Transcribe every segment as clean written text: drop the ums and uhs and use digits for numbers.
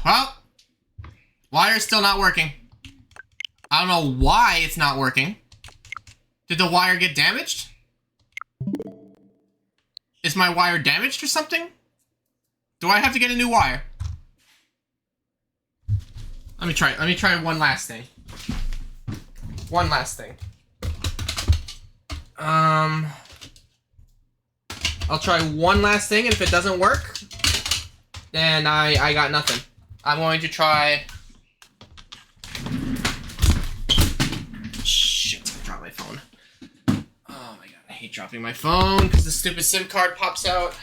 Well, wire's still not working. I don't know why it's not working. Did the wire get damaged? Is my wire damaged or something? Do I have to get a new wire? Let me try one last thing. One last thing. I'll try one last thing, and if it doesn't work, then I got nothing. I'm going to try... Shit, I dropped my phone. Oh my god, I hate dropping my phone because the stupid SIM card pops out.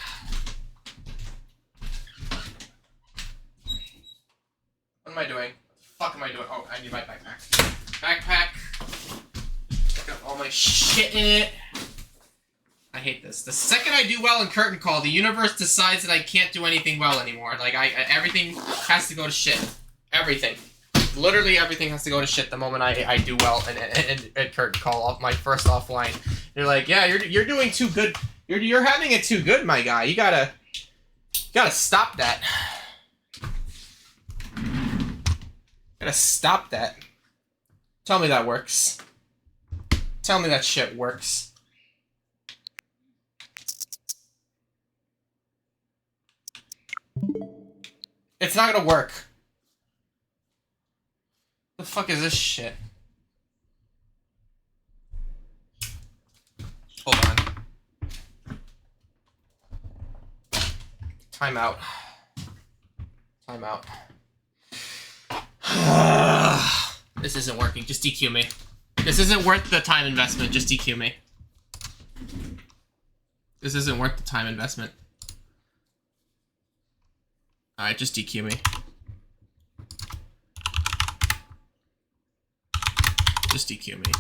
What am I doing? What the fuck am I doing? Oh, I need my backpack. Backpack. Got all my shit in it. I hate this. The second I do well in Curtain Call, the universe decides that I can't do anything well anymore. Like, everything has to go to shit. Everything. Literally everything has to go to shit the moment I do well in Curtain Call off my first offline. You're like, yeah, you're doing too good. You're having it too good, my guy. You gotta stop that. Gotta stop that. Tell me that works. Tell me that shit works. It's not gonna work. The fuck is this shit? Hold on. Timeout. Timeout. This isn't working. Just DQ me. This isn't worth the time investment. Just DQ me. This isn't worth the time investment. Alright, just DQ me. Just DQ me.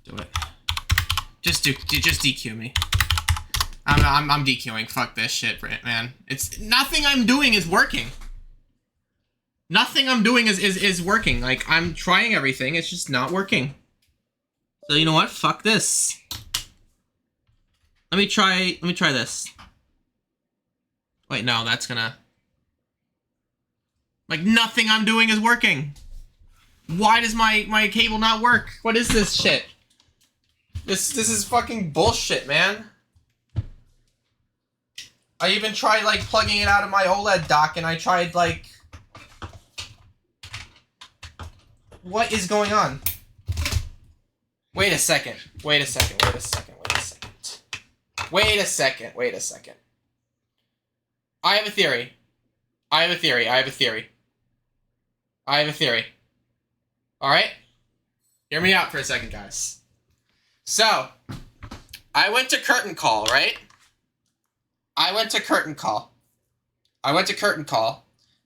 Do it. Just DQ me. I'm DQing. Fuck this shit, man. It's nothing I'm doing is working. Nothing I'm doing is working. Like, I'm trying everything, it's just not working. So you know what? Fuck this. Let me try this. Wait, no, that's gonna... Like, nothing I'm doing is working. Why does my cable not work? What is this shit? This is fucking bullshit, man. I even tried, like, plugging it out of my OLED dock, and I tried, like... What is going on? Wait a second. Wait a second. Wait a second. Wait a second. Wait a second. Wait a second. I have a theory. I have a theory. I have a theory. I have a theory. Alright? Hear me out for a second, guys. So, I went to Curtain Call, right? I went to Curtain Call.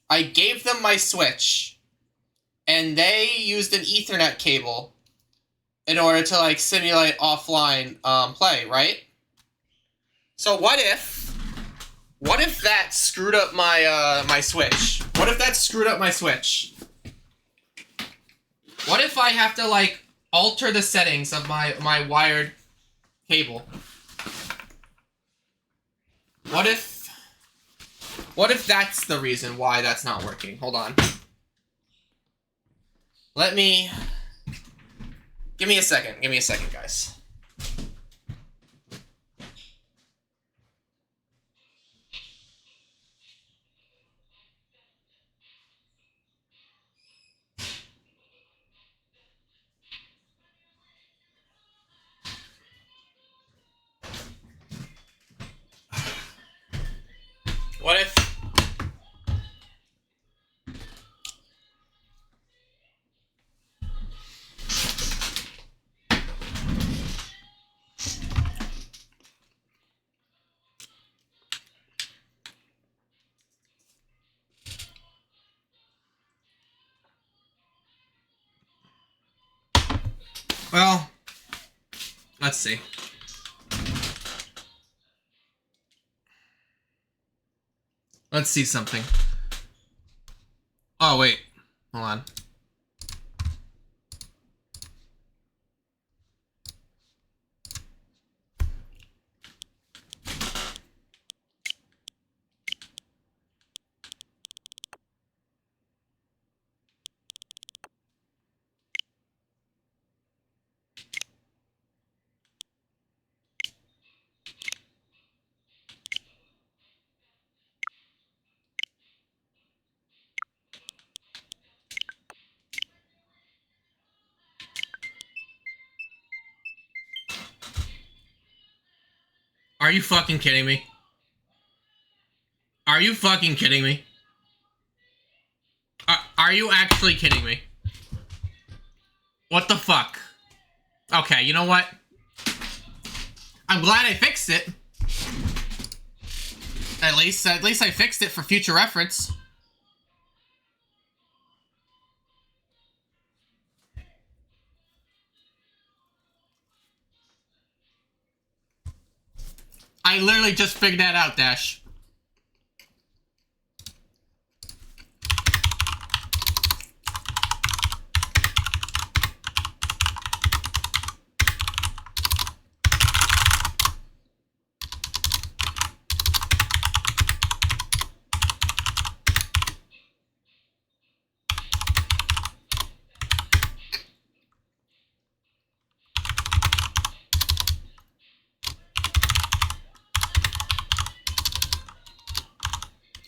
I gave them my Switch. And they used an Ethernet cable in order to, like, simulate offline play, right? So what if that screwed up my my Switch? What if that screwed up my Switch? What if I have to, like, alter the settings of my wired cable? What if that's the reason why that's not working? Hold on. Give me a second. Give me a second, guys. What if... Well, let's see. Let's see something. Oh, wait. Hold on. Are you fucking kidding me? Are you fucking kidding me? Are you actually kidding me? What the fuck? Okay, you know what? I'm glad I fixed it. At least I fixed it for future reference. I literally just figured that out, Dash.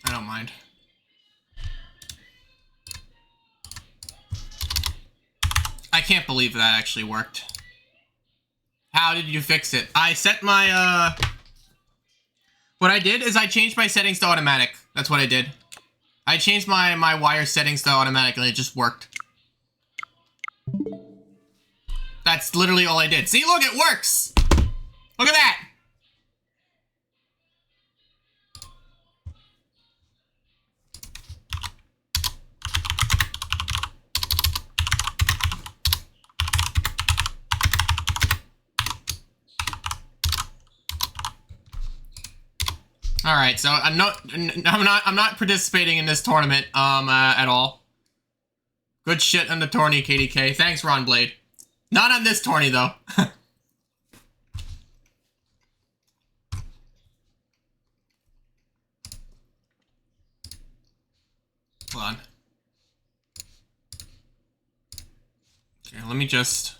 I don't mind. I can't believe that actually worked. How did you fix it? I set my, what I did is I changed my settings to automatic. That's what I did. I changed my wire settings to automatic and it just worked. That's literally all I did. See, look, it works! Look at that! All right, so I'm not participating in this tournament at all. Good shit on the tourney, KTK. Thanks, Ron Blade. Not on this tourney though. Hold on. Okay, let me just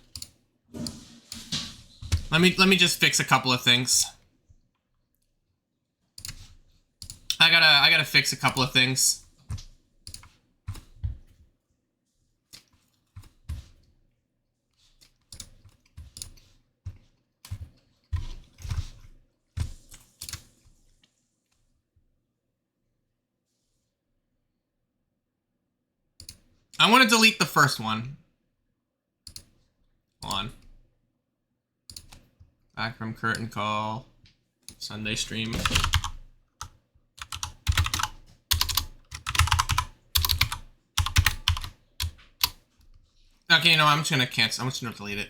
fix a couple of things. I gotta fix a couple of things. I want to delete the first one. Hold on. Back from curtain call. Sunday stream. Okay, no, I'm just gonna cancel. I'm just gonna delete it.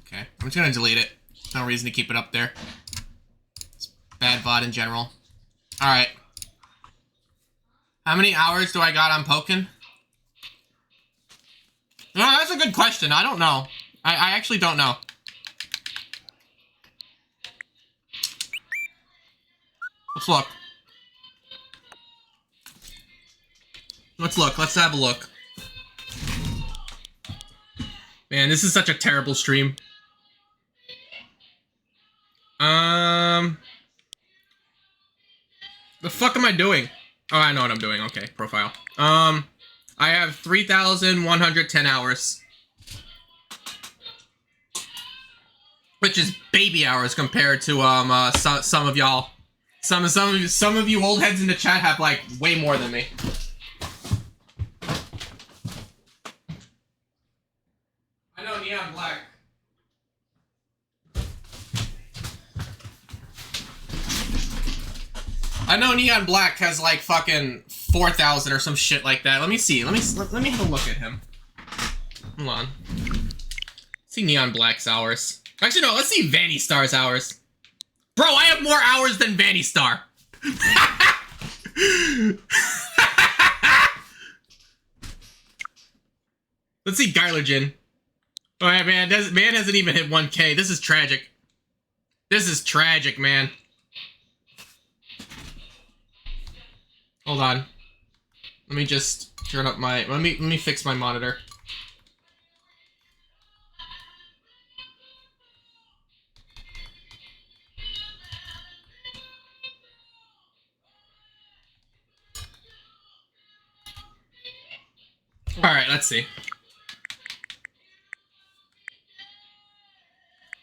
Okay, I'm just gonna delete it. No reason to keep it up there. It's bad VOD in general. Alright. How many hours do I got on Pokken? No, that's a good question. I don't know. I actually don't know. Let's look. Let's look. Let's have a look. Man, this is such a terrible stream. The fuck am I doing? Oh, I know what I'm doing. Okay, profile. I have 3,110 hours. Which is baby hours compared to, some of y'all. Some of you old heads in the chat have, like, way more than me. I know Neon Black. I know Neon Black has like fucking 4,000 or some shit like that. Let me see. Let me have a look at him. Hold on. Let's see Neon Black's hours. Actually, no. Let's see Vanny Star's hours. Bro, I have more hours than Vanny Star. Let's see Gylerjin. Alright, man. Man hasn't even hit 1K. This is tragic. This is tragic, man. Hold on. Let me just turn up my... Let me fix my monitor. Alright, let's see.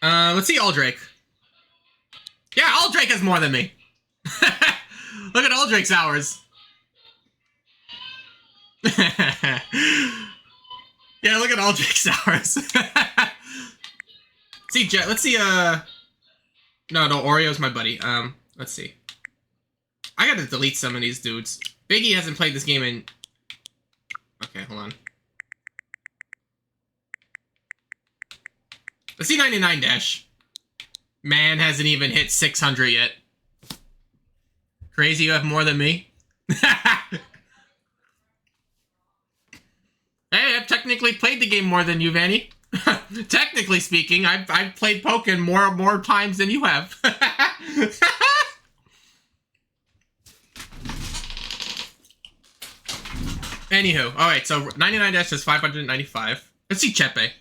Let's see Aldrake. Yeah, Aldrake Drake has more than me. Look at Drake's hours. Yeah, look at Drake's hours. See, let's see, no, Oreo's my buddy. Let's see. I gotta delete some of these dudes. Biggie hasn't played this game in... Okay, hold on. Let's see 99 Dash. Man hasn't even hit 600 yet. Crazy you have more than me? Hey, I've technically played the game more than you, Vanny. Technically speaking, I've played Pokken more times than you have. Anywho, alright, so 99 Dash is 595. Let's see Chepe.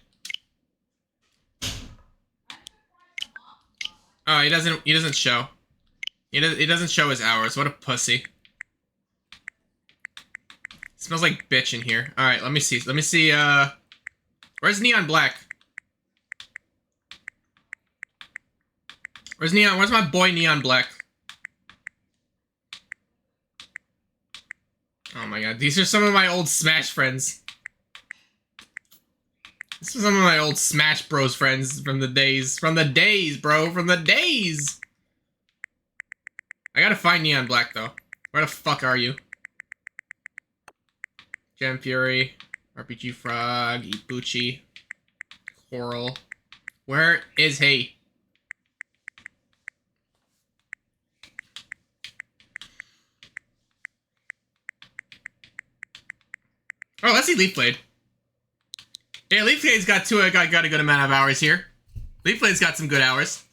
Oh, he doesn't show. He doesn't show his hours. What a pussy. Smells like bitch in here. Alright, let me see. Where's Neon Black? Where's my boy Neon Black? Oh my god, these are some of my old Smash friends. This is some of my old Smash Bros friends from the days. From the days, bro. From the days! I gotta find Neon Black, though. Where the fuck are you? Gem Fury, RPG Frog, Ibuchi, Coral. Where is he? Oh, let's see Leaf Blade. Yeah, Leaf Blade's got a good amount of hours here. Leaf Blade's got some good hours.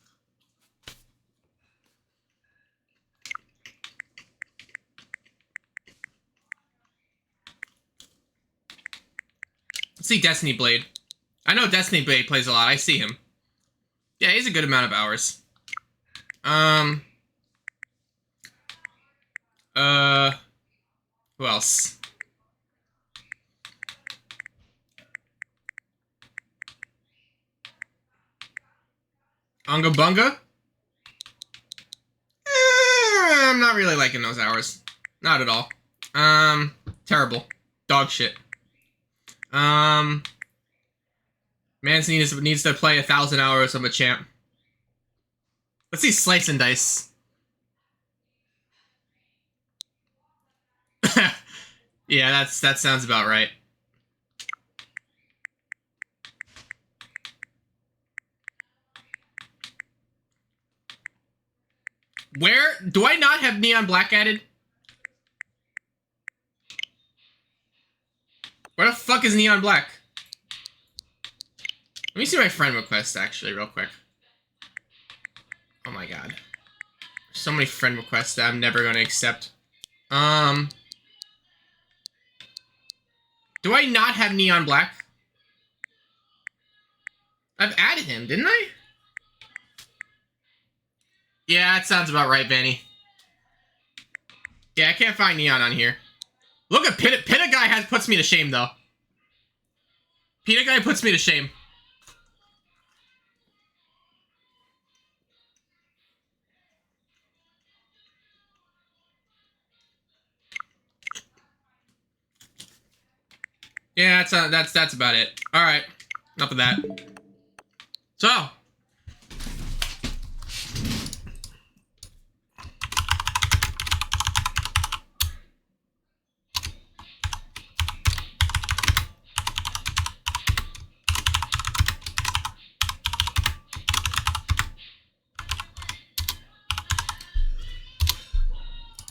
Let's see Destiny Blade. I know Destiny Blade plays a lot. I see him. Yeah, he's a good amount of hours. Who else? Unga Bunga? I'm not really liking those hours. Not at all. Terrible. Dog shit. Man needs to play 1,000 hours of a champ. Let's see Slice and Dice. Yeah, that sounds about right. Where do I not have Neon Black added? Where the fuck is Neon Black? Let me see my friend requests actually real quick. Oh my god. So many friend requests that I'm never gonna accept. Do I not have Neon Black? I've added him, didn't I? Yeah, that sounds about right, Vanny. Yeah, I can't find Neon on here. Look at Pita Guy puts me to shame though. Pita Guy puts me to shame. Yeah, that's about it. All right, enough of that. So,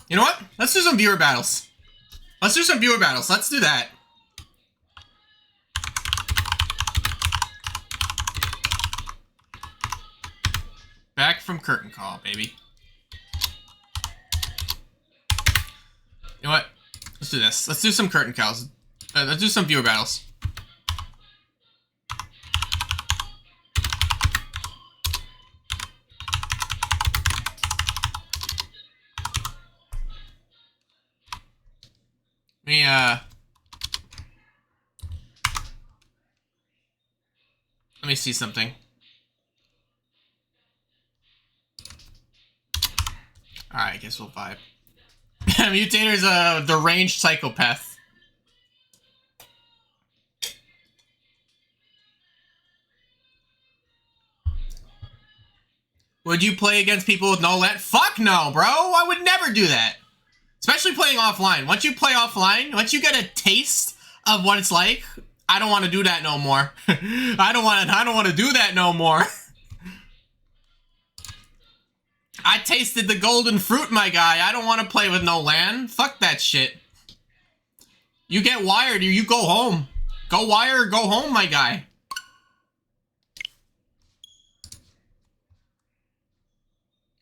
you know what? Let's do some viewer battles. Let's do that. Back from curtain call, baby. You know what? Let's do this. Let's do some curtain calls. Let's do some viewer battles. Let me see something. Alright, I guess we'll vibe. Mutator's a deranged psychopath. Would you play against people with no LAN? Fuck no, bro! I would never do that. Especially playing offline. Once you play offline, once you get a taste of what it's like, I don't want to do that no more. I don't want to do that no more. I tasted the golden fruit, my guy. I don't want to play with no LAN. Fuck that shit. You get wired, you go home. Go wire or go home, my guy.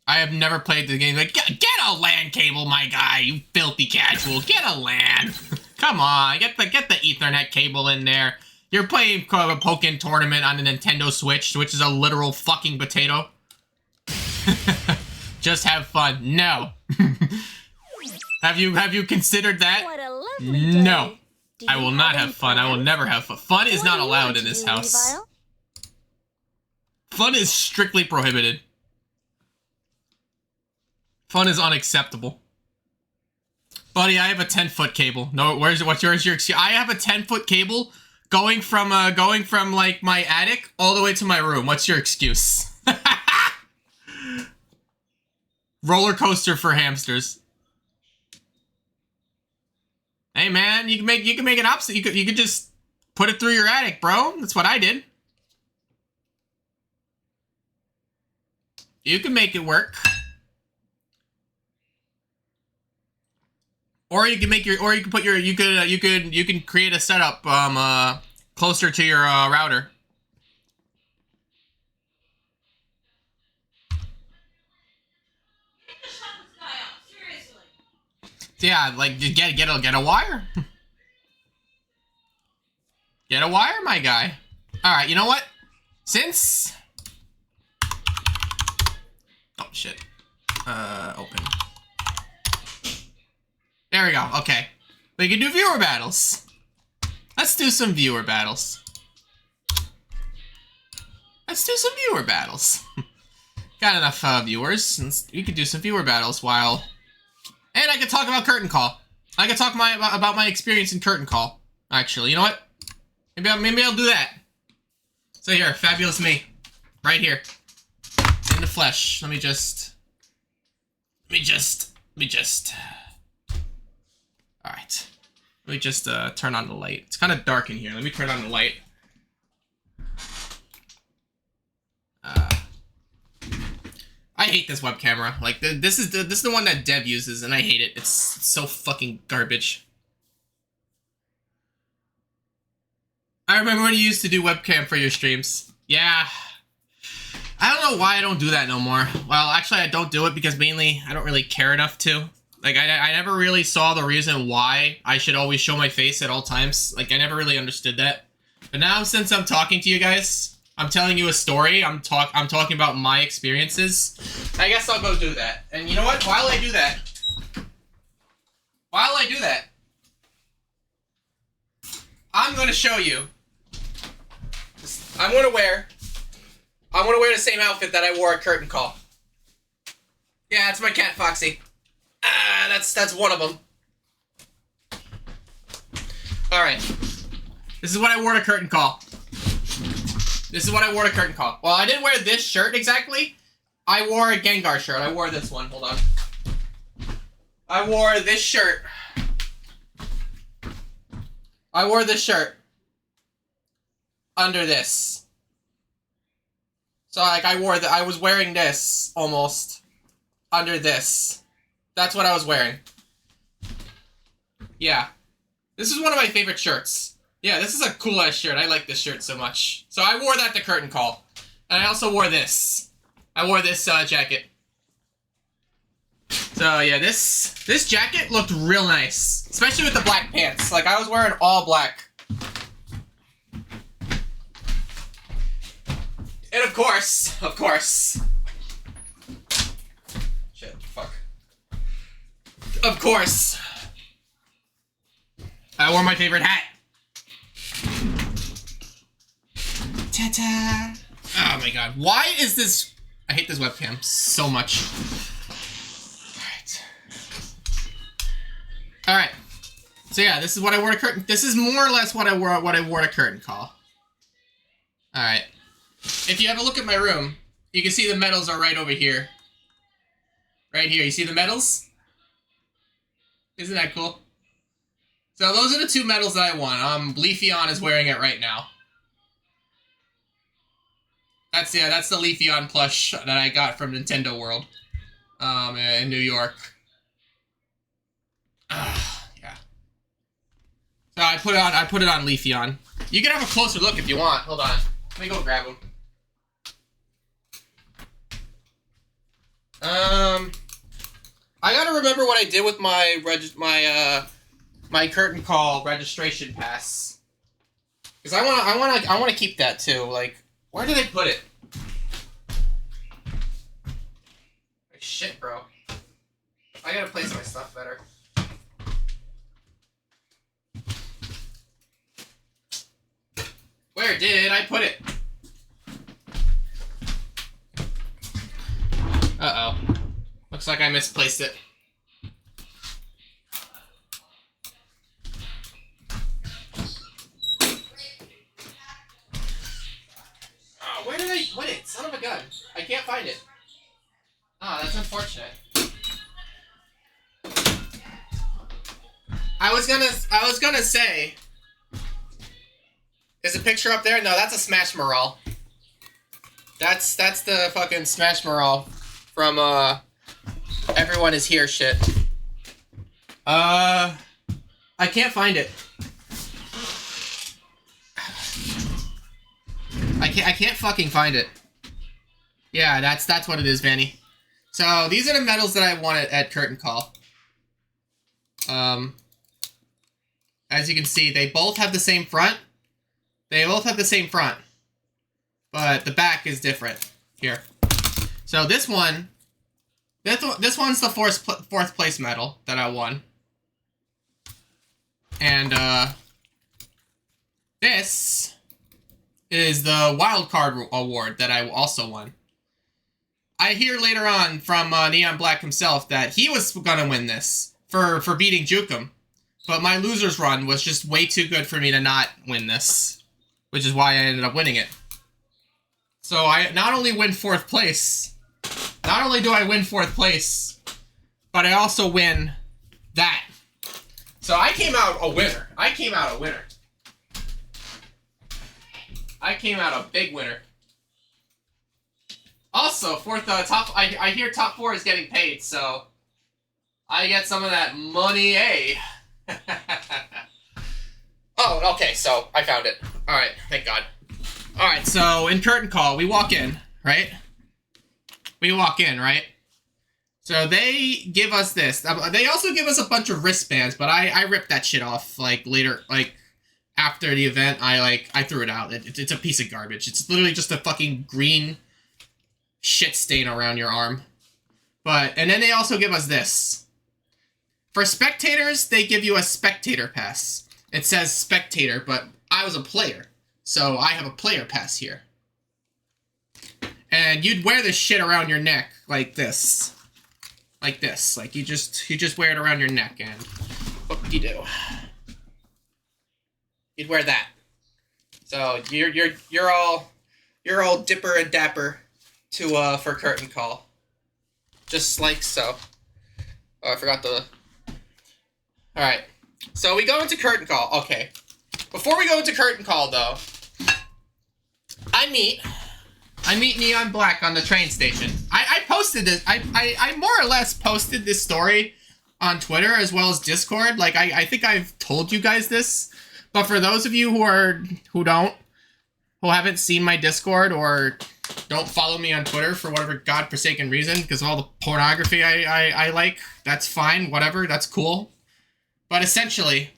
I have never played the game. Like, get a LAN cable, my guy. You filthy casual. Get a LAN. Come on, get the Ethernet cable in there. You're playing a Pokken tournament on the Nintendo Switch, which is a literal fucking potato. Just have fun. No. Have you considered that? What a lovely day. No. I will not have fun. I will never have fun. Fun is not allowed in this house. Fun is strictly prohibited. Fun is unacceptable. Buddy, I have a 10-foot cable. No, what's yours? I have a 10-foot cable going from like my attic all the way to my room. What's your excuse? Roller coaster for hamsters. Hey man, you can make it opposite. You could just put it through your attic, bro. That's what I did. You can make it work. Or you can make your, or you can put your, you can create a setup closer to your router. Get the shot guy out, seriously. Yeah, like get a wire. Get a wire, my guy. All right, you know what? Since oh shit, open. There we go. Okay, we can do viewer battles. Let's do some viewer battles. Let's do some viewer battles. Got enough viewers, and we could do some viewer battles while. And I could talk about Curtain Call. I could talk about my experience in Curtain Call. Actually, you know what? Maybe I'll do that. So here, fabulous me, right here, in the flesh. Let me just. All right. Let me just turn on the light. It's kind of dark in here. Let me turn on the light. I hate this web camera. Like this is the one that Dev uses, and I hate it. It's so fucking garbage. I remember when you used to do webcam for your streams. Yeah. I don't know why I don't do that no more. Well, actually, I don't do it because mainly I don't really care enough to. Like, I never really saw the reason why I should always show my face at all times. Like, I never really understood that. But now, since I'm talking to you guys, I'm telling you a story. I'm talking about my experiences. I guess I'll go do that. And you know what? While I do that, I'm gonna show you. I'm gonna wear the same outfit that I wore at Curtain Call. Yeah, it's my cat Foxy. That's one of them. All right. This is what I wore to Curtain Call. Well, I didn't wear this shirt exactly. I wore a Gengar shirt. I wore this one. Hold on. I wore this shirt. Under this. So like I was wearing this almost under this. That's what I was wearing. Yeah. This is one of my favorite shirts. Yeah, this is a cool ass shirt. I like this shirt so much. So I wore that to Curtain Call. And I also wore this. I wore this jacket. So yeah, this jacket looked real nice. Especially with the black pants. Like I was wearing all black. And of course. Shit, fuck. Of course. I wore my favorite hat. Ta-ta! Oh my god. Why is this... I hate this webcam so much. All right. So yeah, this is what I wore to curtain. This is more or less what I wore to curtain call. All right. If you have a look at my room, you can see the medals are right over here. Right here. You see the medals? Isn't that cool? So those are the 2 medals that I won. Leafeon is wearing it right now. That's the Leafeon plush that I got from Nintendo World, in New York. Yeah. So I put it on Leafeon. You can have a closer look if you want. Hold on. Let me go grab them. I gotta remember what I did with my my curtain call registration pass. Because I wanna keep that too. Like, where did I put it? Like, shit, bro. I gotta place my stuff better. Where did I put it? Uh-oh. Looks like I misplaced it. Oh, where did I put it? Son of a gun. I can't find it. Oh, that's unfortunate. I was gonna say, is a picture up there? No, that's a Smash Morale. That's the fucking Smash Morale from Everyone Is Here shit. I can't find it. I can't fucking find it. Yeah, that's what it is, Vanny. So these are the medals that I won at Curtain Call. As you can see, they both have the same front. They both have the same front, but the back is different here. So this one's the fourth place medal that I won, and this is the wild card award that I also won. I hear later on from Neon Black himself that he was gonna win this for beating Jukum, but my loser's run was just way too good for me to not win this, which is why I ended up winning it. So I not only win 4th place, not only do I win 4th place, but I also win that. So I came out a winner. I came out a winner. I came out a big winner. Also, I hear top 4 is getting paid, so I get some of that money, eh? Oh, okay, so I found it. Alright, thank God. Alright, so in Curtain Call, we walk in, right? So they give us this. They also give us a bunch of wristbands, but I ripped that shit off, like, later, like, after the event. I threw it out. It's a piece of garbage. It's literally just a fucking green shit stain around your arm. And then they also give us this. For spectators, they give you a spectator pass. It says spectator, but I was a player, so I have a player pass here. And you'd wear this shit around your neck like this. Like this. Like you just wear it around your neck, and what would you do? You'd wear that. So you're all dipper and dapper to for Curtain Call. Just like so. Oh, I forgot the... Alright. So we go into Curtain Call. Okay. Before we go into Curtain Call, though, I meet Neon Black on the train station. I posted this. I more or less posted this story on Twitter as well as Discord. Like, I think I've told you guys this. But for those of you who haven't seen my Discord or don't follow me on Twitter for whatever godforsaken reason, because of all the pornography I like, that's fine, whatever, that's cool. But essentially,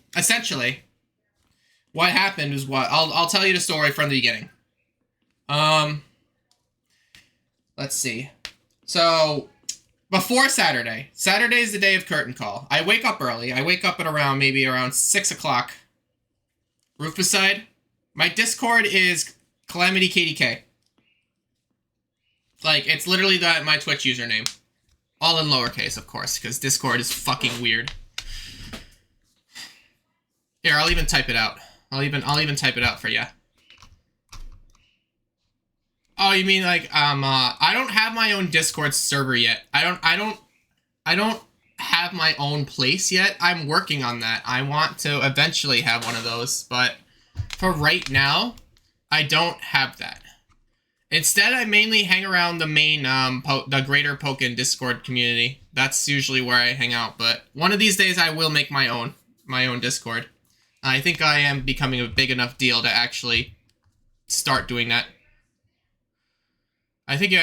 what happened is what I'll tell you the story from the beginning. Let's see. So before Saturday is the day of Curtain Call. I wake up early. I wake up at maybe around 6 o'clock. Roof beside. My Discord is Calamity KTK. Like, it's literally my Twitch username. All in lowercase, of course, because Discord is fucking weird. Here, I'll even type it out. I'll even type it out for you. Oh, you mean like I don't have my own Discord server yet. I don't have my own place yet. I'm working on that. I want to eventually have one of those, but for right now, I don't have that. Instead, I mainly hang around the main the Greater Pokken Discord community. That's usually where I hang out, but one of these days I will make my own Discord. I think I am becoming a big enough deal to actually start doing that. I think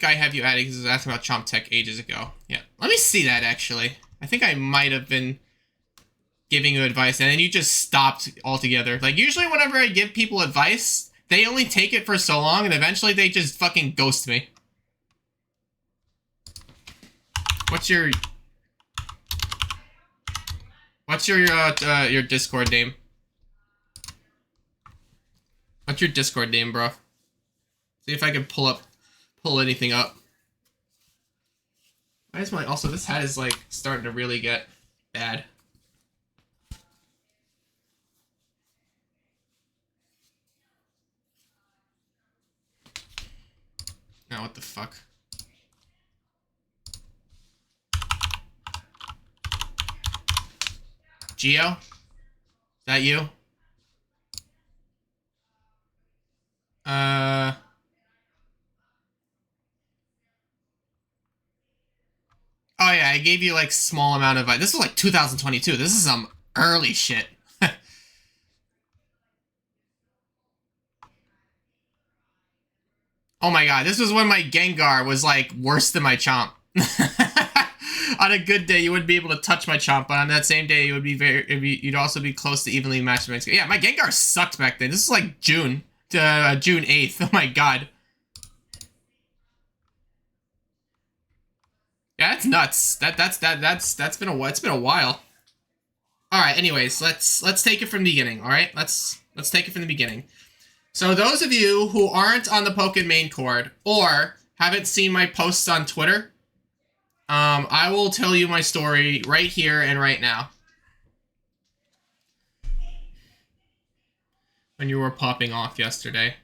I have you added because I was asking about Chomp Tech ages ago. Yeah, let me see that actually. I think I might have been giving you advice and then you just stopped altogether. Like usually whenever I give people advice, they only take it for so long and eventually they just fucking ghost me. What's your Discord name? What's your Discord name, bro? See if I can pull anything up. Why is my... Also, this hat is, like, starting to really get bad. Now, what the fuck? Geo? Is that you? Oh yeah, I gave you like small amount of... This was like 2022. This is some early shit. Oh my god, this was when my Gengar was like worse than my Chomp. On a good day, you wouldn't be able to touch my Chomp, but on that same day, you would be you'd also be close to evenly matched. Yeah, my Gengar sucked back then. This is like June 8th. Oh my god. Yeah, that's nuts. That's been a while. It's been a while. All right. Anyways, let's take it from the beginning. All right. Let's take it from the beginning. So those of you who aren't on the Pokken main cord or haven't seen my posts on Twitter, I will tell you my story right here and right now. When you were popping off yesterday.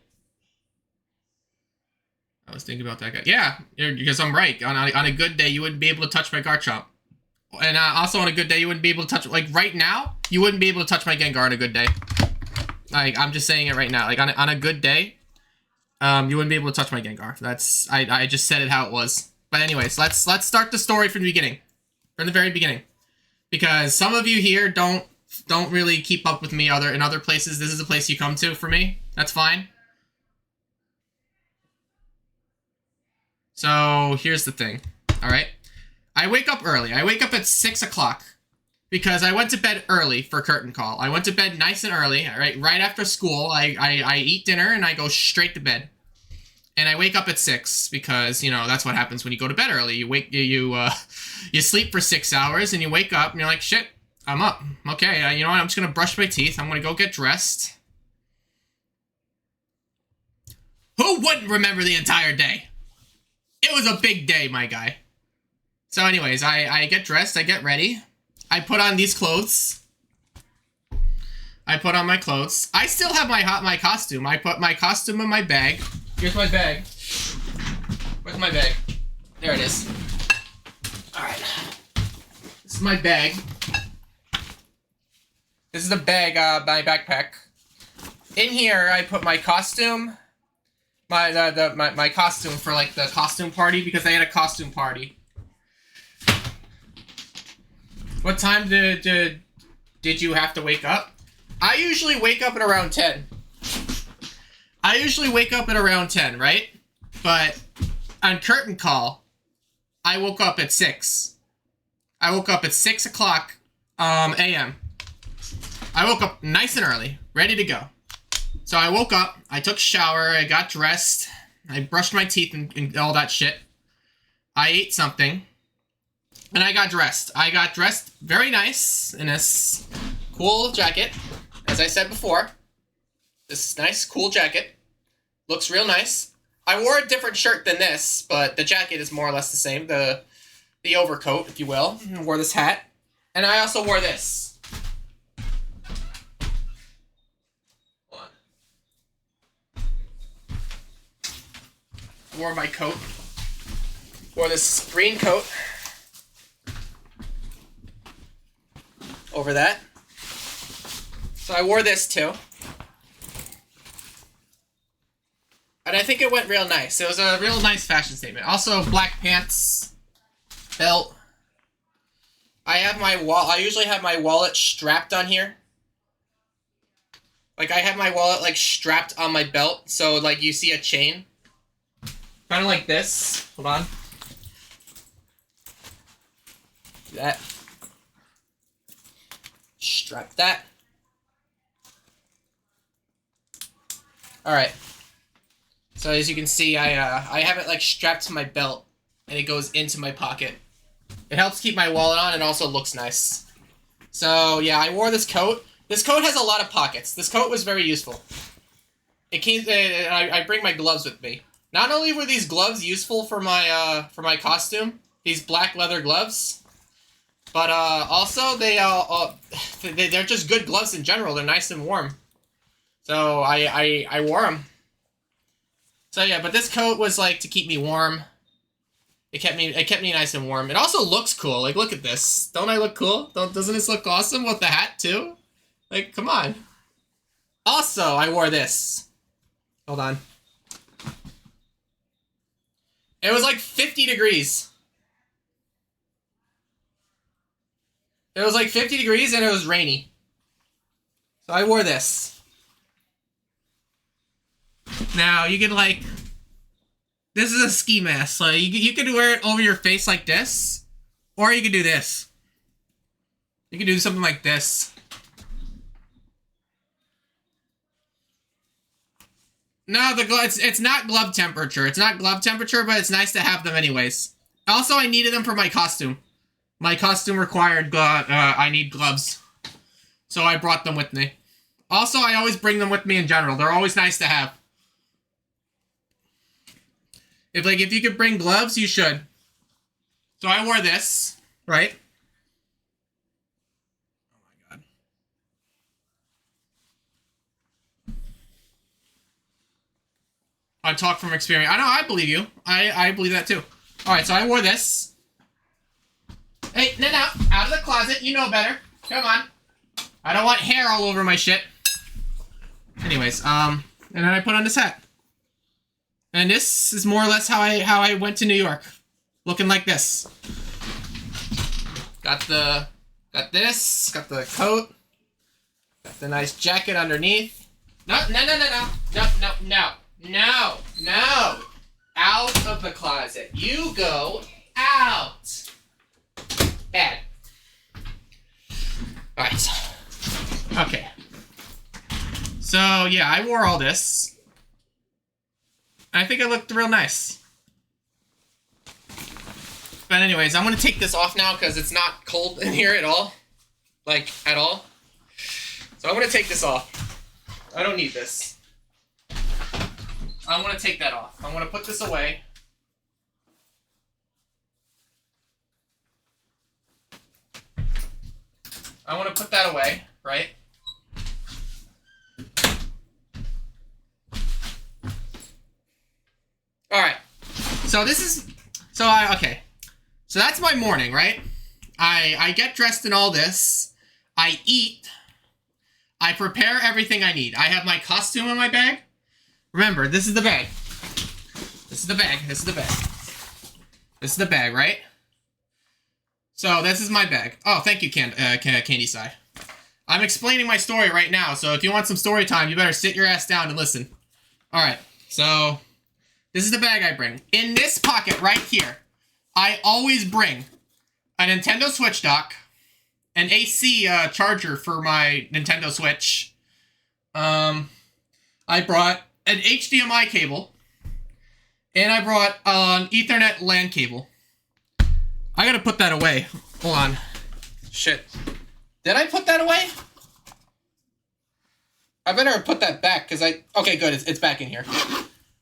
I was thinking about that guy. Yeah, because I'm right. On a good day, you wouldn't be able to touch my Garchomp. And also on a good day, you wouldn't be able to touch... Like, right now, you wouldn't be able to touch my Gengar on a good day. Like, I'm just saying it right now. Like, on a good day, you wouldn't be able to touch my Gengar. That's... I just said it how it was. But anyways, let's start the story from the beginning. From the very beginning. Because some of you here don't really keep up with me in other places. This is a place you come to for me. That's fine. So, here's the thing, alright? I wake up early. I wake up at 6 o'clock because I went to bed early for curtain call. I went to bed nice and early, alright? Right after school, I eat dinner and I go straight to bed. And I wake up at 6 because, you know, that's what happens when you go to bed early. You sleep for 6 hours and you wake up and you're like, shit, I'm up. Okay, you know what? I'm just gonna brush my teeth. I'm gonna go get dressed. Who wouldn't remember the entire day? It was a big day, my guy. So anyways, I get dressed, I get ready. I put on these clothes. I put on my clothes. I still have my costume. I put my costume in my bag. Here's my bag. Where's my bag? There it is. Alright. This is my bag. This is the bag, my backpack. In here, I put my costume. My costume for like the costume party because I had a costume party. What time did you have to wake up? I usually wake up at around 10. I usually wake up at around 10, right? But on curtain call, I woke up at 6. I woke up at 6 o'clock a.m. I woke up nice and early, ready to go. So I woke up, I took a shower, I got dressed, I brushed my teeth and all that shit. I ate something, and I got dressed. I got dressed very nice in this cool jacket, as I said before. This nice, cool jacket. Looks real nice. I wore a different shirt than this, but the jacket is more or less the same. The overcoat, if you will. I wore this hat. And I also wore this. wore my coat. Wore this green coat over that. So I wore this too. And I think it went real nice. It was a real nice fashion statement. Also, black pants, belt. I usually have my wallet strapped on here. Like, I have my wallet, like, strapped on my belt. So, like, you see a chain. Kind of like this. Hold on. That. Strap that. Alright. So as you can see, I have it like strapped to my belt, and it goes into my pocket. It helps keep my wallet on, and also looks nice. So yeah, I wore this coat. This coat has a lot of pockets. This coat was very useful. It came. I bring my gloves with me. Not only were these gloves useful for my costume, these black leather gloves, but also they're just good gloves in general. They're nice and warm. So I wore them. So yeah, but this coat was like to keep me warm. It kept me nice and warm. It also looks cool. Like, look at this. Don't I look cool? Doesn't this look awesome with the hat too? Like, come on. Also, I wore this. Hold on. It was like 50 degrees. It was like 50 degrees and it was rainy. So I wore this. Now, you can, like... This is a ski mask. So you can wear it over your face like this. Or you can do this. You can do something like this. No, it's not glove temperature. It's not glove temperature, but it's nice to have them anyways. Also, I needed them for my costume. My costume required I need gloves. So I brought them with me. Also, I always bring them with me in general. They're always nice to have. If you could bring gloves, you should. So I wore this, right? Oh my god. I talk from experience. I know, I believe you. I believe that too. Alright, so I wore this. Hey, no, out of the closet. You know better. Come on. I don't want hair all over my shit. Anyways, and then I put on this hat. And this is more or less how I went to New York. Looking like this. Got the coat. Got the nice jacket underneath. No. Out of the closet. You go out. Bad. Alright. Okay. So, yeah, I wore all this. I think I looked real nice. But anyways, I'm going to take this off now because it's not cold in here at all. Like, at all. So I'm going to take this off. I don't need this. I'm going to take that off. I'm going to put this away. I want to put that away, right? Alright. So this is... okay. So that's my morning, right? I get dressed in all this. I eat. I prepare everything I need. I have my costume in my bag. Remember, this is the bag. This is the bag. This is the bag. This is the bag, right? So this is my bag. Oh, thank you, Candy Sai. I'm explaining my story right now, so if you want some story time, you better sit your ass down and listen. Alright, so... This is the bag I bring. In this pocket right here, I always bring a Nintendo Switch dock, an AC charger for my Nintendo Switch. I brought an HDMI cable, and I brought an Ethernet LAN cable. I gotta put that away. Hold on. Shit. Did I put that away? I better put that back, because okay, good, it's back in here.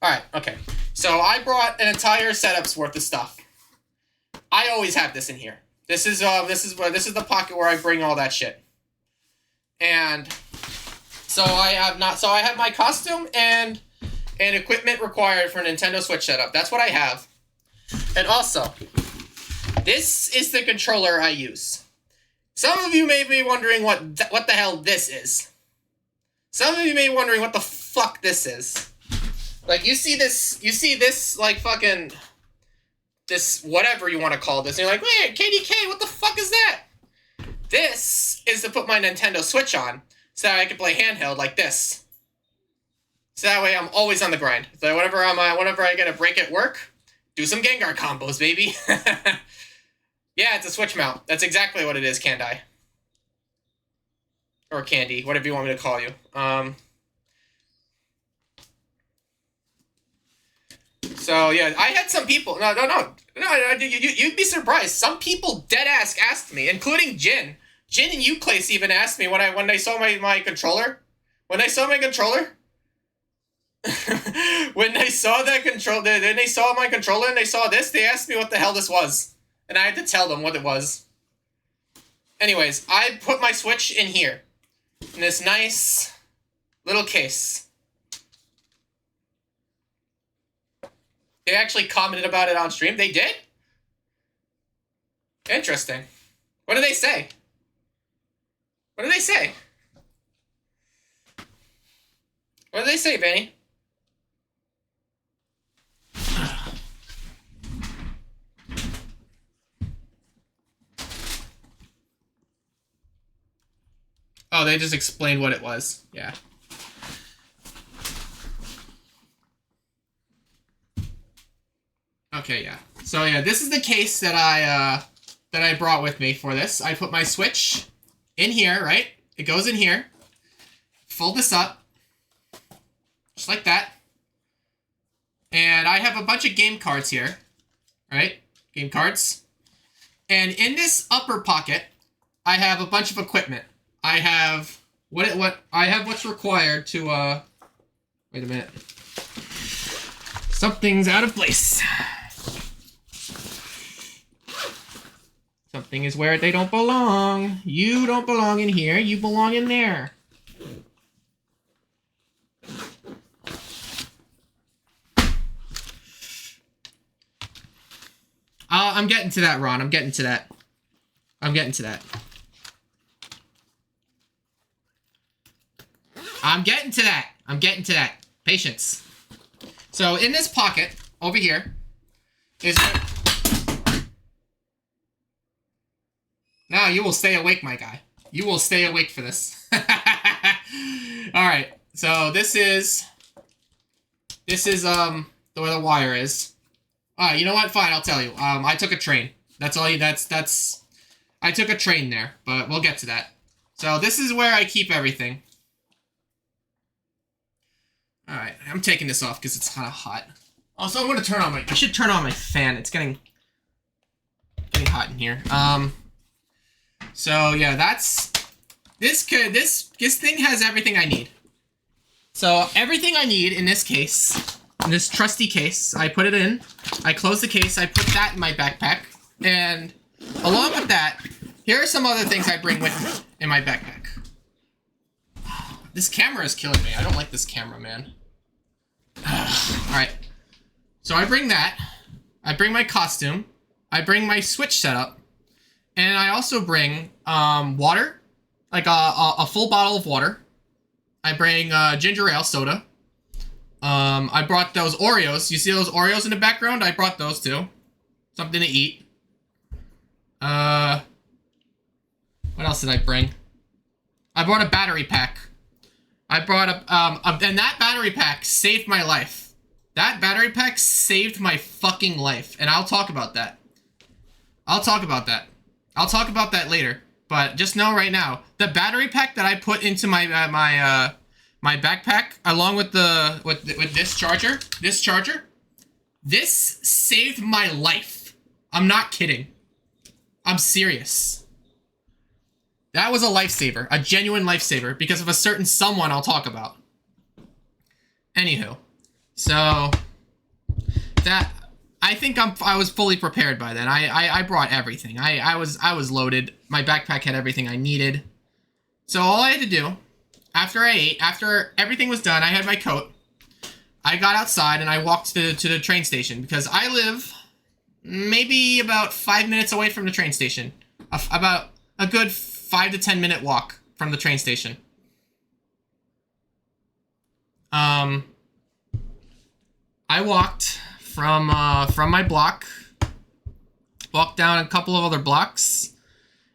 Alright, okay. So I brought an entire setup's worth of stuff. I always have this in here. This is the pocket where I bring all that shit. And so I have my costume and and equipment required for Nintendo Switch setup. That's what I have. And also, this is the controller I use. Some of you may be wondering what the hell this is. Some of you may be wondering what the fuck this is. Like, you see this, like, fucking, this, whatever you want to call this, and you're like, wait, KTK, what the fuck is that? This is to put my Nintendo Switch on, so that I can play handheld like this. So that way I'm always on the grind. So whenever I get a break at work, do some Gengar combos, baby. Yeah, it's a Switch mount. That's exactly what it is, Candy. Or Candy, whatever you want me to call you. So, yeah, I had some people... No, you'd be surprised. Some people deadass asked me, including Jin. Jin and Euclase even asked me when they saw my controller. When they saw my controller... when they saw that control... Then they saw my controller and they saw this, they asked me what the hell this was. And I had to tell them what it was. Anyways, I put my Switch in here. In this nice little case. They actually commented about it on stream. They did? Interesting. What did they say? What did they say? What did they say, Benny? Oh, they just explained what it was. Yeah. Okay, yeah. So yeah, this is the case that I brought with me for this. I put my Switch in here, right? It goes in here. Fold this up. Just like that. And I have a bunch of game cards here. Right? Game cards. And in this upper pocket, I have a bunch of equipment. I have what's required to wait a minute. Something's out of place. Something is where they don't belong. You don't belong in here, you belong in there. I'm getting to that, Ron. I'm getting to that. I'm getting to that. I'm getting to that. I'm getting to that. Patience. So in this pocket over here is... Now you will stay awake, my guy. You will stay awake for this. Alright. So this is the where the wire is. Alright, you know what? Fine, I'll tell you. I took a train. That's all you... That's... I took a train there, but we'll get to that. So this is where I keep everything. Alright, I'm taking this off because it's kind of hot. Also, I'm going to turn on I should turn on my fan. It's getting hot in here. So, yeah, that's... This thing has everything I need. So, everything I need in this case, in this trusty case, I put it in. I close the case. I put that in my backpack. And along with that, here are some other things I bring with me in my backpack. This camera is killing me. I don't like this camera, man. Alright. So I bring that. I bring my costume. I bring my Switch setup. And I also bring water. Like a full bottle of water. I bring ginger ale soda. I brought those Oreos. You see those Oreos in the background? I brought those too. Something to eat. What else did I bring? I brought a battery pack. I brought and that battery pack saved my life. That battery pack saved my fucking life, and I'll talk about that. I'll talk about that. I'll talk about that later. But just know right now, the battery pack that I put into my my backpack, along with this charger, this saved my life. I'm not kidding. I'm serious. That was a lifesaver, a genuine lifesaver, because of a certain someone I'll talk about. Anywho, so that I think I was fully prepared by then. I brought everything. I was loaded. My backpack had everything I needed. So all I had to do, after I ate, after everything was done, I had my coat. I got outside and I walked to the train station because I live maybe about 5 minutes away from the train station. About a good 5 to 10 minute walk from the train station. I walked from my block, walked down a couple of other blocks,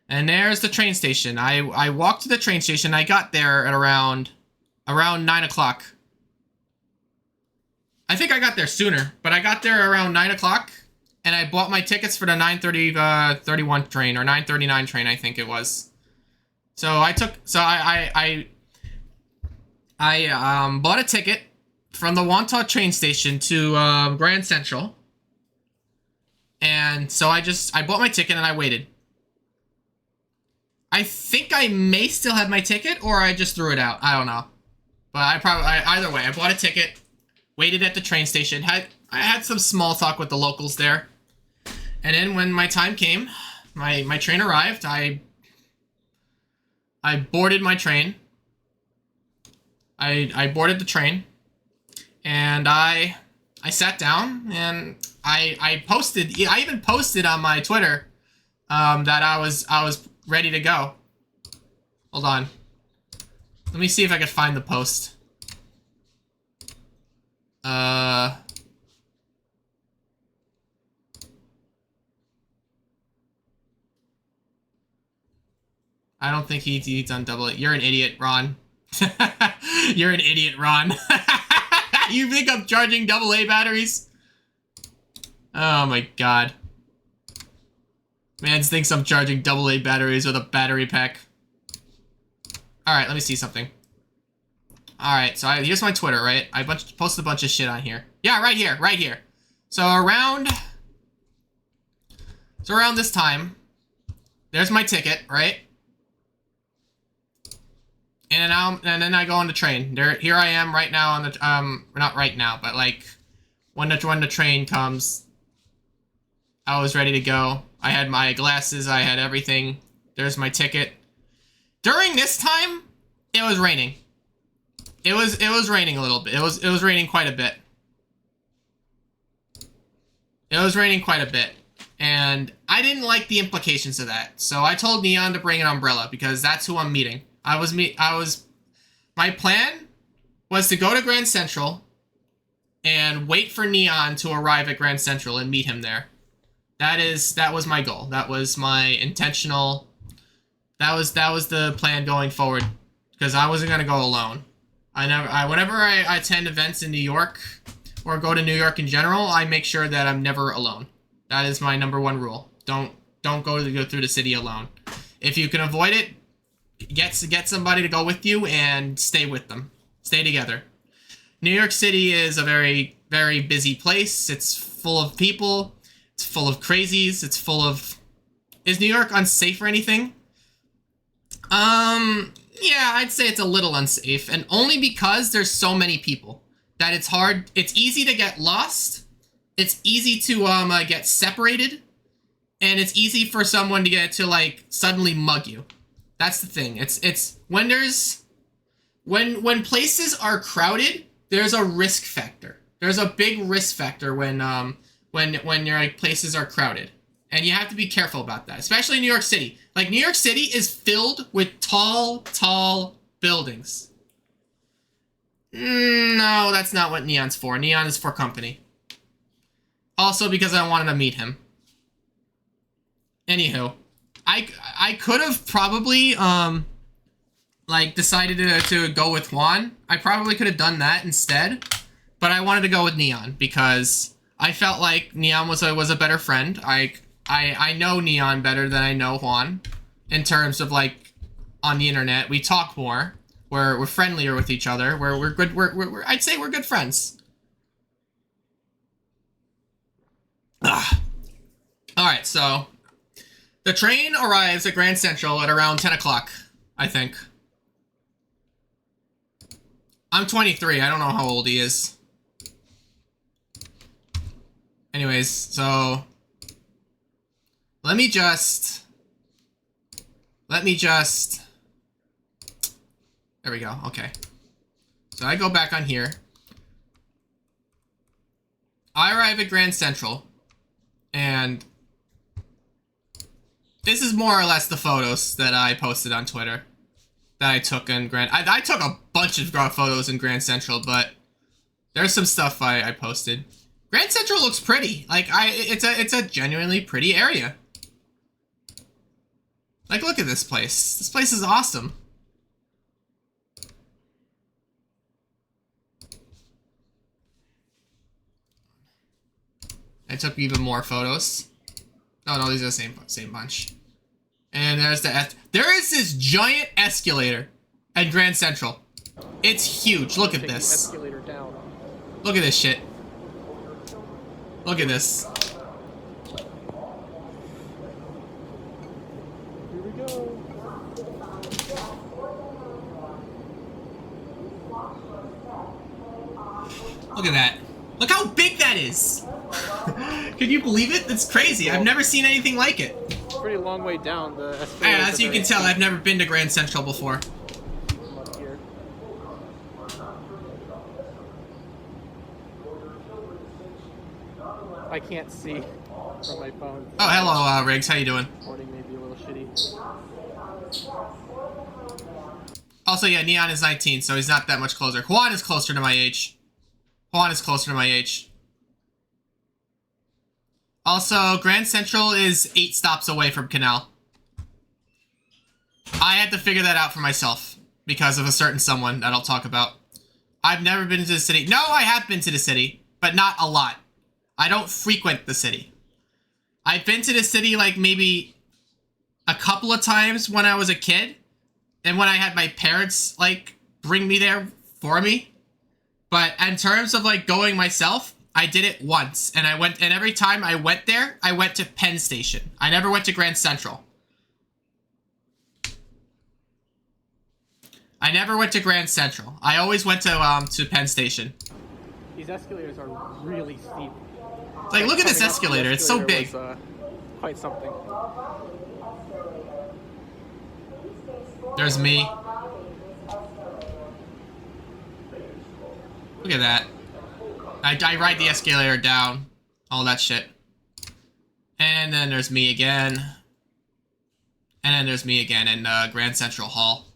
and there's the train station. I walked to the train station. I got there at around 9 o'clock. I think I got there sooner, but I got there around 9 o'clock, and I bought my tickets for the 9:31 train, or 9:39 train, I think it was. So I bought a ticket from the Wantagh train station to Grand Central, and so I bought my ticket and I waited. I think I may still have my ticket, or I just threw it out. I don't know, but either way, I bought a ticket. Waited at the train station. I had some small talk with the locals there. And then when my time came, my train arrived. I boarded my train. I boarded the train. And I sat down and I even posted on my Twitter that I was ready to go. Hold on. Let me see if I can find the post. I don't think he's done double it. You're an idiot, Ron. You're an idiot, Ron. You think I'm charging AA batteries? Oh my god. Man thinks I'm charging AA batteries with a battery pack. Alright, let me see something. Alright, so here's my Twitter, right? I posted a bunch of shit on here. Yeah, right here. So around this time, there's my ticket, right? And then I go on the train. Here I am right now on the not right now, but like when the train comes, I was ready to go. I had my glasses, I had everything. There's my ticket. During this time, it was raining. It was raining a little bit. It was raining quite a bit. It was raining quite a bit. And I didn't like the implications of that. So I told Neon to bring an umbrella because that's who I'm meeting. My plan was to go to Grand Central and wait for Neon to arrive at Grand Central and meet him there. That was my goal. That was my intentional. That was the plan going forward because I wasn't gonna go alone. Whenever I attend events in New York or go to New York in general, I make sure that I'm never alone. That is my #1 rule. Don't go through the city alone. If you can avoid it, get somebody to go with you and stay with them. Stay together. New York City is a very, very busy place. It's full of people. It's full of crazies. It's full of... Is New York unsafe or anything? Yeah, I'd say it's a little unsafe, and only because there's so many people that it's hard. It's easy to get lost. It's easy to get separated, and it's easy for someone to like suddenly mug you. That's the thing. It's when places are crowded, there's a risk factor. There's a big risk factor when your like places are crowded. And you have to be careful about that, especially in New York City. Like, New York City is filled with tall buildings. No, that's not what Neon's for. Neon is for company. Also because I wanted to meet him. Anywho, I could have probably, like, decided to go with Juan. I probably could have done that instead. But I wanted to go with Neon because I felt like Neon was a better friend. I know Neon better than I know Juan in terms of like on the internet. We talk more. We're friendlier with each other. We're good. I'd say we're good friends. All right, so the train arrives at Grand Central at around 10 o'clock, I think. I'm 23. I don't know how old he is. Anyways, so let me just, there we go, okay. So I go back on here. I arrive at Grand Central, and this is more or less the photos that I posted on Twitter that I took in I took a bunch of photos in Grand Central, but there's some stuff I posted. Grand Central looks pretty. Like, it's a genuinely pretty area. Like, look at this place. This place is awesome. I took even more photos. Oh no, these are the same bunch. And there's there is this giant escalator at Grand Central. It's huge. Look at this. Escalator down. Look at this shit. Look at this. Here we go. Look at that. Look how big that is. Can you believe it? That's crazy. I've never seen anything like it. It's a pretty long way down the escalator. Yeah, as you can tell, I've never been to Grand Central before. Up here. I can't see from my phone. Oh, hello, Riggs. How you doing? Recording may be a little shitty. Also, yeah, Neon is 19, so he's not that much closer. Juan is closer to my age. Juan is closer to my age. Also, Grand Central is 8 stops away from Canal. I had to figure that out for myself because of a certain someone that I'll talk about. I've never been to the city. No, I have been to the city, but not a lot. I don't frequent the city. I've been to the city like maybe a couple of times when I was a kid, and when I had my parents like bring me there for me. But in terms of like going myself, I did it once, and every time I went there, I went to Penn Station. I never went to Grand Central. I never went to Grand Central. I always went to Penn Station. These escalators are really steep. Like, look at this escalator. It's so big. Was, quite something. There's me. Look at that. I ride the escalator down. All that shit. And then there's me again. And then there's me again in Grand Central Hall.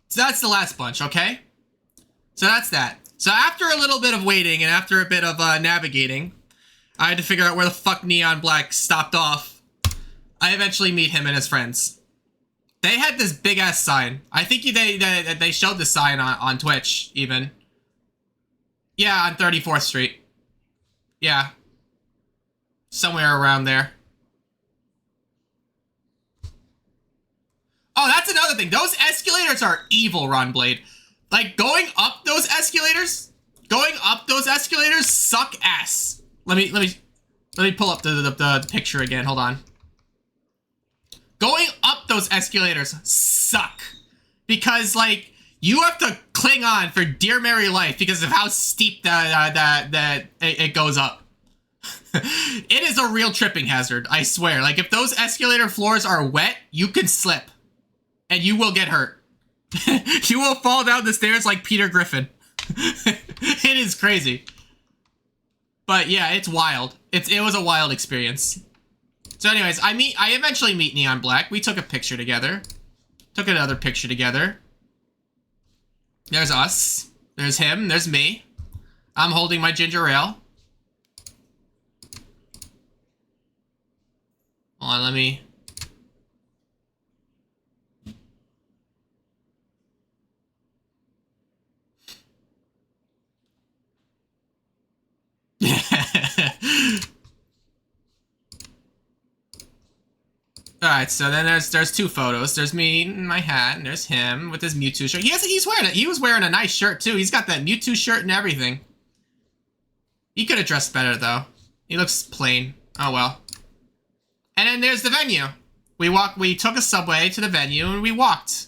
So that's the last bunch, okay? So that's that. So after a little bit of waiting and after a bit of navigating, I had to figure out where the fuck Neon Black stopped off. I eventually meet him and his friends. They had this big ass sign. I think they showed the sign on Twitch even. Yeah, on 34th Street. Yeah. Somewhere around there. Oh, that's another thing. Those escalators are evil, Ron Blade. Like, going up those escalators suck ass. Let me pull up the picture again. Hold on. Going up those escalators suck. Because, like, you have to cling on for dear merry life because of how steep that it goes up. It is a real tripping hazard, I swear. Like, if those escalator floors are wet, you can slip. And you will get hurt. You will fall down the stairs like Peter Griffin. It is crazy. But yeah, it's wild. It was a wild experience. So anyways, I eventually meet Neon Black. We took a picture together. Took another picture together. There's us. There's him. There's me. I'm holding my ginger ale. Hold on, let me... Alright, so then there's two photos. There's me in my hat, and there's him with his Mewtwo shirt. He was wearing a nice shirt too. He's got that Mewtwo shirt and everything. He could have dressed better though. He looks plain. Oh well. And then there's the venue. We took a subway to the venue and we walked.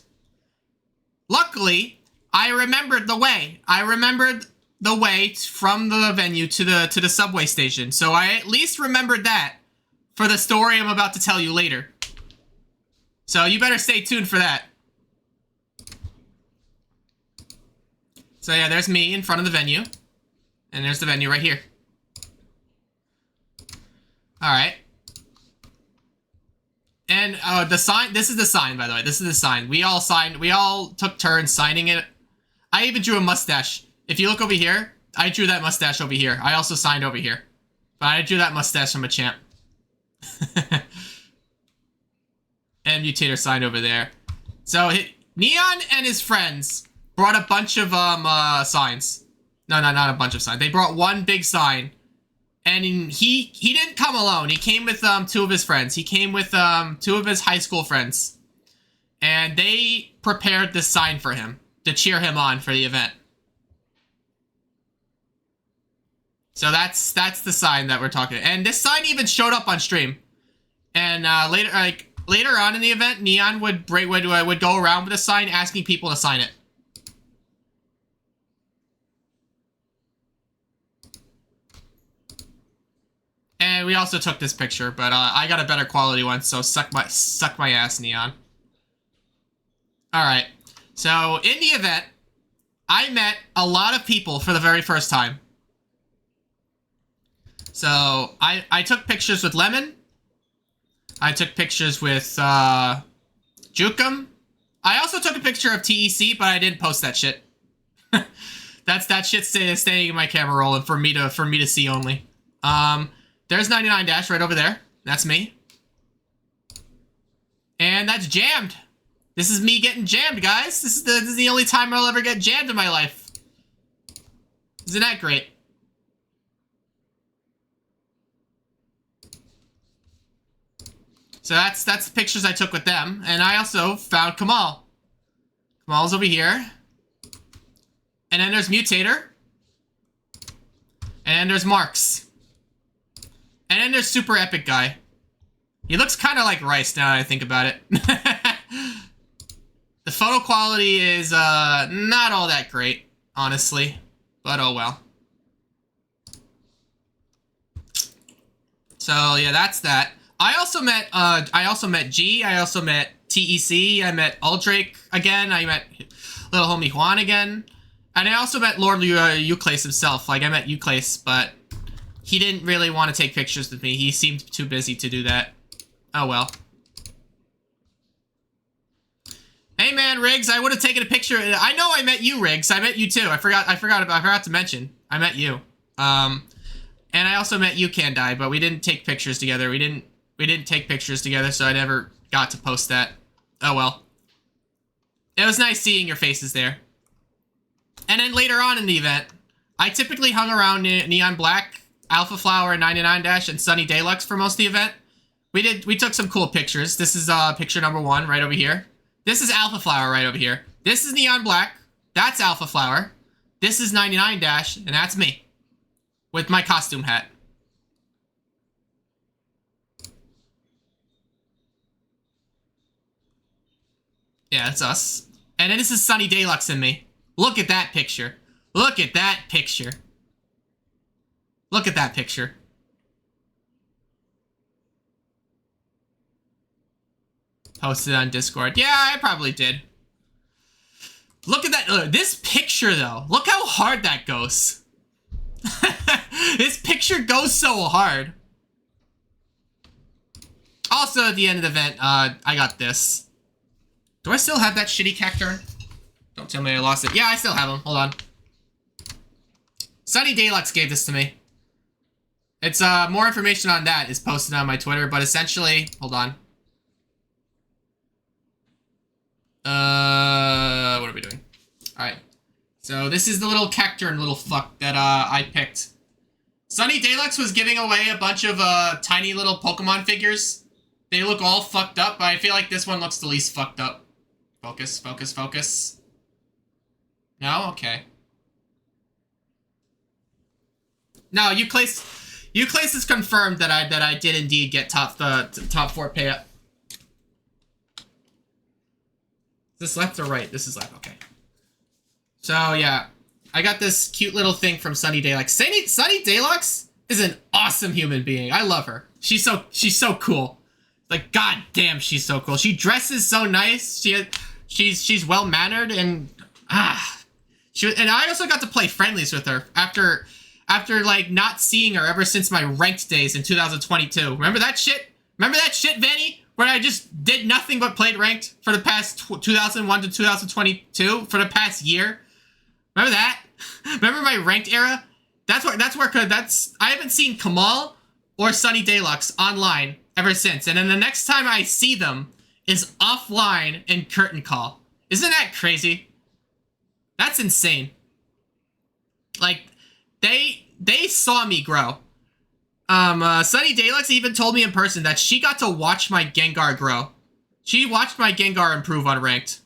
Luckily, I remembered the way. I remembered the way from the venue to the subway station. So I at least remembered that for the story I'm about to tell you later. So you better stay tuned for that. So yeah, there's me in front of the venue. And there's the venue right here. All right. And the sign. This is the sign, by the way. This is the sign. We all signed. We all took turns signing it. I even drew a mustache. If you look over here, I drew that mustache over here. I also signed over here, but I drew that mustache from a champ. And Mutator signed over there. So Neon and his friends brought a bunch of signs. No, not a bunch of signs. They brought one big sign. And he didn't come alone. He came with two of his friends. He came with two of his high school friends. And they prepared this sign for him to cheer him on for the event. So that's the sign that we're talking. And this sign even showed up on stream. And later on in the event, Neon would go around with a sign asking people to sign it. And we also took this picture, but I got a better quality one, so suck my ass, Neon. Alright, so in the event, I met a lot of people for the very first time. So, I took pictures with Lemon. I took pictures with Jukum. I also took a picture of TEC, but I didn't post that shit. that shit's staying in my camera roll and for me to see only. There's 99 Dash right over there. That's me. And that's jammed. This is me getting jammed, guys. This is the only time I'll ever get jammed in my life. Isn't that great? So that's the pictures I took with them. And I also found Kamal. Kamal's over here. And then there's Mutator. And then there's Marks. And then there's Super Epic Guy. He looks kind of like Rice now that I think about it. The photo quality is not all that great, honestly. But oh well. So yeah, that's that. I also met G. I also met TEC. I met Aldrake again. I met little homie Juan again. And I also met Lord Euclase himself. Like I met Euclase, but he didn't really want to take pictures with me. He seemed too busy to do that. Oh well. Hey man, Riggs, I would have taken a picture. I know I met you, Riggs. I met you too. I forgot to mention. I met you. And I also met you, Kandai, but we didn't take pictures together. We didn't take pictures together, so I never got to post that. Oh well. It was nice seeing your faces there. And then later on in the event, I typically hung around Neon Black, Alpha Flower, 99 Dash, and Sunny Deluxe for most of the event. We took some cool pictures. This is picture number 1 right over here. This is Alpha Flower right over here. This is Neon Black. That's Alpha Flower. This is 99 Dash, and that's me. With my costume hat. Yeah, that's us. And then this is Sunny Deluxe and me. Look at that picture. Look at that picture. Look at that picture. Posted on Discord. Yeah, I probably did. Look at that. This picture, though. Look how hard that goes. This picture goes so hard. Also, at the end of the event, I got this. Do I still have that shitty cacturn? Don't tell me I lost it. Yeah, I still have him. Hold on. Sunny Deluxe gave this to me. It's, more information on that is posted on my Twitter, but essentially... Hold on. What are we doing? Alright. So, this is the little cacturn little fuck that, I picked. Sunny Deluxe was giving away a bunch of, tiny little Pokemon figures. They look all fucked up, but I feel like this one looks the least fucked up. Focus, focus, focus. No? Okay. No, Euclase is confirmed that I did indeed get top 4 payout. Is this left or right? This is left, okay. So yeah, I got this cute little thing from Sunny Deluxe. Sunny Deluxe is an awesome human being. I love her. She's so cool. Like, god damn, she's so cool. She dresses so nice. She's well mannered and and I also got to play friendlies with her after after like not seeing her ever since my ranked days in 2022. Remember that shit? Remember that shit, Vanny? Where I just did nothing but played ranked for the past 2001 to 2022 for the past year. Remember that? Remember my ranked era? That's where I haven't seen Kamal or Sunny Deluxe online ever since. And then the next time I see them is offline in Curtain Call. Isn't that crazy? That's insane. Like, they saw me grow. Sunny Deluxe even told me in person that she got to watch my Gengar grow. She watched my Gengar improve on ranked.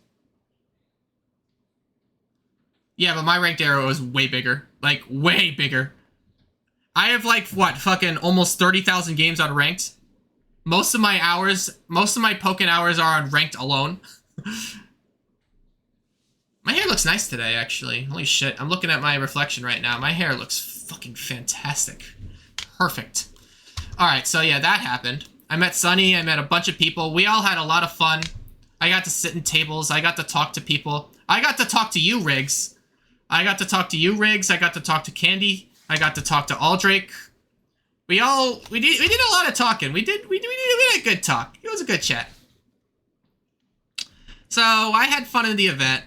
Yeah, but my ranked era was way bigger. Like, way bigger. I have, like, what, fucking almost 30,000 games on ranked. Most of my Pokken hours are on ranked alone. My hair looks nice today, actually. Holy shit, I'm looking at my reflection right now. My hair looks fucking fantastic. Perfect. Alright, so yeah, that happened. I met Sunny, I met a bunch of people. We all had a lot of fun. I got to sit in tables, I got to talk to people. I got to talk to you, Riggs. I got to talk to to Candy. I got to talk to Aldrake. We did a lot of talking. We did a good talk. It was a good chat. So I had fun in the event.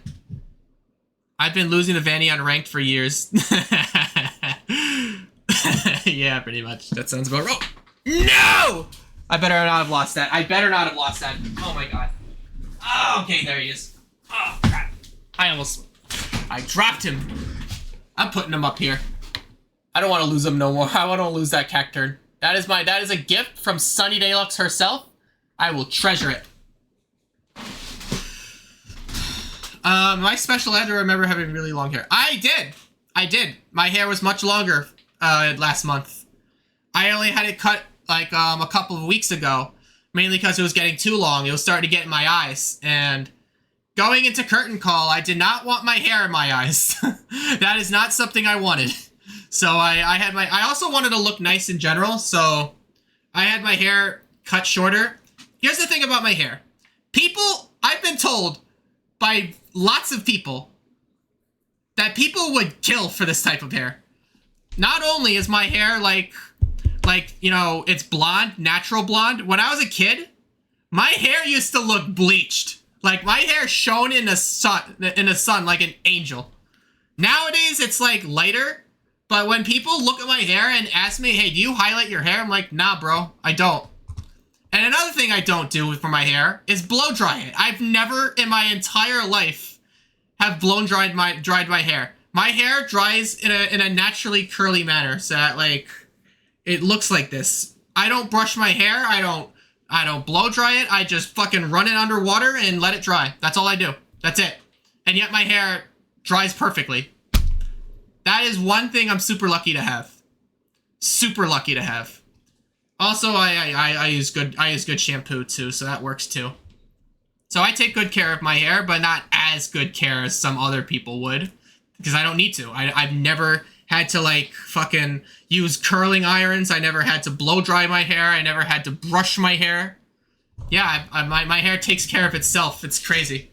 I've been losing to Vanny on ranked for years. Yeah, pretty much. That sounds about right. No! I better not have lost that. Oh my god. Oh, okay, there he is. Oh, crap. I dropped him. I'm putting him up here. I don't want to lose him no more. I don't want to lose that cacturn. That is a gift from Sunny Deluxe herself. I will treasure it. My special ed, I remember having really long hair. I did. My hair was much longer last month. I only had it cut like a couple of weeks ago, mainly because it was getting too long. It was starting to get in my eyes, and going into curtain call, I did not want my hair in my eyes. That is not something I wanted. So I also wanted to look nice in general, so I had my hair cut shorter. Here's the thing about my hair. I've been told by lots of people that people would kill for this type of hair. Not only is my hair like, you know, it's blonde, natural blonde. When I was a kid, my hair used to look bleached. Like, my hair shone in the sun like an angel. Nowadays, it's like lighter, but when people look at my hair and ask me, hey, do you highlight your hair? I'm like, nah, bro, I don't. And another thing I don't do for my hair is blow dry it. I've never in my entire life have dried my hair. My hair dries in a naturally curly manner, so that, like, it looks like this. I don't brush my hair. I don't blow dry it. I just fucking run it under water and let it dry. That's all I do. That's it. And yet my hair dries perfectly. That is one thing I'm super lucky to have. Super lucky to have. Also, I use good shampoo too, so that works too. So I take good care of my hair, but not as good care as some other people would, because I don't need to. I've never had to, like, fucking use curling irons. I never had to blow dry my hair. I never had to brush my hair. Yeah, my hair takes care of itself. It's crazy.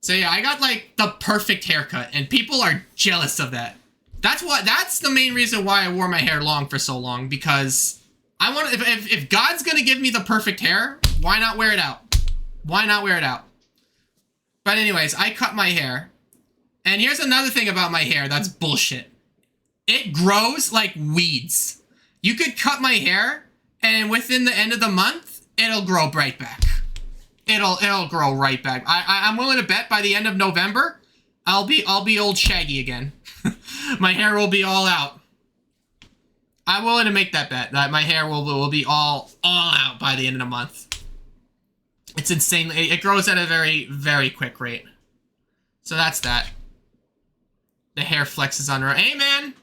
So yeah, I got, like, the perfect haircut, and people are jealous of that. That's the main reason why I wore my hair long for so long, because I want if God's gonna give me the perfect hair, why not wear it out? Why not wear it out? But anyways, I cut my hair. And here's another thing about my hair that's bullshit. It grows like weeds. You could cut my hair, and within the end of the month, it'll grow right back. It'll grow right back. I'm willing to bet by the end of November, I'll be old Shaggy again. My hair will be all out. I'm willing to make that bet, that my hair will be all out by the end of the month. It's insane. It grows at a very, very quick rate. So that's that. The hair flexes on her. Hey, man!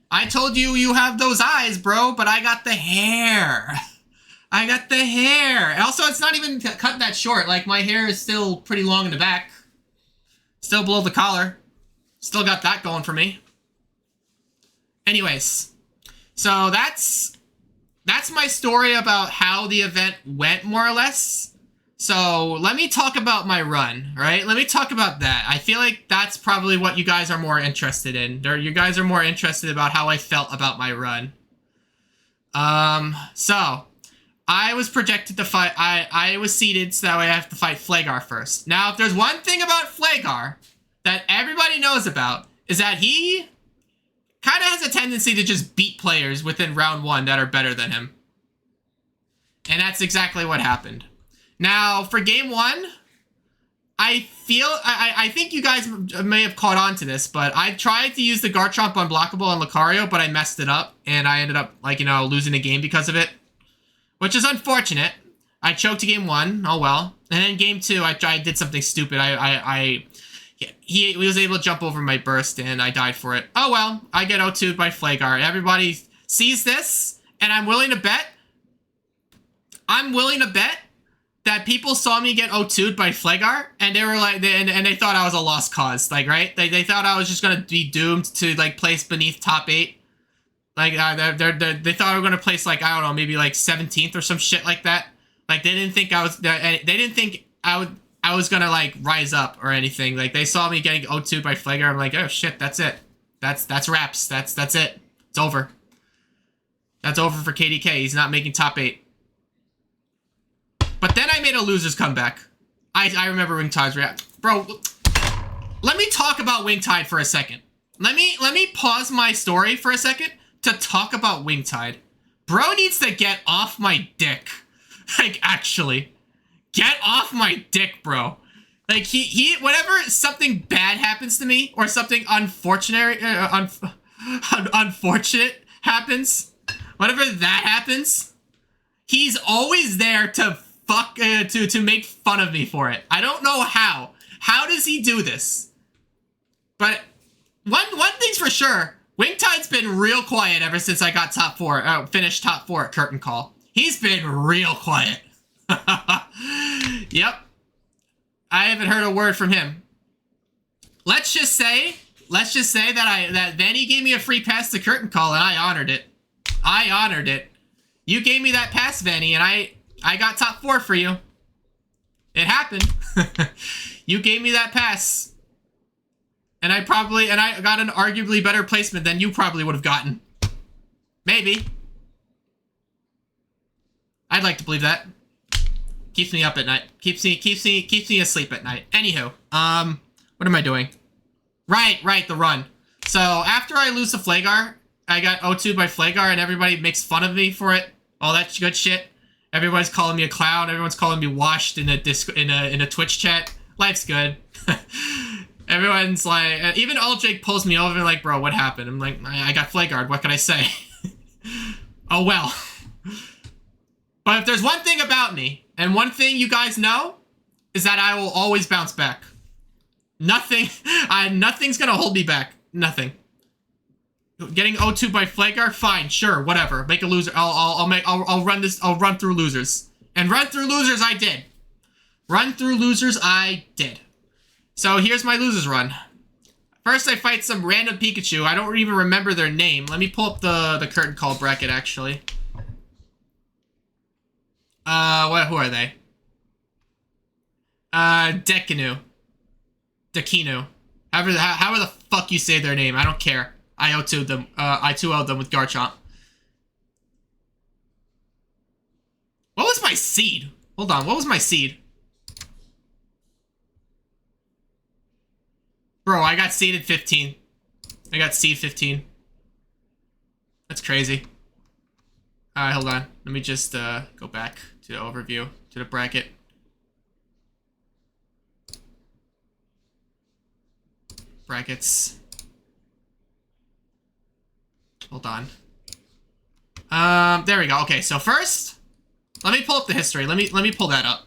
I told you you have those eyes, bro, but I got the hair. I got the hair. Also, it's not even cut that short. Like, my hair is still pretty long in the back. Still below the collar. Still got that going for me. Anyways. So, that's my story about how the event went, more or less. So let me talk about my run, right? Let me talk about that. I feel like that's probably what you guys are more interested in. Or you guys are more interested about how I felt about my run. So I was projected to fight. I was seeded, so that way I have to fight Flagar first. Now, if there's one thing about Flagar that everybody knows about, is that he kind of has a tendency to just beat players within round 1 that are better than him. And that's exactly what happened. Now, for game 1, I think you guys may have caught on to this, but I tried to use the Garchomp Unblockable on Lucario, but I messed it up, and I ended up, like, you know, losing the game because of it. Which is unfortunate. I choked to game 1, oh well. And then game 2, I did something stupid. He was able to jump over my burst, and I died for it. Oh well, I get O2'd by Flagar. Everybody sees this, and I'm willing to bet that people saw me get O2'd by Flagar, and they were like, and they thought I was a lost cause, like, right? They thought I was just gonna be doomed to, like, place beneath top 8. Like, they thought I were gonna place, like, I don't know, maybe, like, 17th or some shit like that. Like, they didn't think I was gonna, like, rise up or anything. Like, they saw me getting O2'd by Flagar. I'm like, oh shit, that's it. That's wraps. That's it. It's over. That's over for KTK. He's not making top 8. But then I made a loser's comeback. I remember Wingtide's react. Bro, let me talk about Wingtide for a second. Let me pause my story for a second to talk about Wingtide. Bro needs to get off my dick. Like, actually. Get off my dick, bro. Like, he whenever something bad happens to me, or something unfortunate happens, whenever that happens, he's always there to to make fun of me for it. I don't know how. How does he do this? But one thing's for sure, Wingtide's been real quiet ever since I got finished top 4 at Curtain Call. He's been real quiet. Yep. I haven't heard a word from him. Let's just say that Vanny gave me a free pass to Curtain Call, and I honored it. I honored it. You gave me that pass, Vanny, and I got top 4 for you. It happened. You gave me that pass. And I got an arguably better placement than you probably would have gotten. Maybe. I'd like to believe that. Keeps me up at night. Keeps me asleep at night. Anywho, what am I doing? Right, the run. So after I lose to Flagar, I got O2'd by Flagar, and everybody makes fun of me for it. All that good shit. Everybody's calling me a clown. Everyone's calling me washed in a Twitch chat. Life's good. Everyone's like, even Jake pulls me over, like, bro, what happened? I'm like, I got Flaggard. What can I say? Oh well. But if there's one thing about me, and one thing you guys know, is that I will always bounce back. Nothing's gonna hold me back. Nothing. Getting O2 by Flagar? Fine, sure, whatever. Make a loser. I'll run through losers. And run through losers I did. Run through losers I did. So here's my losers run. First I fight some random Pikachu. I don't even remember their name. Let me pull up the curtain call bracket actually. Who are they? Dekinu. However the fuck you say their name, I don't care. I 2-0'd them. I 2-0'd them with Garchomp. What was my seed? Hold on, what was my seed? Bro, I got seeded 15. I got seed 15. That's crazy. Alright, hold on. Let me just go back to the overview, to the bracket. Brackets. Hold on. There we go. Okay, so first, let me pull up the history. Let me pull that up.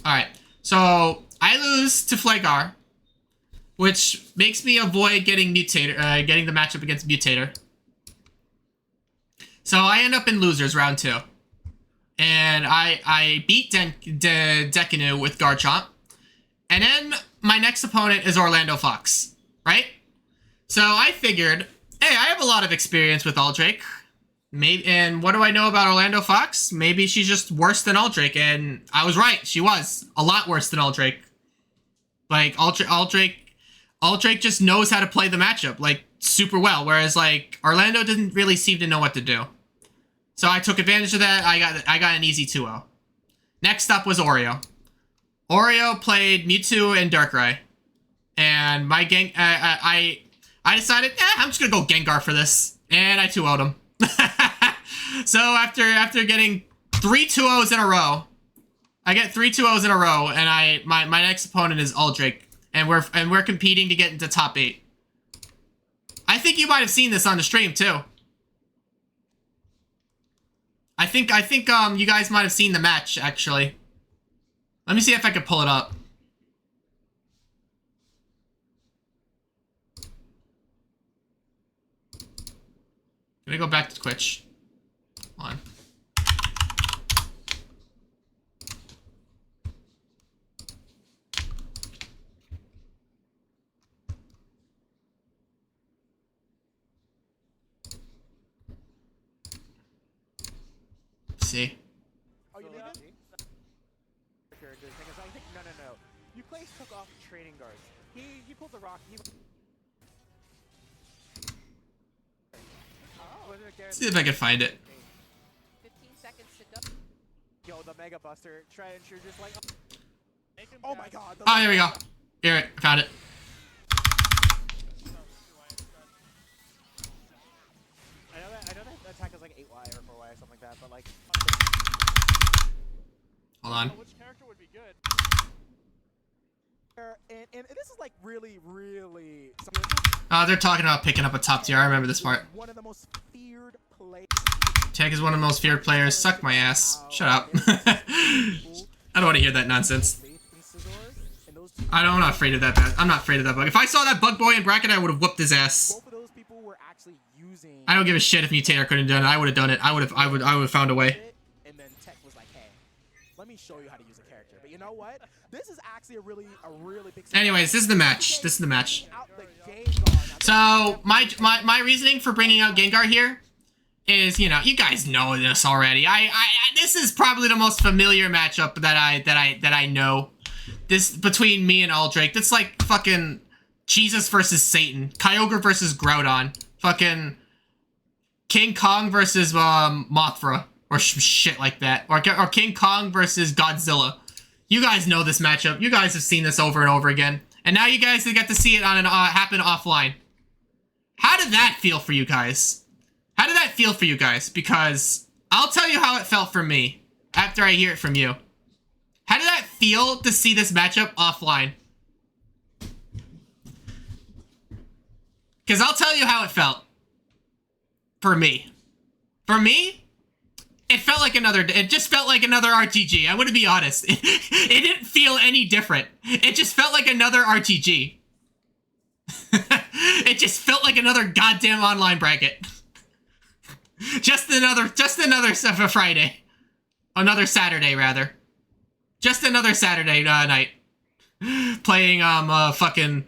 Alright, so I lose to Flagar, which makes me avoid getting Mutator, getting the matchup against Mutator. So I end up in losers round 2. And I beat Dekinu with Garchomp. And then my next opponent is Orlando Fox, right? So I figured, hey, I have a lot of experience with Aldrake. Maybe, and what do I know about Orlando Fox? Maybe she's just worse than Aldrake, and I was right. She was a lot worse than Aldrake. Like Aldrake just knows how to play the matchup like super well, whereas like Orlando didn't really seem to know what to do. So I took advantage of that. I got an easy 2-0. Next up was Oreo. Oreo played Mewtwo and Darkrai, and my gang. I decided, I'm just gonna go Gengar for this, and I 2-0'd him. So after getting 3 2-0s in a row, I get 3 2-0s in a row, and my next opponent is Aldrake, and we're competing to get into top 8. I think you might have seen this on the stream too. I think you guys might have seen the match actually. Let me see if I can pull it up. Let me go back to Twitch. Hold on. Let's see. Oh, you leaving? I think no. Uclase took off trading guards. He pulled the rock. See if I can find it. 15 seconds to go. Yo, the Mega Buster. You're just like. Oh my god. Oh, here we go. Here, I found it. I know that attack is like 8Y or 4Y or something like that, but like. Hold on. Which character would be good? And this is like really. They're talking about picking up a top tier. I remember this part. One of the most feared players. Tech is one of the most feared players. Suck my ass. Shut up. I don't want to hear that nonsense. I'm not afraid of that. I'm not afraid of that bug. If I saw that bug boy in bracket, I would have whooped his ass. Both of those people were actually using. I don't give a shit if Mutator couldn't have done it. I would have done it. I would have found a way. And then Tech was like, "Hey, let me show you how to use a character." But you know what? This is actually a really big. Anyways, this is the match. This is the match. So my reasoning for bringing out Gengar here is, you know, you guys know this already. This is probably the most familiar matchup that I know. This between me and Aldrake. That's like fucking Jesus versus Satan, Kyogre versus Groudon, fucking King Kong versus Mothra, or shit like that, or King Kong versus Godzilla. You guys know this matchup. You guys have seen this over and over again, and now you guys get to see it on happen offline. How did that feel for you guys? How did that feel for you guys? Because I'll tell you how it felt for me after I hear it from you. How did that feel to see this matchup offline? Because I'll tell you how it felt. For me. For me, it felt like it just felt like another RTG. I'm going to be honest. It didn't feel any different. It just felt like another RTG. It just felt like another goddamn online bracket. Just another Friday. Another Saturday, rather. Just another Saturday night. Playing fucking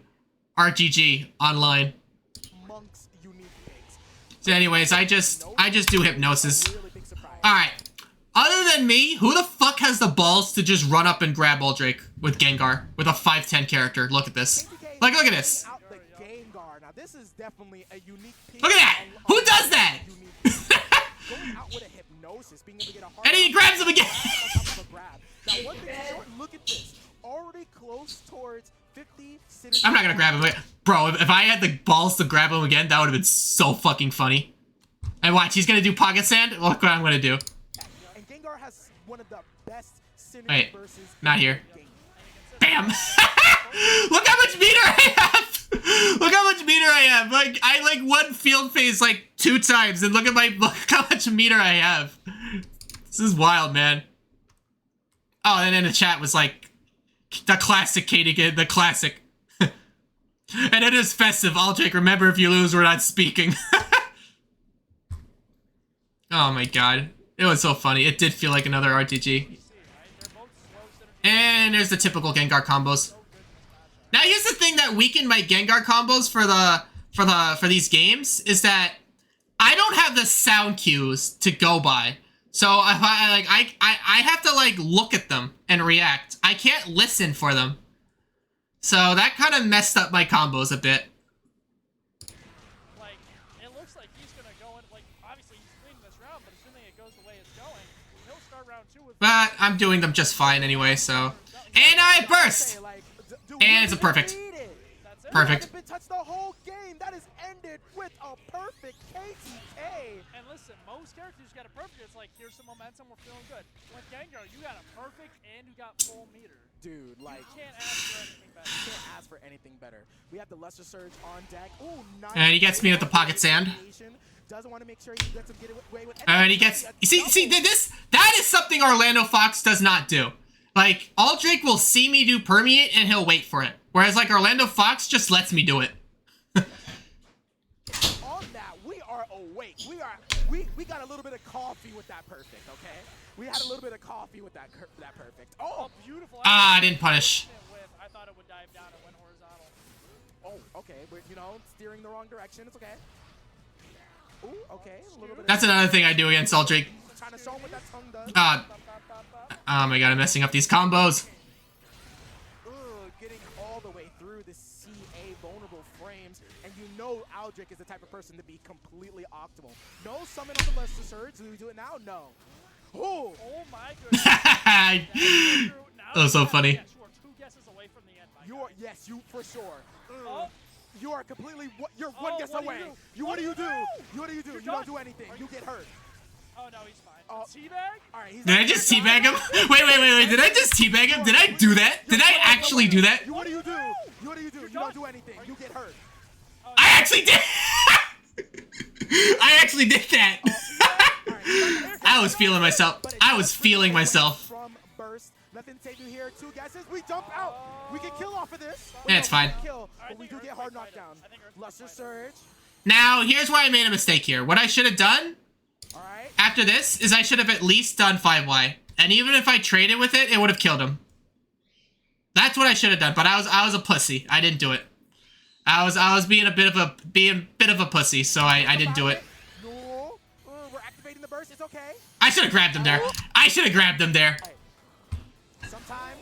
RGG online. So anyways, I just do hypnosis. Alright. Other than me, who the fuck has the balls to just run up and grab Aldrake with Gengar? With a 5'10 character. Look at this. Like, look at this. Look at that! Who does that? And he grabs him again! I'm not gonna grab him again. Bro, if I had the balls to grab him again, that would have been so fucking funny. And watch, he's gonna do Pocket Sand? Look what I'm gonna do. Wait, not here. Bam! Look how much meter I have! Look how much meter I have! Like, I like won field phase like 2 times, and look how much meter I have. This is wild, man. Oh, and then the chat was like, the classic KTK, the classic. And it is festive. Aldrake, remember if you lose, we're not speaking. Oh my god. It was so funny. It did feel like another RTG. And there's the typical Gengar combos. Now here's the thing that weakened my Gengar combos for these games is that I don't have the sound cues to go by. So if I have to like look at them and react. I can't listen for them. So that kind of messed up my combos a bit. Like, it looks like he's gonna go in, like, obviously he's leading this round, but assuming it goes the way it's going, he'll start round 2 with... But I'm doing them just fine anyway, so... And I burst! And it's a perfect. Perfect. Been touched the whole game. That is ended with a perfect KTK. And listen, most characters got a perfect. It's like, here's some momentum, we're feeling good. With Gengar, you got a perfect and you got full meter. Dude, like, you can't ask for anything better. You can't ask for anything better. We have the Lesser Surge on deck. Ooh, nice. And he gets me with the pocket sand. Doesn't want to make sure he lets him get away with And he gets... See, this... That is something Orlando Fox does not do. Like, Aldrich will see me do permeate and he'll wait for it. Whereas, like, Orlando Fox just lets me do it. On that, we are awake. We got a little bit of coffee with that perfect, okay? We had a little bit of coffee with that perfect. Oh, beautiful. Ah, I didn't punish. I thought it would dive down and went horizontal. Oh, okay. But, you know, steering the wrong direction. It's okay. Ooh, okay. A little bit. That's another thing I do against Aldrich. Trying to show him what that tongue does. Oh my god, I'm messing up these combos. Getting all the way through the CA vulnerable frames, and you know Aldrich is the type of person to be completely optimal. No summon on the Lesser Surge. Do we do it now? No. Oh my goodness. That was so funny. Yes, you are 2 guesses away from the end. Yes, you for sure. You are completely. You're 1 guess away. What do you do? You don't do anything. You get hurt. Oh no, he's fine. Teabag? Alright, Did I just teabag him? Wait. Did I just teabag him? Did I do that? Did I actually do that? What do you do? You don't do anything. You get hurt. I actually did! I actually did that! I was feeling myself. I was feeling myself. From burst. Nothing to do here. 2 guesses. We jump out. We can kill off of this. Yeah, it's fine. But we do get hard knockdown. Lesser Surge. Now, here's where I made a mistake here. What I should have done after this is I should have at least done 5Y. And even if I traded with it, it would have killed him. That's what I should have done, but I was a pussy. I didn't do it. I was being a bit of a pussy, so I didn't do it. No. We're activating the burst. It's okay. I should have grabbed him there. I should have grabbed him there.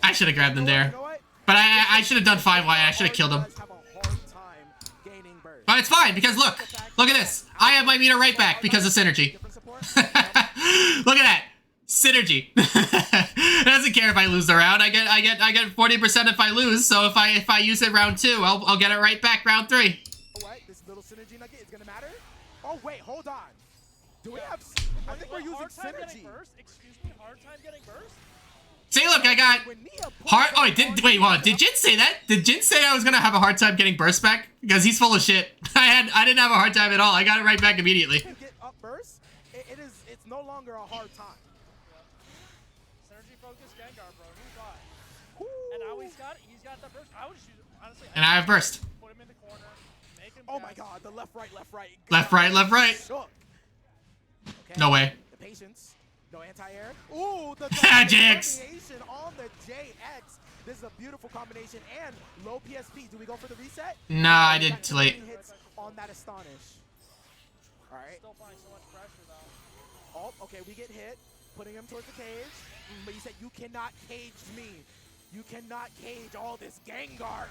I should have grabbed him there. But I should have done 5Y. I should have killed him. But it's fine, because look at this. I have my meter right back because of synergy. Look at that. Synergy. It doesn't care if I lose the round. I get 40% if I lose, so if I use it round 2, I'll get it right back round 3. What? This little synergy nugget is gonna matter? Oh wait, hold on. Do we have I think we're using synergy. Excuse me, hard time getting burst? See, look, I got hard. Oh, did Jin say that? Did Jin say I was gonna have a hard time getting burst back? Because he's full of shit. I didn't have a hard time at all. I got it right back immediately. Get up burst. It's no longer a hard time. Synergy focus Gengar, bro. Who thought? And now he's got the burst. I would just use it, honestly. And I have burst. Put him in the corner. Make him. Oh my god, the left right. Left right. Shook. Okay. No way. The patience. No anti-air. Ooh, the JX on the JX. This is a beautiful combination and low PSP. Do we go for the reset? Nah, I did too late. Hits on that Astonish. All right. Still finding so much pressure though. Oh, okay, we get hit, putting him towards the cage. But you said you cannot cage me. You cannot cage all this Gengar.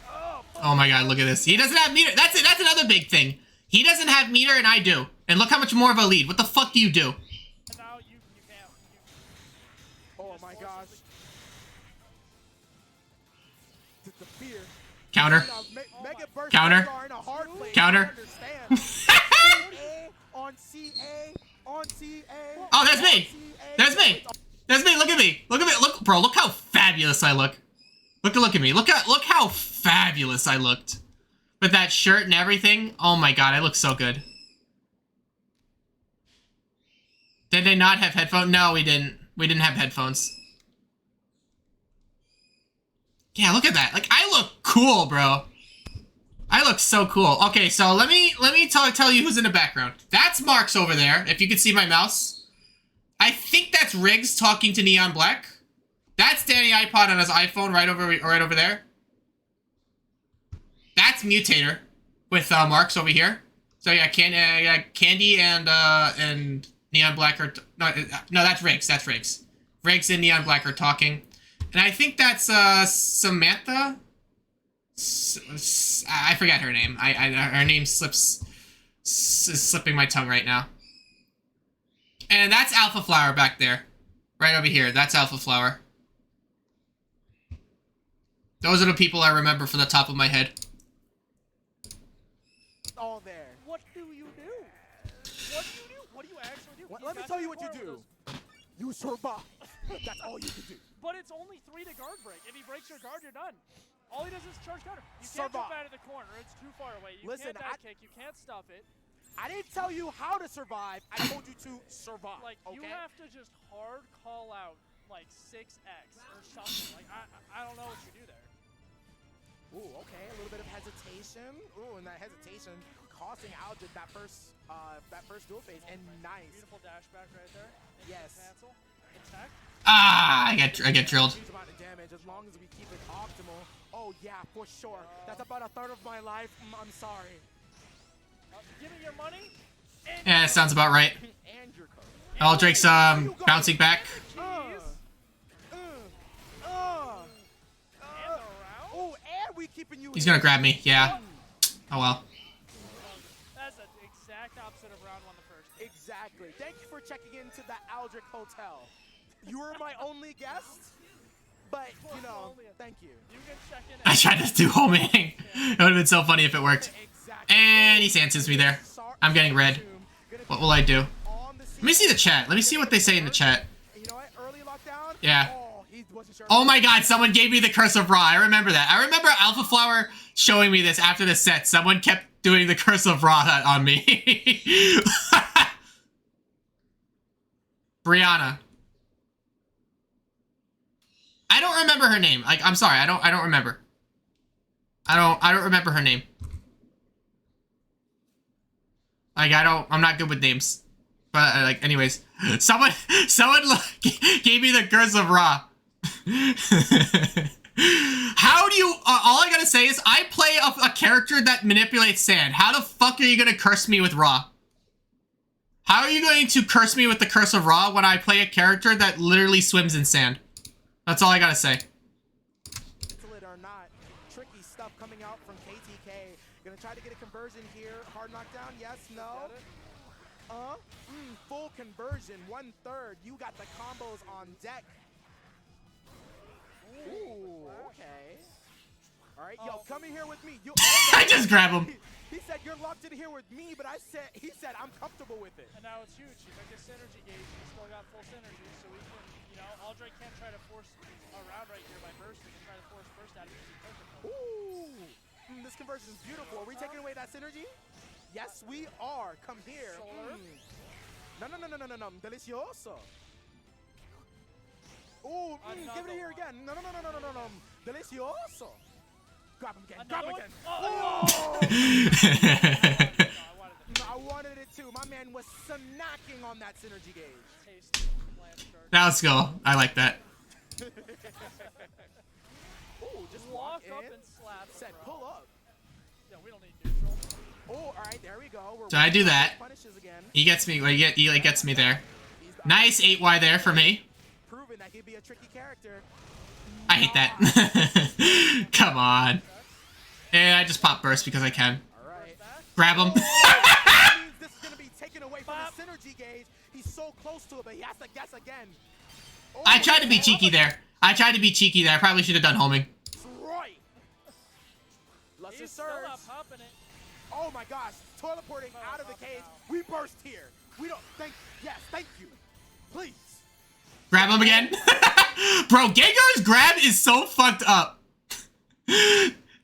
Oh my god, look at this. He doesn't have meter. That's it. That's another big thing. He doesn't have meter and I do. And look how much more of a lead. What the fuck do you do? And now you can't. Oh my gosh. The fear. Counter. Counter. Counter. On CA. Oh, that's me. That's me. That's me. Look at me. Look at me. Look, bro. Look how fabulous I look. Look at me. Look how fabulous I looked with that shirt and everything. Oh my god, I look so good. Did they not have headphones? No, we didn't. We didn't have headphones. Yeah, look at that. Like, I look cool, bro. I look so cool. Okay, so let me tell you who's in the background. That's Marks over there, if you can see my mouse. I think that's Riggs talking to Neon Black. That's Danny iPod on his iPhone right over there. That's Mutator with Marks over here. So yeah, Candy and Neon Black are no, that's Riggs. That's Riggs. Riggs and Neon Black are talking, and I think that's Samantha. I forget her name. Her name is slipping my tongue right now. And that's Alpha Flower back there, right over here. That's Alpha Flower. Those are the people I remember from the top of my head. All there. What do you do? What do you do? What do you actually do? Let me tell you what you do. You survive. That's all you can do. But it's only 3 to guard break. If he breaks your guard, you're done. All he does is charge counter. You can't jump out of the corner. It's too far away. You Listen, can't dive kick. You can't stuff it. I didn't tell you how to survive. I told you to survive. Like, okay? you have to just hard call out, like, 6x or something. Like, I don't know what you do there. Ooh, okay, a little bit of hesitation. Ooh, and that hesitation costing Aldred that first dual phase, and nice. Beautiful dash back right there. Yes. Cancel. Attack. Ah, I get drilled. Huge amount of damage as long as we keep it optimal. Oh yeah, for sure. That's about a third of my life. I'm sorry. Give me your money. Yeah, that sounds about right. And your code. Aldrich's bouncing back. Oh, and we keeping you. He's gonna grab me. Yeah. Oh well. That's the exact opposite of round 1 the first. Exactly. Thank you for checking into the Aldrich Hotel. You were my only guest, but you know, thank you. You can check in. I tried to do homing. It would have been so funny if it worked. And he sances me there. I'm getting red. What will I do? Let me see the chat. Let me see what they say in the chat. You know what? Early lockdown. Yeah. Oh, he wasn't sure. Oh my god, someone gave me the Curse of Ra. I remember that. I remember Alpha Flower showing me this after the set. Someone kept doing the Curse of Ra on me. Brianna. I don't remember her name. Like, I'm sorry. I don't remember. I don't remember her name. Like, I'm not good with names. But, like, anyways. Someone gave me the Curse of Ra. How do you, all I gotta say is, I play a character that manipulates sand. How the fuck are you gonna curse me with Ra? How are you going to curse me with the Curse of Ra when I play a character that literally swims in sand? That's all I gotta say. Or not, tricky stuff coming out from KTK. Gonna try to get a conversion here. Hard knockdown, yes, no. Full conversion, 1/3. You got the combos on deck. Ooh, okay. All right, yo, come in here with me. I just grab him. He said you're locked in here with me, but he said I'm comfortable with it. And now it's huge. You took his synergy gauge. He's still got full synergy, so we can, you know, Aldrich can't try to force around right here by burst. We can try to force burst out of using perfect. Ooh, this conversion is beautiful. Are we taking away that synergy? Yes, we are. Come here. No. Delicioso. Ooh, give it here again. No. Delicioso. Grab him again. Grab him again. Oh! I wanted it too. My man was snacking on that synergy gauge. Now let's go. I like that. Ooh, just walk walk up in. and slap. Said pull up. Yeah, we don't need neutral. Oh, all right, there we go. So I do that. Punishes again. He gets me. He like gets me there. Nice 8Y there for me. Proven that he'd be a tricky character. I hate that. Come on. And I just pop burst because I can. All right. Grab him. That means this is gonna be taken away from the synergy gauge. He's so close to it, but he has to guess again. Oh, I tried to be cheeky there. I probably should have done homing. Right. Luster Still surge. not popping it. Oh my gosh, teleporting out of the cage. We burst here. We don't yes, thank you. Please. Grab him again. Bro, Gengar's grab is so fucked up.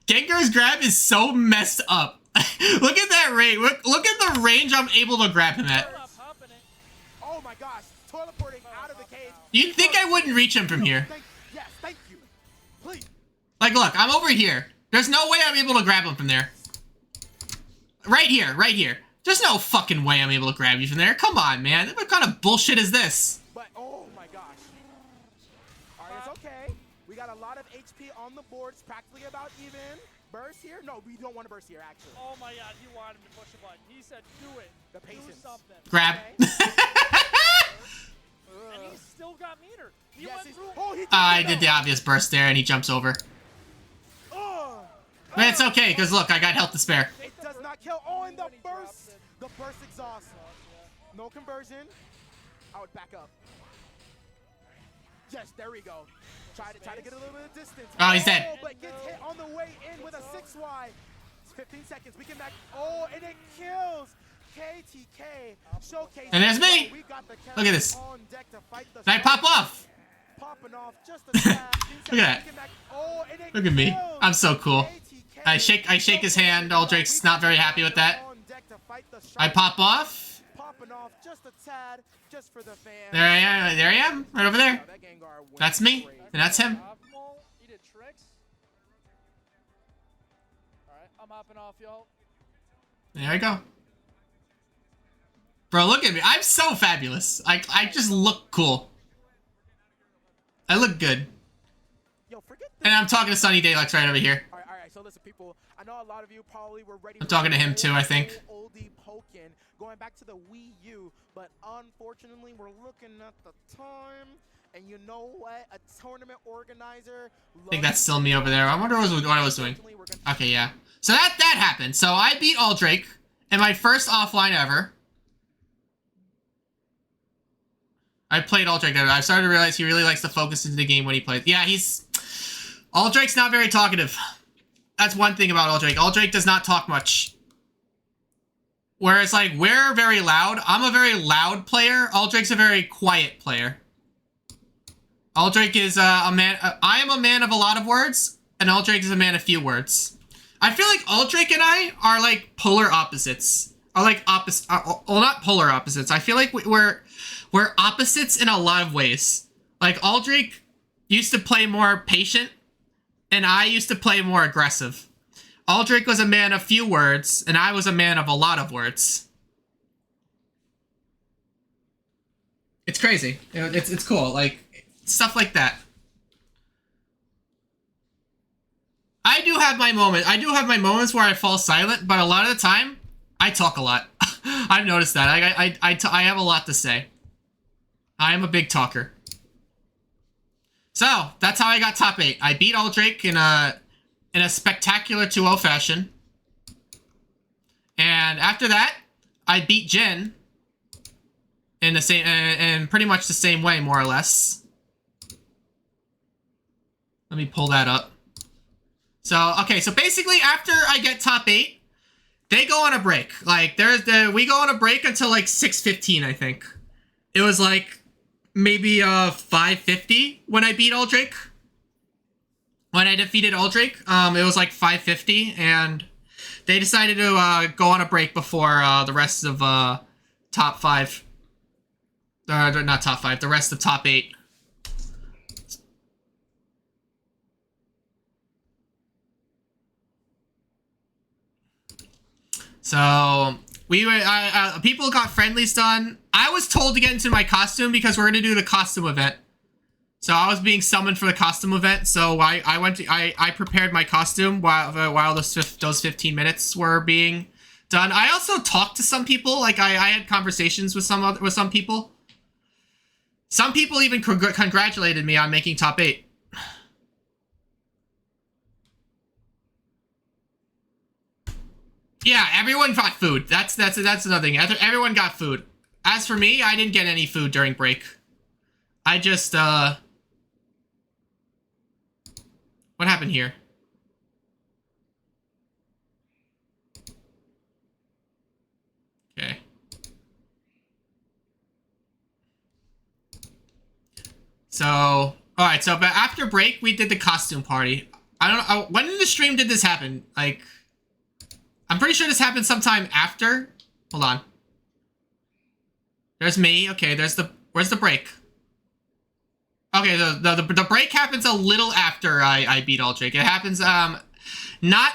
Gengar's grab is so messed up. Look at that range. Look at the range I'm able to grab him at. Oh my gosh, teleporting out of the cage. You'd think I wouldn't reach him from here. Yes, thank you. Please. Like, look, I'm over here. There's no way I'm able to grab him from there. Right here. There's no fucking way I'm able to grab you from there. Come on, man. What kind of bullshit is this? But, oh my gosh. All right, it's okay. We got a lot of HP HP on the board. It's practically about even. Burst here? No, we don't want to burst here, actually. Oh my god, he wanted him to push a button. He said, do it. The patience. Do something. Grab. And he's still got meter. He Yes, went he's... through. Oh, he did I it, did though. the obvious burst there, and he jumps over. Oh. But it's okay, because look, I got health to spare. It does not kill. Oh, and the When he drops burst. it. The burst exhaust. No conversion. I would back up. Yes, there we go. Try to get a little bit of distance. Oh, he's dead. But gets hit on the way in with a 6Y. It's 15 seconds. We can back. Oh, and it kills. KTK showcase. And there's me. We got the Look at this. on deck to fight the Can I pop off? Popping off just a tad. Look at that. Oh, and it Look at me. kills. I'm so cool. KTK. I shake his hand. Aldrake's not very happy with that. On deck to fight the I pop off. popping off just a tad, just for the fans. There I am. There I am. Right over there. That Gengar went That's me. crazy. And that's him. Optimal. He did tricks. Alright, I'm hopping off, y'all. There I go. Bro, look at me. I'm so fabulous. I just look cool. I look good. Yo, forget And I'm talking to Sunny Deluxe right over here. All right. So listen, people. I know a lot of you probably were ready. I'm for talking to the him too, I think. Oldie Pokin, going back to the Wii U, but unfortunately, we're looking at the time, and you know what? A tournament organizer. I think that's still me over there. I wonder what I was doing. Okay, yeah. So that happened. So I beat Aldrake in my first offline ever. I played Aldrake. I started to realize he really likes to focus into the game when he plays. Yeah, Aldrake's not very talkative. That's one thing about Aldrake. Aldrake does not talk much. Whereas, like, we're very loud. I'm a very loud player. Aldrake's a very quiet player. Aldrake is a man... I am a man of a lot of words, and Aldrake is a man of few words. I feel like Aldrake and I are, like, polar opposites. Are, like, opposite... well, not polar opposites. I feel like we're opposites in a lot of ways. Like, Aldrake used to play more patient, and I used to play more aggressive. Aldrake was a man of few words, and I was a man of a lot of words. It's crazy. It's cool. Like, stuff like that. I do have my moments. I do have my moments where I fall silent, but a lot of the time, I talk a lot. I've noticed that. I have a lot to say. I am a big talker. So, that's how I got top 8. I beat Aldrake in a spectacular 2-0 fashion. And after that, I beat Jin in the same, in pretty much the same way, more or less. Let me pull that up. So, okay, so basically after I get top 8, they go on a break. Like, we go on a break until like 6:15, I think. It was like maybe 5:50 when I beat Aldrake. When I defeated Aldrake, it was like 5:50, and they decided to go on a break before the rest of top 5. Not top 5, the rest of top 8. So people got friendlies done. I was told to get into my costume because we're gonna do the costume event. So I was being summoned for the costume event. So I prepared my costume while those 15 minutes were being done. I also talked to some people. Like I had conversations with some people. Some people even congratulated me on making top 8. Yeah, everyone got food. That's another thing. Everyone got food. As for me, I didn't get any food during break. I just what happened here? Okay. So, alright, so but after break, we did the costume party. I don't know, when in the stream did this happen? Like, I'm pretty sure this happened sometime after. Hold on. There's me. Okay, where's the break? Okay, the break happens a little after I beat Aldrake. It happens not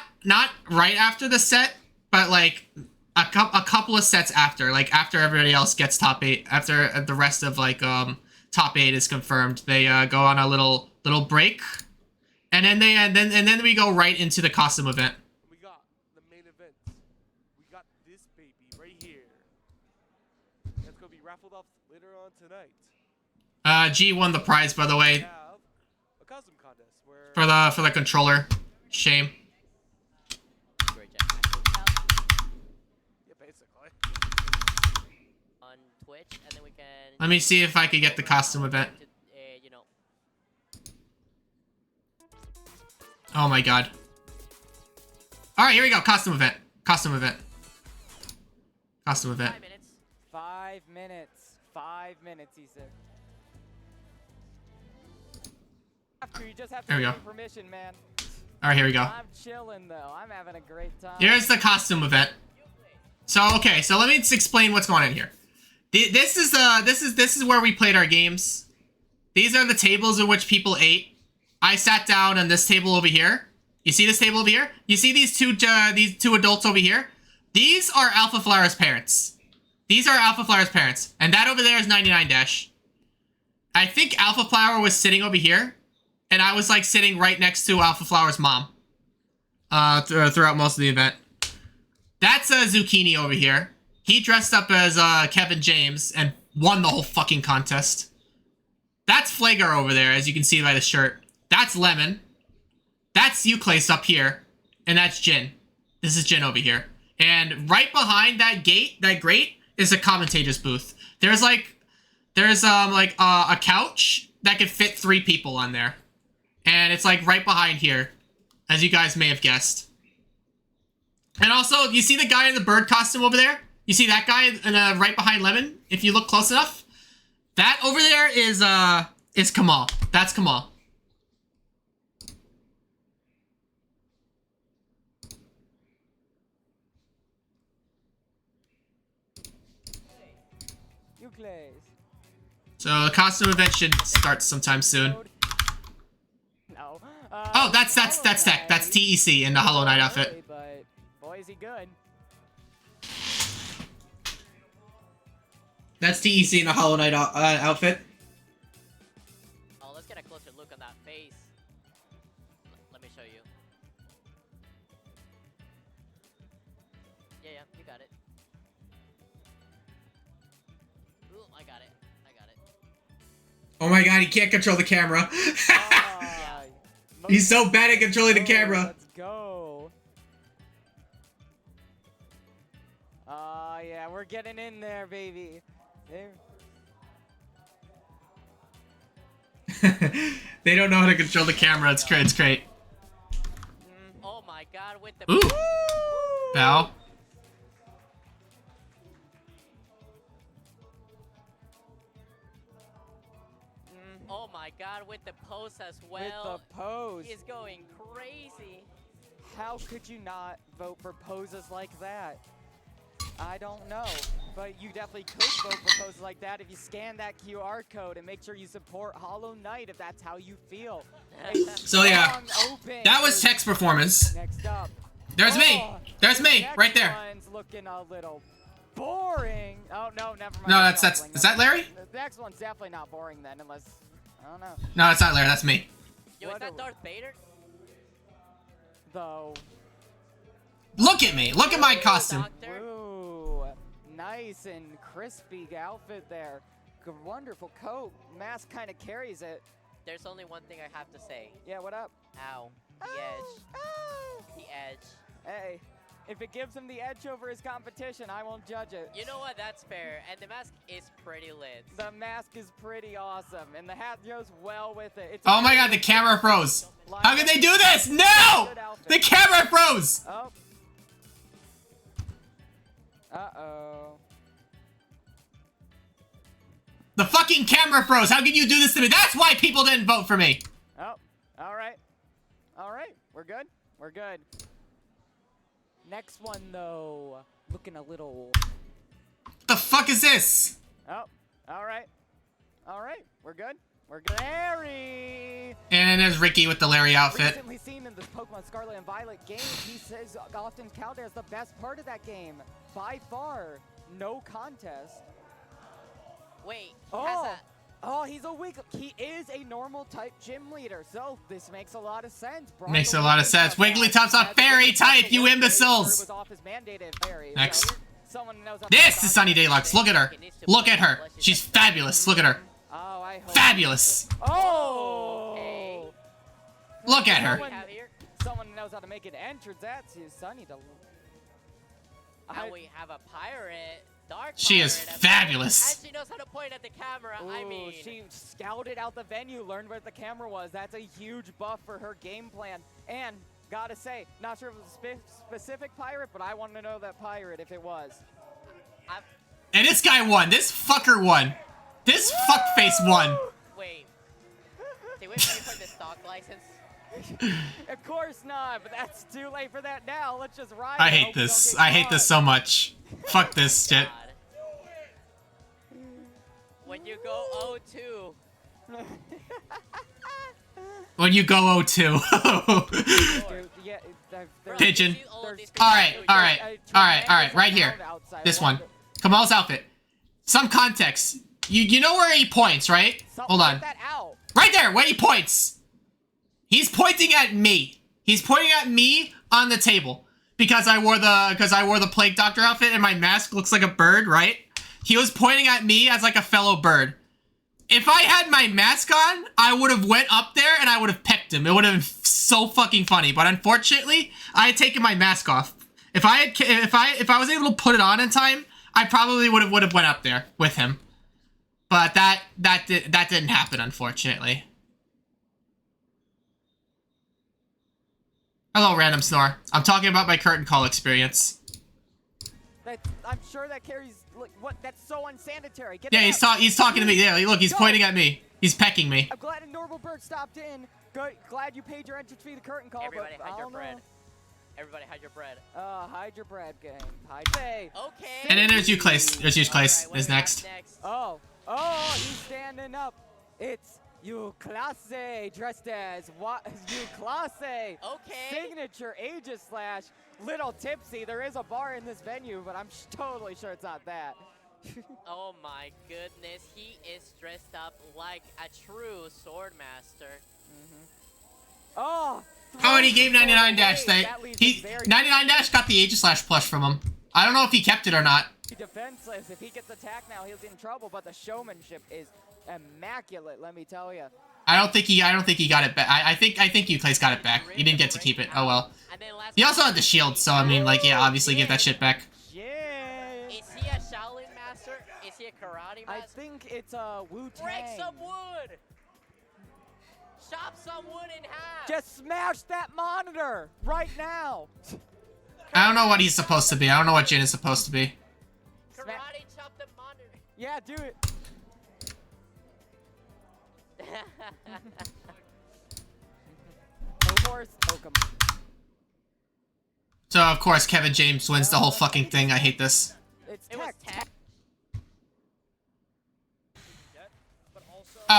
right after the set, but like a couple of sets after, like after everybody else gets top 8, after the rest of like top 8 is confirmed. They go on a little break, And then we go right into the costume event. We got the main event. We got this baby right here. That's gonna be raffled off later on tonight. G won the prize, by the We way, have a costume contest where for the controller. Shame. yeah, basically. On Twitch, and then we can. Let me see if I can get the costume event. You know. Oh my god. All right, here we go. Costume event. Costume event. Costume event. 5 minutes. 5 minutes. 5 minutes, he said. After you just have to There we get go. permission, man. All right, here we go. I'm chilling though. I'm having a great time. Here's the costume event. So okay, so let me just explain what's going on here. This is where we played our games. These are the tables in which people ate. I sat down on this table over here. You see this table over here? You see these two adults over here? These are Alpha Flower's parents. These are Alpha Flower's parents. And that over there is 99 Dash. I think Alpha Flower was sitting over here. And I was like sitting right next to Alpha Flower's mom. Throughout most of the event. That's Zucchini over here. He dressed up as Kevin James and won the whole fucking contest. That's Flagar over there, as you can see by the shirt. That's Lemon. That's Euclase up here. And that's Jin. This is Jin over here. And right behind that gate, that grate, is a commentator's booth. There's a couch that could fit 3 people on there. And it's like right behind here, as you guys may have guessed. And also, you see the guy in the bird costume over there? You see that guy right behind Lemon? If you look close enough, that over there is Kamal. That's Kamal. Euclase. So the costume event should start sometime soon. No. Oh, that's Tech. That's TEC in the Hollow Knight outfit. But boy, is he good. That's TEC in the Hollow Knight outfit. Oh, let's get a closer look on that face. Let me show you. Yeah, you got it. Ooh, I got it. Oh my god, he can't control the camera. Ah, He's so bad at controlling the camera. Let's go. Yeah, we're getting in there, baby. They don't know how to control the camera. It's great. It's great. Oh my god, with the Ooh. Bow. Oh my god, with the pose as well. With the pose. He's going crazy. How could you not vote for poses like that? I don't know, but you definitely could vote for poses like that if you scan that QR code and make sure you support Hollow Knight if that's how you feel. So yeah, that was Tech's performance. Next up. There's me. There's me, Next right there. one's looking a little boring. Oh no, never mind. No, that's is that Larry? The next one's definitely not boring then, unless I don't know. No, it's not Larry. That's me. Yo, is that Darth Vader? Though. Look at me. Look at my costume. Doctor. Ooh, nice and crispy outfit there. Good, wonderful coat. Mask kind of carries it. There's only one thing I have to say. Yeah, what up? Ow. The edge. Oh. The edge. Hey, if it gives him the edge over his competition, I won't judge it. You know what? That's fair. And the mask is pretty lit. The mask is pretty awesome, and the hat goes well with it. It's Oh my god, the camera froze. How could they do this? No! The camera froze! Oh. Uh-oh. The fucking camera froze. How could you do this to me? That's why people didn't vote for me. Oh, all right. All right, we're good. We're good. Next one, though, looking a little... The fuck is this? Oh, all right. All right, we're good. We're good. Larry! And there's Ricky with the Larry outfit. Recently seen in this Pokemon Scarlet and Violet game, he says often Calder is the best part of that game. By far, no contest. Wait, Oh. has Oh, he's a weak. He is a normal type gym leader, so this makes a lot of sense. Makes a lot of sense. Wigglytuff's a fairy type, you imbeciles! Next. This is Sunny Deluxe. Look at her. Look at her. She's fabulous. Look at her. Oh, I hope. Fabulous. Oh! Look at her. Someone knows how to make an entrance. That's Sunny Deluxe. And we have a pirate. Dark She is pirate, fabulous. and she knows how to point at the camera. Ooh, I mean, she scouted out the venue, learned where the camera was. That's a huge buff for her game plan. And gotta say, not sure if it was a specific pirate, but I want to know that pirate if it was. And this guy won. This fucker won. This fuckface won. wait. Did we pay for the stock license? Of course not, but that's too late for that now. Let's just ride. I hate this. I hate this so much. Fuck this shit. God. When you go 0-2. When you go 0-2. Yeah, Pigeon. Alright. Right here. This one. Kamal's outfit. Some context. You know where he points, right? Hold on. Right there, where he points. He's pointing at me. He's pointing at me on the table. Because I wore the Plague Doctor outfit and my mask looks like a bird, right? He was pointing at me as like a fellow bird. If I had my mask on, I would have went up there and I would have pecked him. It would have been so fucking funny. But unfortunately, I had taken my mask off. If I was able to put it on in time, I probably would have went up there with him. But that didn't happen, unfortunately. Hello, Random Snore. I'm talking about my curtain call experience. I'm sure that carries. What? That's so unsanitary. Get Yeah, he's talking to me. Yeah, look, he's pointing at me. He's pecking me. I'm glad a normal bird stopped in. Glad you paid your entrance fee to curtain call. Everybody but hide your I don't bread. know. Everybody hide your bread. Hide your bread, gang. Hide. Hey. Okay. And then there's you, Clace. There's you, Clace. Alright, Is next. Oh, he's standing up. It's you, classe, dressed as what? You, classe. Okay. Signature Aegis slash. Little tipsy. There is a bar in this venue, but I'm totally sure it's not that. Oh my goodness, he is dressed up like a true sword master. Oh. Oh, and he gave 99 Dash. 99 Dash got the Aegis Slash plush from him. I don't know if he kept it or not. Defenseless. If he gets attacked now, he'll get in trouble. But the showmanship is immaculate. Let me tell you. I don't think he got it back. I think you Clace got it back. He didn't get to keep it. Oh well. He also had the shield, so I mean, like, yeah, obviously give that shit back. Yeah. Is he a Shaolin master? Is he a karate master? I think it's a Wu-Tang. Break some wood. Chop some wood in half. Just smash that monitor right now. I don't know what he's supposed to be. I don't know what Jin is supposed to be. Karate chop the monitor. Yeah, do it. Of course. Oh, come on. So of course Kevin James wins the whole fucking thing. I hate this. It was tech.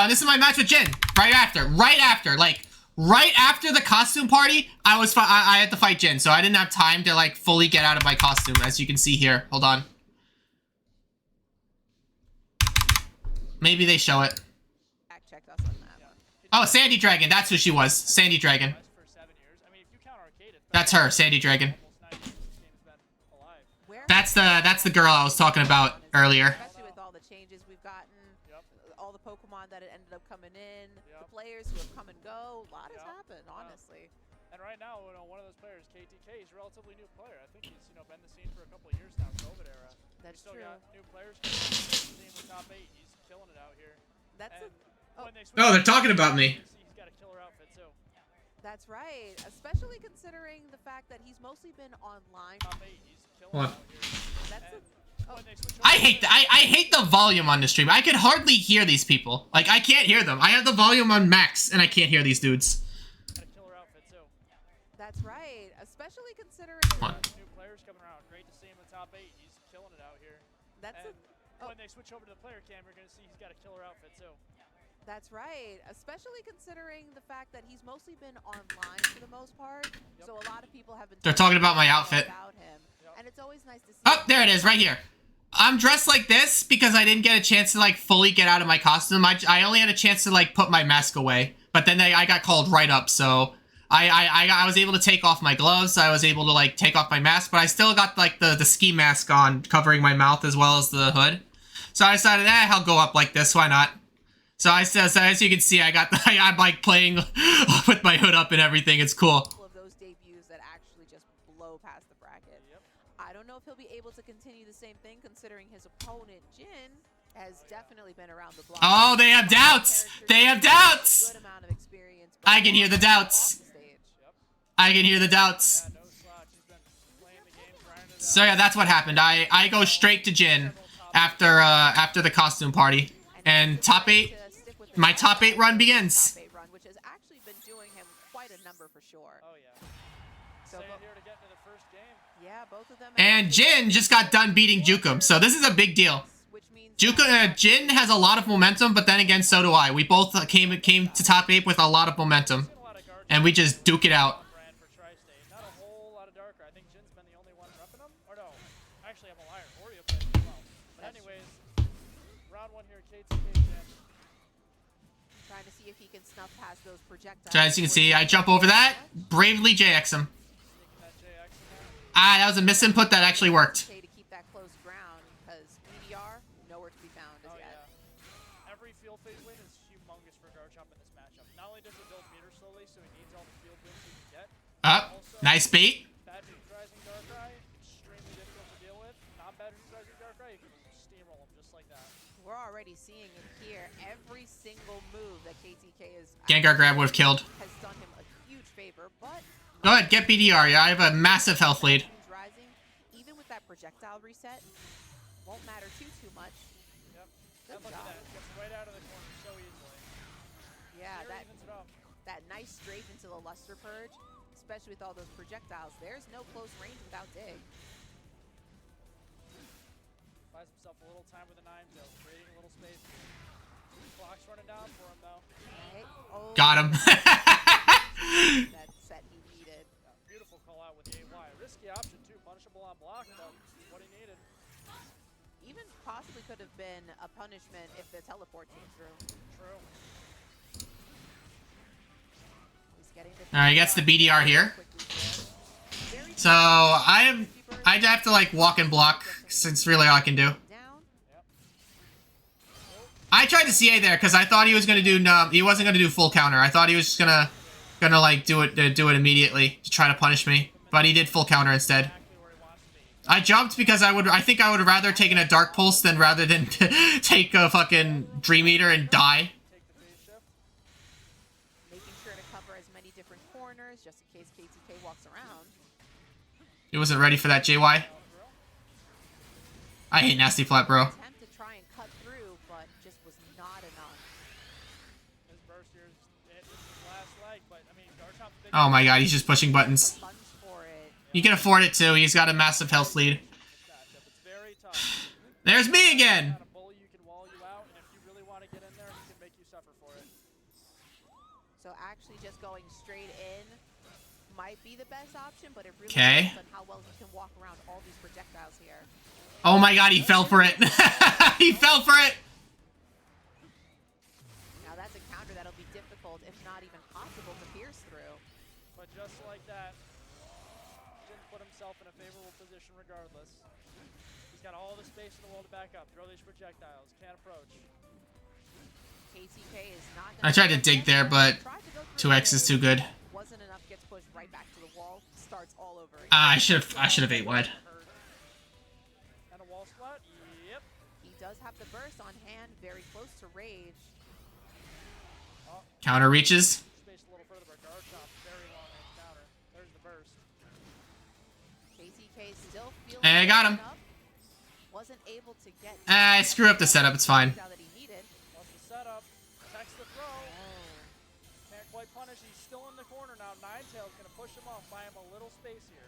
This is my match with Jin. Right after the costume party, I had to fight Jin, so I didn't have time to like fully get out of my costume, as you can see here. Hold on. Maybe they show it. Oh, Sandy Dragon. That's who she was. Sandy Dragon. That's her, Sandy Dragon. That's the girl I was talking about earlier. Especially with all the changes we've gotten, all the Pokemon that ended up coming in, the players who have come and go. A lot has happened, honestly. And right now, one of those players, KTK, is a relatively new player. I think he's been the scene for a couple of years now, COVID era. That's still true. Got new players coming in the top 8. He's killing it out here. Oh, they're talking about me. He's got a killer outfit too. That's right, especially considering the fact that he's mostly been online. Top 8. He's killing What? it out here. That's I hate the volume on the stream. I could hardly hear these people. Like, I can't hear them. I have the volume on max, and I can't hear these dudes. Got a killer outfit too. That's right, especially considering New players coming around. Great to see him in the top 8. He's killing it out here. When they switch over to the player cam, you're going to see he's got a killer outfit too. That's right, especially considering the fact that he's mostly been online for the most part. So a lot of people have been They're talking about my outfit. about him. And it's always nice to see. Oh, there it is, right here. I'm dressed like this because I didn't get a chance to like fully get out of my costume. I only had a chance to like put my mask away, but then I got called right up, so I was able to take off my gloves. I was able to like take off my mask, but I still got like the ski mask on, covering my mouth as well as the hood. So I decided, I'll go up like this. Why not? So so as you can see, I'm like playing with my hood up and everything. It's cool. Of those debuts that actually just blow past the bracket. I don't know if he'll be able to continue the same thing, considering his opponent Jin has definitely been around the block. Oh, they have doubts. They have doubts. Good amount of experience. I can hear the doubts. I can hear the doubts. So yeah, that's what happened. I go straight to Jin after the costume party, and top 8. My top 8 run begins. Top 8 run, which has actually been doing him quite a number for sure. Oh yeah. So Staying here to get into the first game. yeah, both of them. And Jin just got done beating Jukum, so this is a big deal. Which means Jin has a lot of momentum, but then again, so do I. We both came to top 8 with a lot of momentum, and we just duke it out. Brand for Tri-State. Not a whole lot of Darker. I think Jin's been the only one repping them. Or no, actually I'm a liar. Oreo played as well. But anyways, round 1 here at KTK Jin. trying to see if he can snuff past those projectiles. So as you can see, I jump over that, bravely JX him. Sneaking that JX in there. That was a misinput that actually worked. Okay, to keep that close ground, because EDR nowhere to be found as Oh yet. yeah. Every field phase win is humongous for Garchomp in this matchup. Not only does he build meter slowly, so he needs all the field wins he can get. Up, nice bait. Bad neutralizing Darkrai, extremely difficult to deal with. Not bad neutralizing Darkrai, you can steamroll him just like that. We're already seeing it here. Every single move that KTK Gengar grab would have killed. has done him a huge favor, but Go ahead, get BDR. Yeah, I have a massive health lead. rising, even with that projectile reset, won't matter too much. Yep. Good And look job. at that. Gets right out of the corner so easily. Yeah, Here that evens it up. that nice strafe into the luster purge, especially with all those projectiles. There's no close range without dig. Buys himself a little time with the Ninetales, creating a little space. Clock's running down for him though. Right? Oh, Got him. that set he needed. Beautiful call out with the AY. Risky option too, punishable on block, but what he needed. Even possibly could have been a punishment if the teleport came through. True. He's getting the All right, he gets the BDR here. So I'd have to like walk and block, since really all I can do. down. I tried to CA there because I thought he was gonna do he wasn't gonna do full counter. I thought he was just gonna like do it immediately to try to punish me, but he did full counter instead. Exactly where he wants to be. I jumped because I think I would rather taken a Dark Pulse than rather than take a fucking Dream Eater and die. Take the phase shift. Making sure to cover as many different corners just in case KTK walks around. He wasn't ready for that JY. I hate Nasty Flat, bro. Attempt to try and cut through, but just was not enough. His burst here is his last leg, but I mean, Garchomp's big. Oh my god, he's just pushing buttons. Buns for it. He can afford it too. He's got a massive health lead. Matchup. It's very tough. There's me again. Kind of bully, you can wall you out, and if you really want to get in there, he can make you suffer for it. So actually just going straight in might be the best option, but it really Okay. depends on how well he can walk around all these projectiles here. Oh my god, he fell for it. He fell for it. Now that's a counter that'll be difficult, if not even possible, to pierce through. But just like that, Jin put himself in a favorable position regardless. He's got all the space in the world to back up, throw these projectiles, can't approach. KTK is not I tried to dig there, but Tried to go through 2x is too good. Wasn't enough, gets pushed right back to the wall, starts all over again. I should have 8 wide. And a wall splat? Yep. He does have the burst on hand, very close to rage. Counter reaches. Space a little further, but Garchomp, very long range counter. There's the burst. KTK still feeling Hey, I got him. up. Wasn't able to get I screw up the setup, it's fine. that he needed. Wants the setup, attacks the throw. Can't quite punish, he's still in the corner now. Ninetales gonna push him off, buy him a little space here.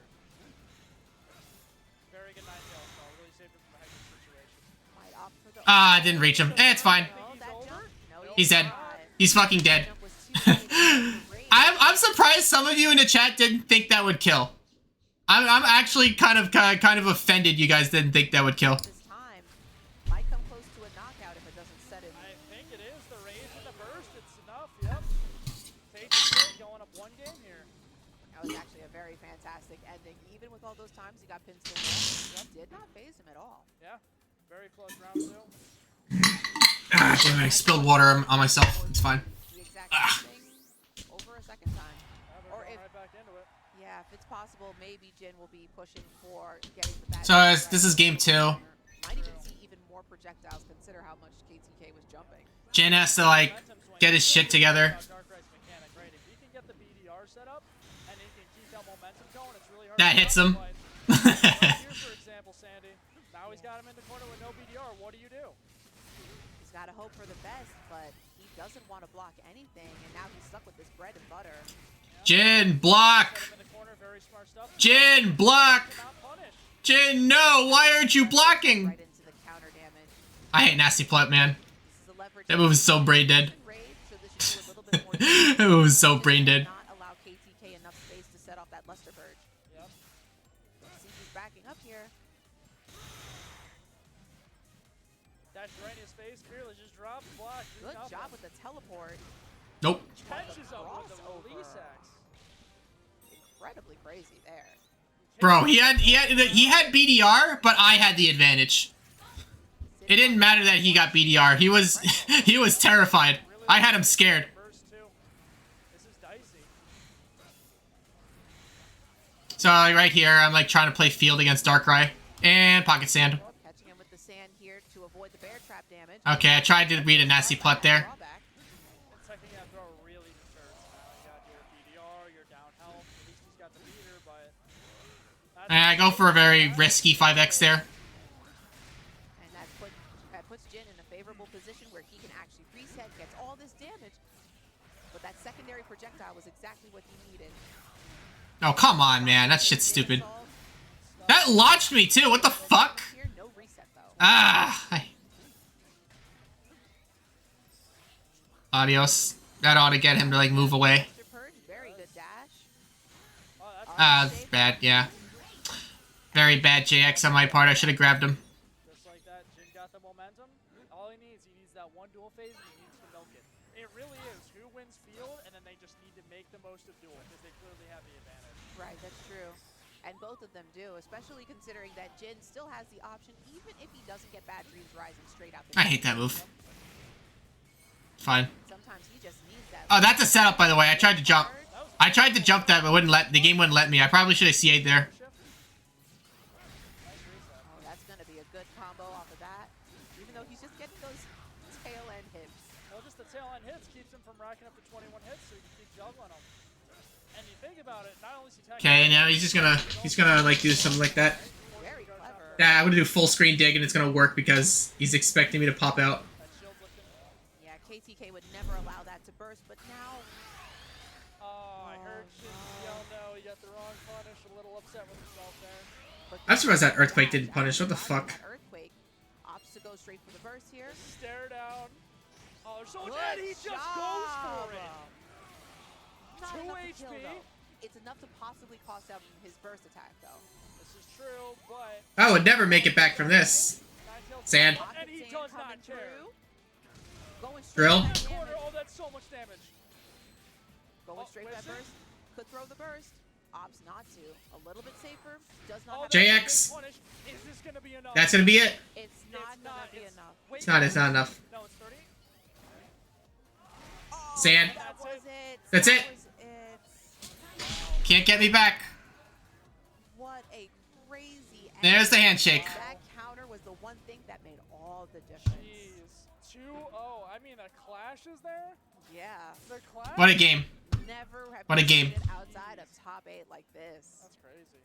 Very good Ninetales though, really saved him from a hectic situation. Might opt for the I didn't reach him. It's fine. No, that jump. No, He's dead. not. He's fucking dead. Jump was too late for rage. I'm surprised some of you in the chat didn't think that would kill. I'm actually kind of offended you guys didn't think that would kill. This time, very fantastic ending. Even with all those times he got pinned still, did not phase him at all. Yeah, very close round 2. Ah, damn it, I spilled water on myself. It's fine. The exact same thing over a second time. Yeah, Or they're if, going right back into it. yeah, if it's possible, maybe Jin will be pushing for getting the back. So, this is game 2. Might even see even more projectiles. Consider how much KTK was jumping. Jin has to, like, get his shit together. Mechanic, right? If he can get the BDR set up and he can keep that momentum going, it's really hard. That to hits him. right here, for example, Sandy. Now he's got him in the corner with no BDR. What do you do? He's got to hope for the best, but he doesn't want to block anything, and now he's stuck with this bread and butter. Jin, block! Set him in the corner, very smart stuff. Jin, block! Not punish. Jin, no! Why aren't you blocking? Right into the counter damage. I hate Nasty Plot, man. This is a leverage. That move is so brain dead. Rage, so this should be a little bit more That move is so brain dead. not allow KTK enough space to set off that Luster Purge. Yep. See who's backing up here. Dash right in his face. Fearless just drops, block. Good job with the teleport. Nope. Catches up with the Crossover. release X. Incredibly crazy there. Bro, he had BDR, but I had the advantage. It didn't matter that he got BDR. He was terrified. I had him scared. Burst two. This is dicey. So right here, I'm like trying to play field against Darkrai and Pocket Sand. Catching him with the sand here to avoid the bear trap damage. Okay, I tried to read a Nasty Plot there. Drawback. And second half throw really deterrents. Now you got your BDR, your down health. At least he's got the meter, but And I go for a very risky 5x there. And that puts Jin in a favorable position where he can actually reset, gets all this damage. But that secondary projectile was exactly what he needed. Oh, come on, man. That shit's stupid. That launched me, too. What the fuck? Here, no reset, though. Ah. Adios. That ought to get him to, like, move away. Luster Purge, very good dash. oh, that's Ah, bad, yeah. Very bad JX on my part. I should have grabbed him. just like that. Jin got the momentum. All he needs that one dual phase and he needs to milk it. It really is who wins field, and then they just need to make the most of duel because they clearly have the advantage. Right, that's true. And both of them do, especially considering that Jin still has the option, even if he doesn't get bad dreams rising straight out the I hate that move. Fine. Sometimes he just needs that. Oh, that's a setup, by the way. I tried to jump. I tried to jump that, but the game wouldn't let me. I probably should have CA'd there. Oh, that's going to be a good combo off of that. Even though he's just getting those tail end hits. Well, just the tail end hits keeps him from racking up to 21 hits, so you can keep juggling them. And you think about it, not only is he Okay, now he's gonna like do something like that. Very clever. Yeah, I'm gonna do full screen dig and it's gonna work because he's expecting me to pop out. that shield's looking. Yeah, KTK would never allow that to burst, but now... Oh, I heard Jin yell no. He got the wrong punish. A little upset with himself there. But I'm surprised that Earthquake didn't punish. What the fuck? That Earthquake opts to go straight for the burst here. Stare down. Oh, so Good dead. He just goes for job. it. Not 2 enough to kill, HP. though. It's enough to possibly cost out his burst attack, though. This is true, but I would never make it back from this. Sand. And he does not care. Going straight Drill. for that Corner. damage. Oh, that's so much damage. Going Oh, straight for that where's it? burst. Could throw the burst. Opts not to. A little bit safer. Does not Oh, have JX. that's a big punish. Is this gonna be enough? That's gonna be it. It's not gonna be It's- enough. Wait, It's not enough. No, it's 30. Oh, Sand. That was it. That's That it. was it. Can't get me back. What a crazy There's the ending. handshake. That counter was the one thing that made all the difference. Jeez. 2-0. I mean, the clash is there. Yeah. The clash. What a game. Never have What a we game. seen it outside of top 8 like this. That's crazy.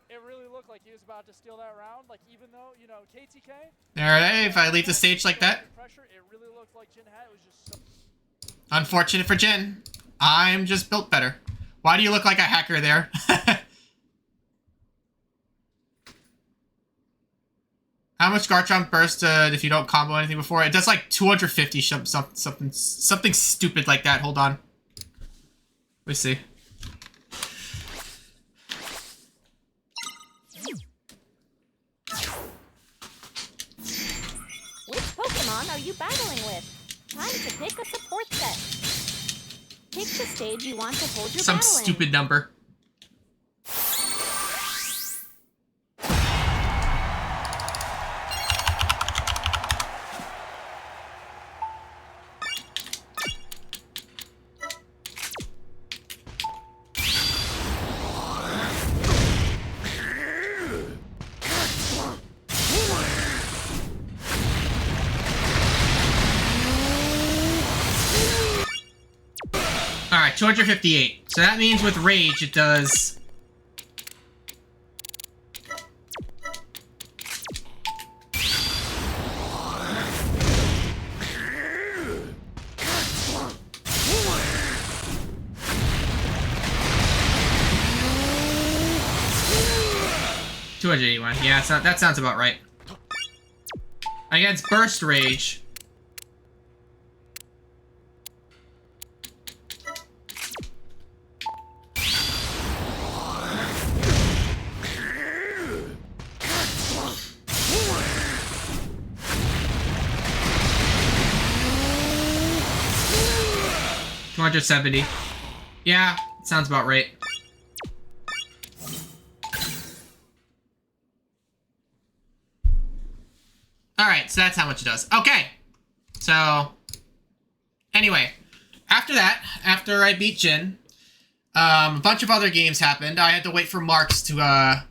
It really looked like he was about to steal that round. Like, even though, you know, KTK. Alright, if I leave the stage like that. Pressure, it really looked like Jin had. It was just so. Unfortunate for Jin. I'm just built better. Why do you look like a hacker there? How much Garchomp burst if you don't combo anything before? It does like 250 something stupid like that. Hold on. Let me see. Which Pokemon are you battling with? Time to pick a support set. Pick the stage you want to hold your Some battle in. stupid number. Alright, 258. So that means with rage it does... $281. Yeah, that sounds about right. Against burst rage. $270. Yeah, sounds about right. Alright, so that's how much it does. Okay. So, anyway. After that, after I beat Jin, a bunch of other games happened. I had to wait for Marks to like,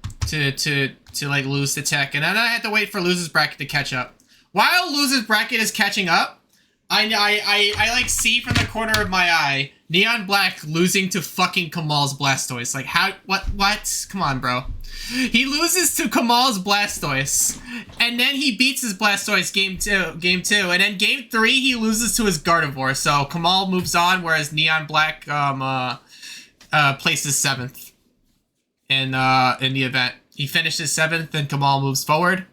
lose to Tech, and then I had to wait for Loser's Bracket to catch up. While Loser's Bracket is catching up, I like, see from the corner of my eye, Neon Black losing to fucking Kamal's Blastoise. Like, how, what? Come on, bro. He loses to Kamal's Blastoise, and then he beats his Blastoise game two, and then game 3 he loses to his Gardevoir, so Kamal moves on, whereas Neon Black, places 7th in the event. He finishes 7th, and Kamal moves forward.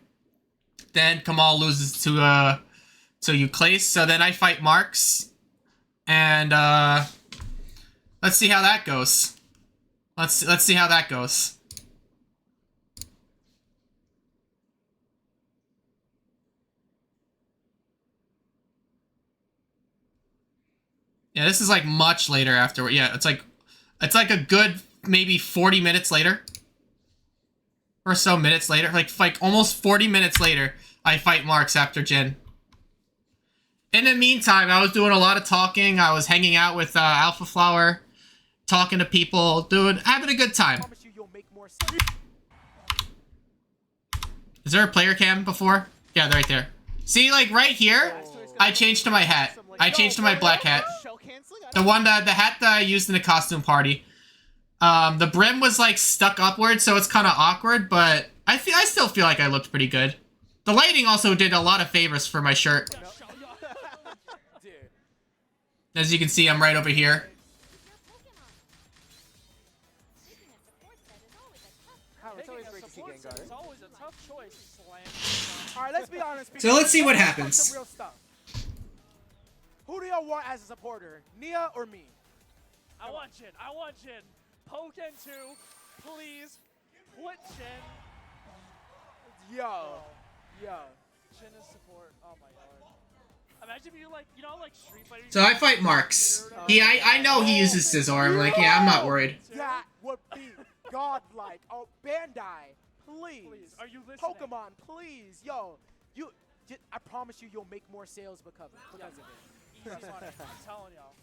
Then Kamal loses to Euclase, so then I fight Marks, and, let's see how that goes. Let's see how that goes. Yeah, this is like much later after. Yeah, it's like a good maybe 40 minutes later. Or so minutes later. Like almost 40 minutes later, I fight Marks after Jin. In the meantime, I was doing a lot of talking. I was hanging out with Alpha Flower, talking to people, having a good time. Is there a player cam before? Yeah, they're right there. See, like right here, I changed to my hat. I changed to my black hat. The hat that I used in the costume party. The brim was like stuck upward, so it's kind of awkward, but I still feel like I looked pretty good. The lighting also did a lot of favors for my shirt. As you can see, I'm right over here. Alright, let's be honest. So let's see what happens. Who do y'all want as a supporter? Nia or me? I want Jin. I want Jin. Pokken 2, please. Put Jin. Yo. Jin is support. Oh my god. Imagine if you like, Street Fighter. So I fight Marks. I know he uses Scizor. I'm like, yeah, I'm not worried. That would be godlike. Oh, Bandai, please. Are you listening? Pokemon, please. Yo, I promise you'll make more sales because of it. Easy money. I'm telling y'all.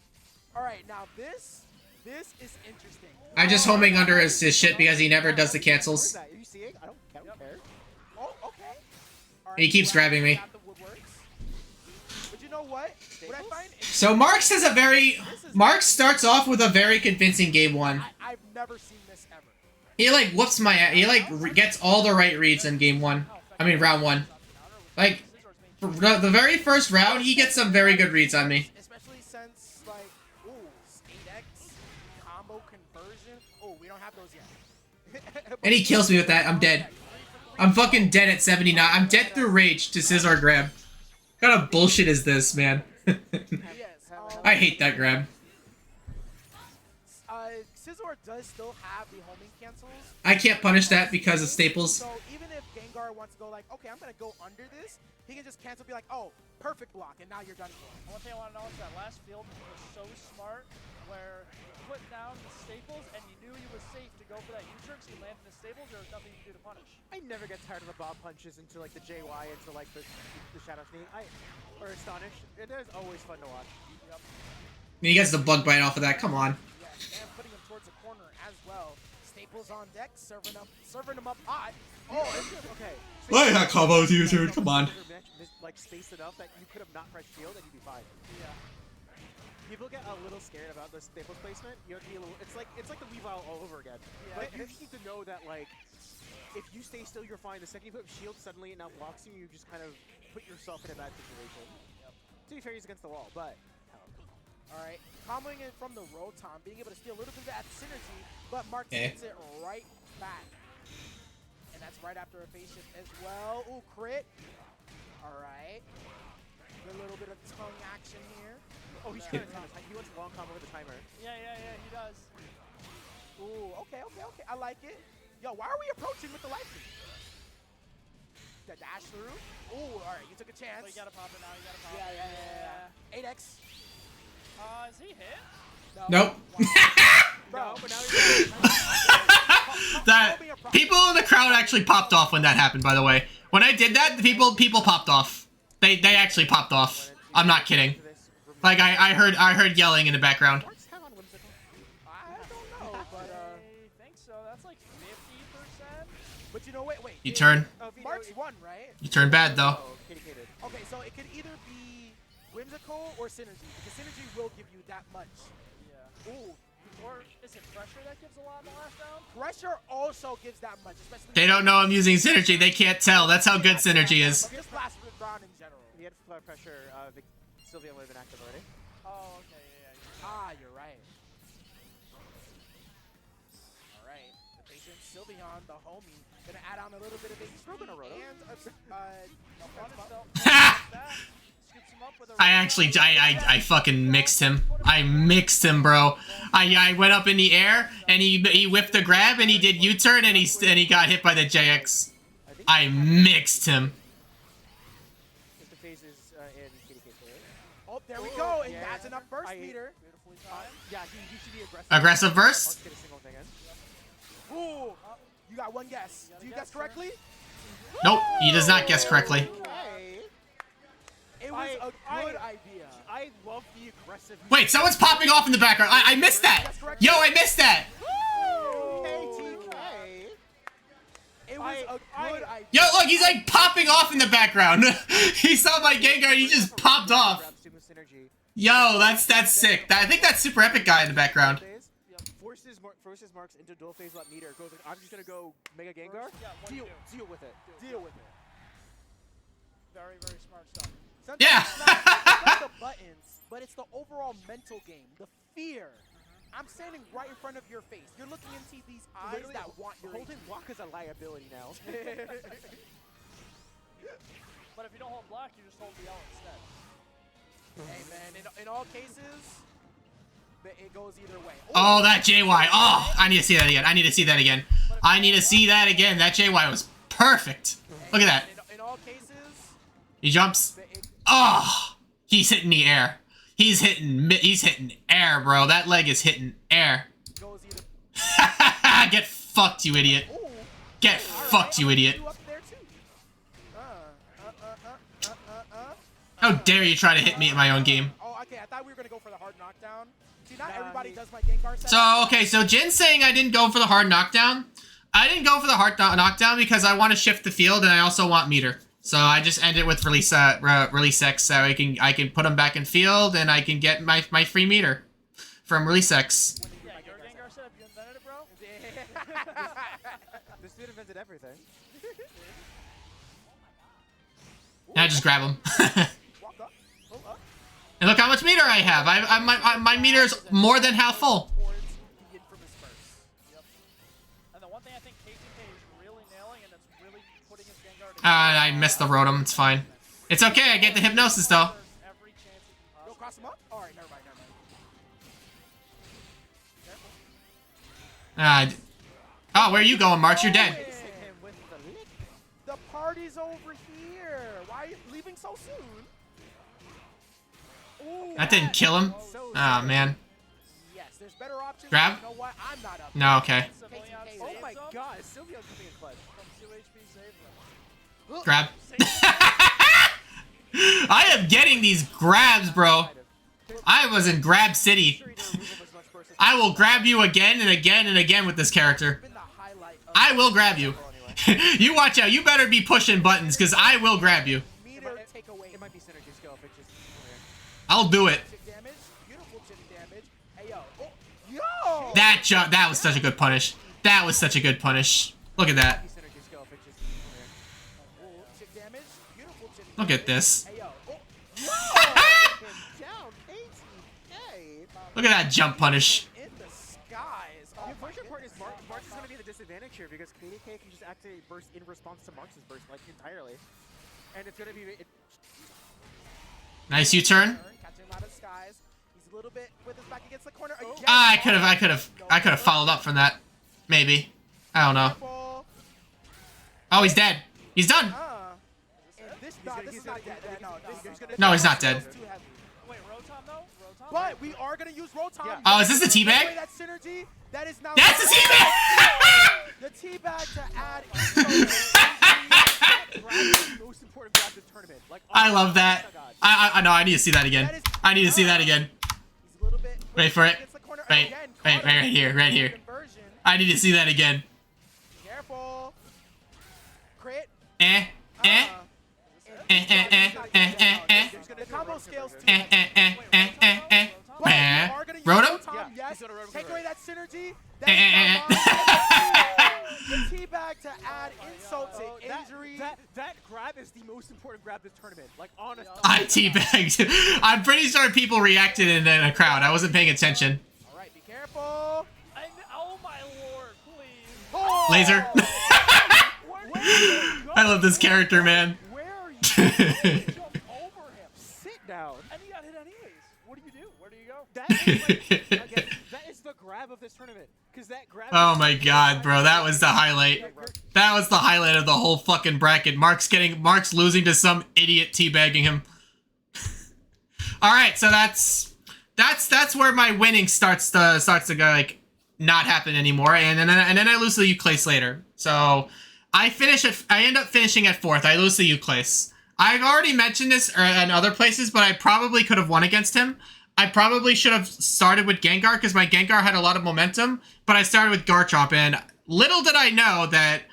All right, now this is interesting. I'm just homing under his shit because he never does the cancels. Are you seeing? I don't care. Oh, okay. All right, He keeps grabbing me. But you know what? What I find So Marks starts off with a very convincing game 1. I've never seen this ever. He like whoops my ass. He like gets all the right reads in game 1. I mean round 1. Like the very first round, he gets some very good reads on me. Especially since like, ooh, 8x combo conversion. Oh, we don't have those yet. And he kills me with that. I'm dead. I'm fucking dead at 79. I'm dead through rage to Scizor grab. What kind of bullshit is this, man? I hate that grab. Scizor does still have the homing cancels. I can't punish that because of staples. So even if Gengar wants to go like, okay, I'm gonna go under this, he can just cancel, be like, oh, perfect block, and now you're done for. One thing I want to know is that last field was so smart, where he put down the staples and you knew he was safe to go for that U-turn, so he landed in the staples. There was nothing you could do to punish. I never get tired of the bob punches into like the JY, into like the Shadow Sneak. Or Astonish. It is always fun to watch. Yep. He gets the bug bite off of that. Come on. Yeah, and putting him towards the corner as well. Staples on deck, serving him up hot. Oh, okay. Why not combo U-turn? Come on. Like spaced enough that you could have not pressed shield and you'd be fine. Yeah. People get a little scared about the staples placement. You have to be a little. It's like the Weavile all over again. Yeah. But you just need to know that like, if you stay still, you're fine. The second you put shield, suddenly it now blocks you. You just kind of put yourself in a bad situation. Yep. To be fair, he's against the wall, but. All right, comboing in from the Rotom, being able to steal a little bit of that synergy, but Mark Okay. hits it right back. And that's right after a face shift as well. Ooh, crit. All right. A little bit of tongue action here. Oh, he's trying to time it. He wants a long combo with the timer. Yeah, he does. Ooh, okay. I like it. Yo, why are we approaching with the life lead? The dash through. Ooh, all right, you took a chance. So you gotta pop it now. You gotta pop Yeah. it. 8x. Is he hit? Nope. No, but now he's That people in the crowd actually popped off when that happened. By the way, when I did that, the people popped off. They actually popped off. I'm not kidding. Like I heard yelling in the background. Mark's kind of whimsical. I don't know, but I think so. That's like 50%. but you know, wait. You turn. Oh, Vito, Mark's won, right? You turn bad though. Oh, KTK did. Okay, so it could either be whimsical or synergy, because synergy will give you that much. Yeah. Ooh, Or is it pressure that gives a lot in the last round? pressure also gives that much, especially. They don't know I'm using synergy. They can't tell. That's how good synergy is. Just last round in general. He had flood pressure. Sylvia would have been active already. Oh, okay, yeah. Ah, you're right. All right, the patient Sylveon, the homie, gonna add on a little bit of HP gonna roto. and Scoops him up with a I fucking mixed him. I mixed him, bro. I went up in the air and he whipped the grab and he did U-turn and he got hit by the JX. I mixed him. Just the phases in KTK Story. oh, there we go, and yeah. that's enough burst I- meter. beautifully timed. Yeah, he should be aggressive. Aggressive burst? Mark's get a single thing in. Ooh, you got one guess. Do you guess correctly? Nope, he does not guess correctly. Okay. It was a good idea. I love the aggressive. Wait, someone's popping off in the background. I missed that. Yo, I missed that. KTK. It was a good idea. Yo, look, he's like popping off in the background. He saw my Gengar, he just popped off. Grabs too much synergy. Yo, that's sick. I think that's super epic guy in the background. Forces Marks into dual phase without meter. Goes like, I'm just gonna go Mega Gengar. Yeah, what do you Deal with it. Deal with it. Very, very smart stuff. Sometimes Yeah. it's not the buttons, but it's the overall mental game, the fear. I'm standing right in front of your face. You're looking into these eyes Literally, that want your holding HP. block is a liability now. But if you don't hold block, you just hold the L instead. Hey man, in all cases, it goes either way. Oh, that JY. Oh, I need to see that again. I need to see that again. I need to see that again. That JY was perfect. Look at that. In all cases, He jumps. Oh, he's hitting the air. He's hitting air, bro. That leg is hitting air. goes either. Get fucked, you idiot. Ooh, Get fucked, you idiot. you up there too. How dare you try to hit me in my own game. Oh, okay. I thought we were gonna go for the hard knockdown. See, not Nah, everybody he- does my Gengar set. So, okay, so Jin's saying I didn't go for the hard knockdown. I didn't go for the hard knockdown because I want to shift the field and I also want meter. So I just end it with release X so I can put him back in field and I can get my free meter from release X. Yeah, your Gengar setup, you invented it, bro? This dude invented everything. And I just grab him. Walk up, pull up. And look how much meter I have. My meter is more than half full. Towards the infamous burst. Yep. And the one thing I think KTK is really nailing, and that's really putting his Gengar to I missed the Rotom. It's fine. It's okay. I get the hypnosis though. every chance he can Go possibly. cross him up. All right, never mind. Oh, where are you going, March? You're dead. Hit him with the lick. The party's over here. Why are you leaving so soon? Ooh, That didn't kill him. So Ah, man. yes, there's better options. Grab? but You know what? I'm not up. No, okay. Sylveon KTK. Oh saves my him god, Sylveon's coming in clutch. From 2 HP save him. Grab. I am getting these grabs, bro. I was in Grab City. I will grab you again and again and again with this character. Been the highlight of I will grab you. You watch out. You better be pushing buttons because I will grab you. meter takeaway. It might be synergy skill if it just. I'll do it. Damage. Beautiful That was such a good punish. That was such a good punish. Look at that. Synergy skill if it's just clear. Chip damage. Beautiful chip Look at this. Hey, yo. Oh. Down KTK. Look at that jump punish. In the skies. The unfortunate part is Marx is going to be the disadvantage here because KTK can just actually burst in response to Marx's burst, like, entirely. And it's going to be... Nice U-turn. Catching him out of skies. He's a little bit with his back against the corner. Again. Ah, I could have followed up from that. Maybe. I don't know. Careful. Oh, he's dead. He's done. This is not dead. No, he's not dead. Wait, Rotom though? Rotom? But we are going to use Rotom. Oh, is this the teabag? That synergy, that is now... That's the teabag! The teabag to add most important grab this tournament. Like, I love that. I know. I need to see that again. I need to see that again. He's a little bit Wait for it. Wait, Again, wait, right here, right here. conversion. I need to see that again. Careful. Crit. Eh. The combo scales too. Rotom? Yes. Take away that synergy. The teabag to add insult to injury. That grab is the most important grab this tournament. Like, honestly. I teabagged. I'm pretty sure people reacted in a crowd. I wasn't paying attention. All right, be careful. Oh my lord, please. Oh! Laser. I love this character, man. Where are you? Jump over him. Sit down. And he got hit anyways. What do you do? Where do you go? That is, like, again, that is the grab of this tournament. Because that grab. Oh my god, bro. That was the highlight. That was the highlight of the whole fucking bracket. Mark's losing to some idiot teabagging him. Alright, so that's where my winning starts to go, like, not happen anymore. And then I lose to the Euclase later. So I end up finishing at 4th. I lose to Euclase. I've already mentioned this in other places, but I probably could have won against him. I probably should have started with Gengar because my Gengar had a lot of momentum, but I started with Garchomp, and little did I know that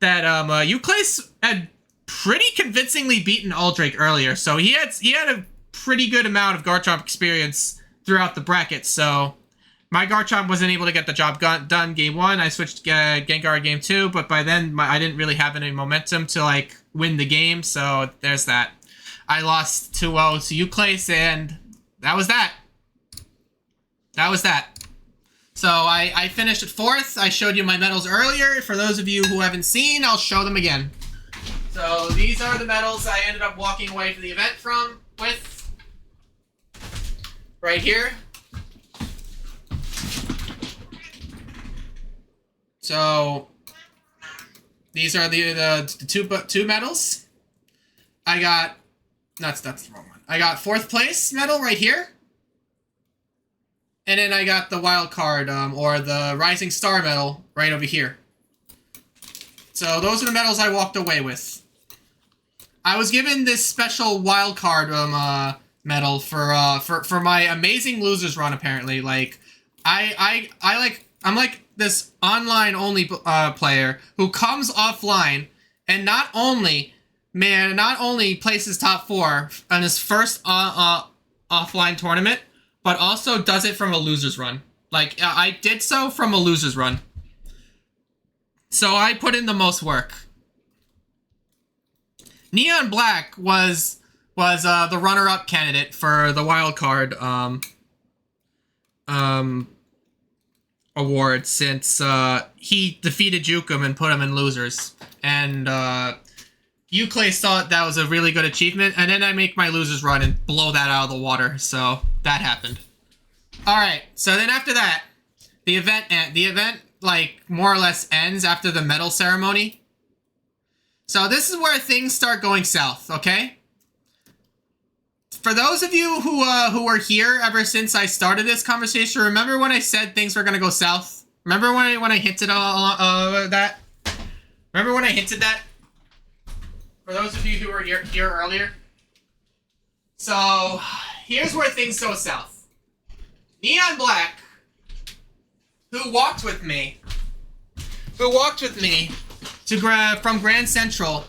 Euclase had pretty convincingly beaten Aldrake earlier, so he had a pretty good amount of Garchomp experience throughout the bracket. So my Garchomp wasn't able to get the job done game 1. I switched Gengar game 2, but by then I didn't really have any momentum to like win the game, so there's that. I lost 2-0 to Euclase, and that was that. That was that. So I finished at 4th. I showed you my medals earlier. For those of you who haven't seen, I'll show them again. So these are the medals I ended up walking away from the event with. Right here. So these are the two medals. I got that's the wrong one. I got 4th place medal right here. And then I got the wild card, or the Rising Star medal right over here. So those are the medals I walked away with. I was given this special wild card medal for my amazing losers run. Apparently, like I'm like this online only player who comes offline and not only places top 4 on his first offline tournament, but also does it from a loser's run. Like, I did so from a loser's run. So I put in the most work. Neon Black was the runner-up candidate for the wild card award, since he defeated Jukum and put him in losers. And Euclase thought that was a really good achievement, and then I make my losers run and blow that out of the water. So that happened. All right. So then after that, the event like more or less ends after the medal ceremony. So this is where things start going south. Okay. For those of you who were here ever since I started this conversation, remember when I said things were gonna go south? Remember when I hinted that? Remember when I hinted that? For those of you who were here earlier. So here's where things go south. Neon Black, who walked with me to from Grand Central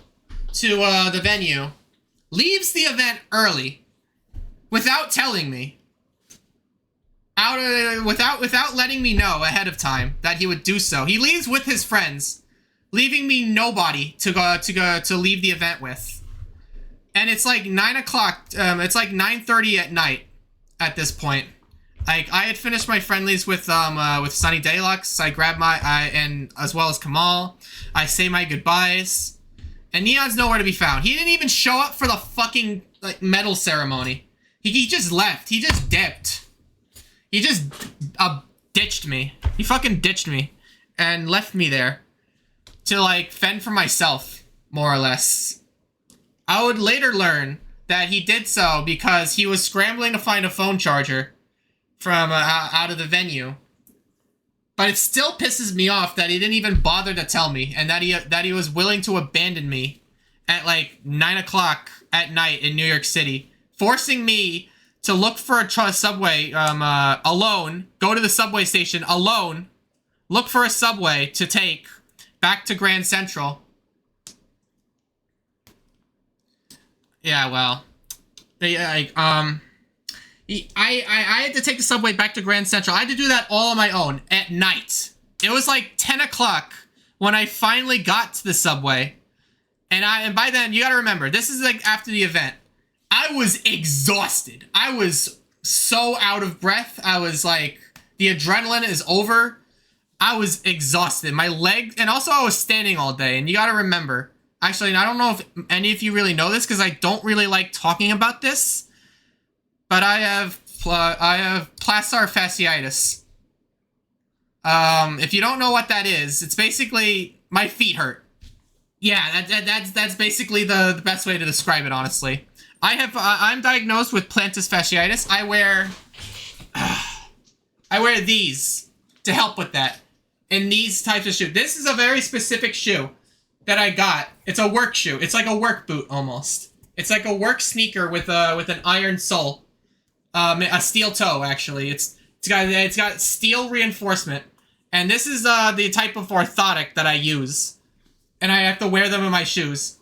to the venue, leaves the event early without telling me. without letting me know ahead of time that he would do so. He leaves with his friends, leaving me nobody to leave the event with. And it's like 9 o'clock. It's like 9:30 at night at this point. Like, I had finished my friendlies with Sunny Deluxe. I grabbed and as well as Kamal. I say my goodbyes. And Neon's nowhere to be found. He didn't even show up for the fucking, like, medal ceremony. He just left. He just dipped. He just ditched me. He fucking ditched me. And left me there. To, like, fend for myself, more or less. I would later learn that he did so because he was scrambling to find a phone charger from out of the venue. But it still pisses me off that he didn't even bother to tell me, and that he was willing to abandon me at like 9 o'clock at night in New York City, forcing me to look for a subway alone, go to the subway station alone, look for a subway to take back to Grand Central. Yeah, well, I had to take the subway back to Grand Central. I had to do that all on my own at night. It was like 10 o'clock when I finally got to the subway. And by then, you gotta remember, this is like after the event. I was exhausted. I was so out of breath. I was like, the adrenaline is over. I was exhausted. My legs, and also I was standing all day. And you gotta remember, actually, I don't know if any of you really know this because I don't really like talking about this. But I have plantar fasciitis. If you don't know what that is, it's basically my feet hurt. Yeah, that's basically the best way to describe it, honestly. I'm diagnosed with plantar fasciitis. I wear these to help with that. And these types of shoes. This is a very specific shoe that I got. It's a work shoe. It's like a work boot almost. It's like a work sneaker with an iron sole. A steel toe, actually. It's got steel reinforcement, and this is the type of orthotic that I use, and I have to wear them in my shoes.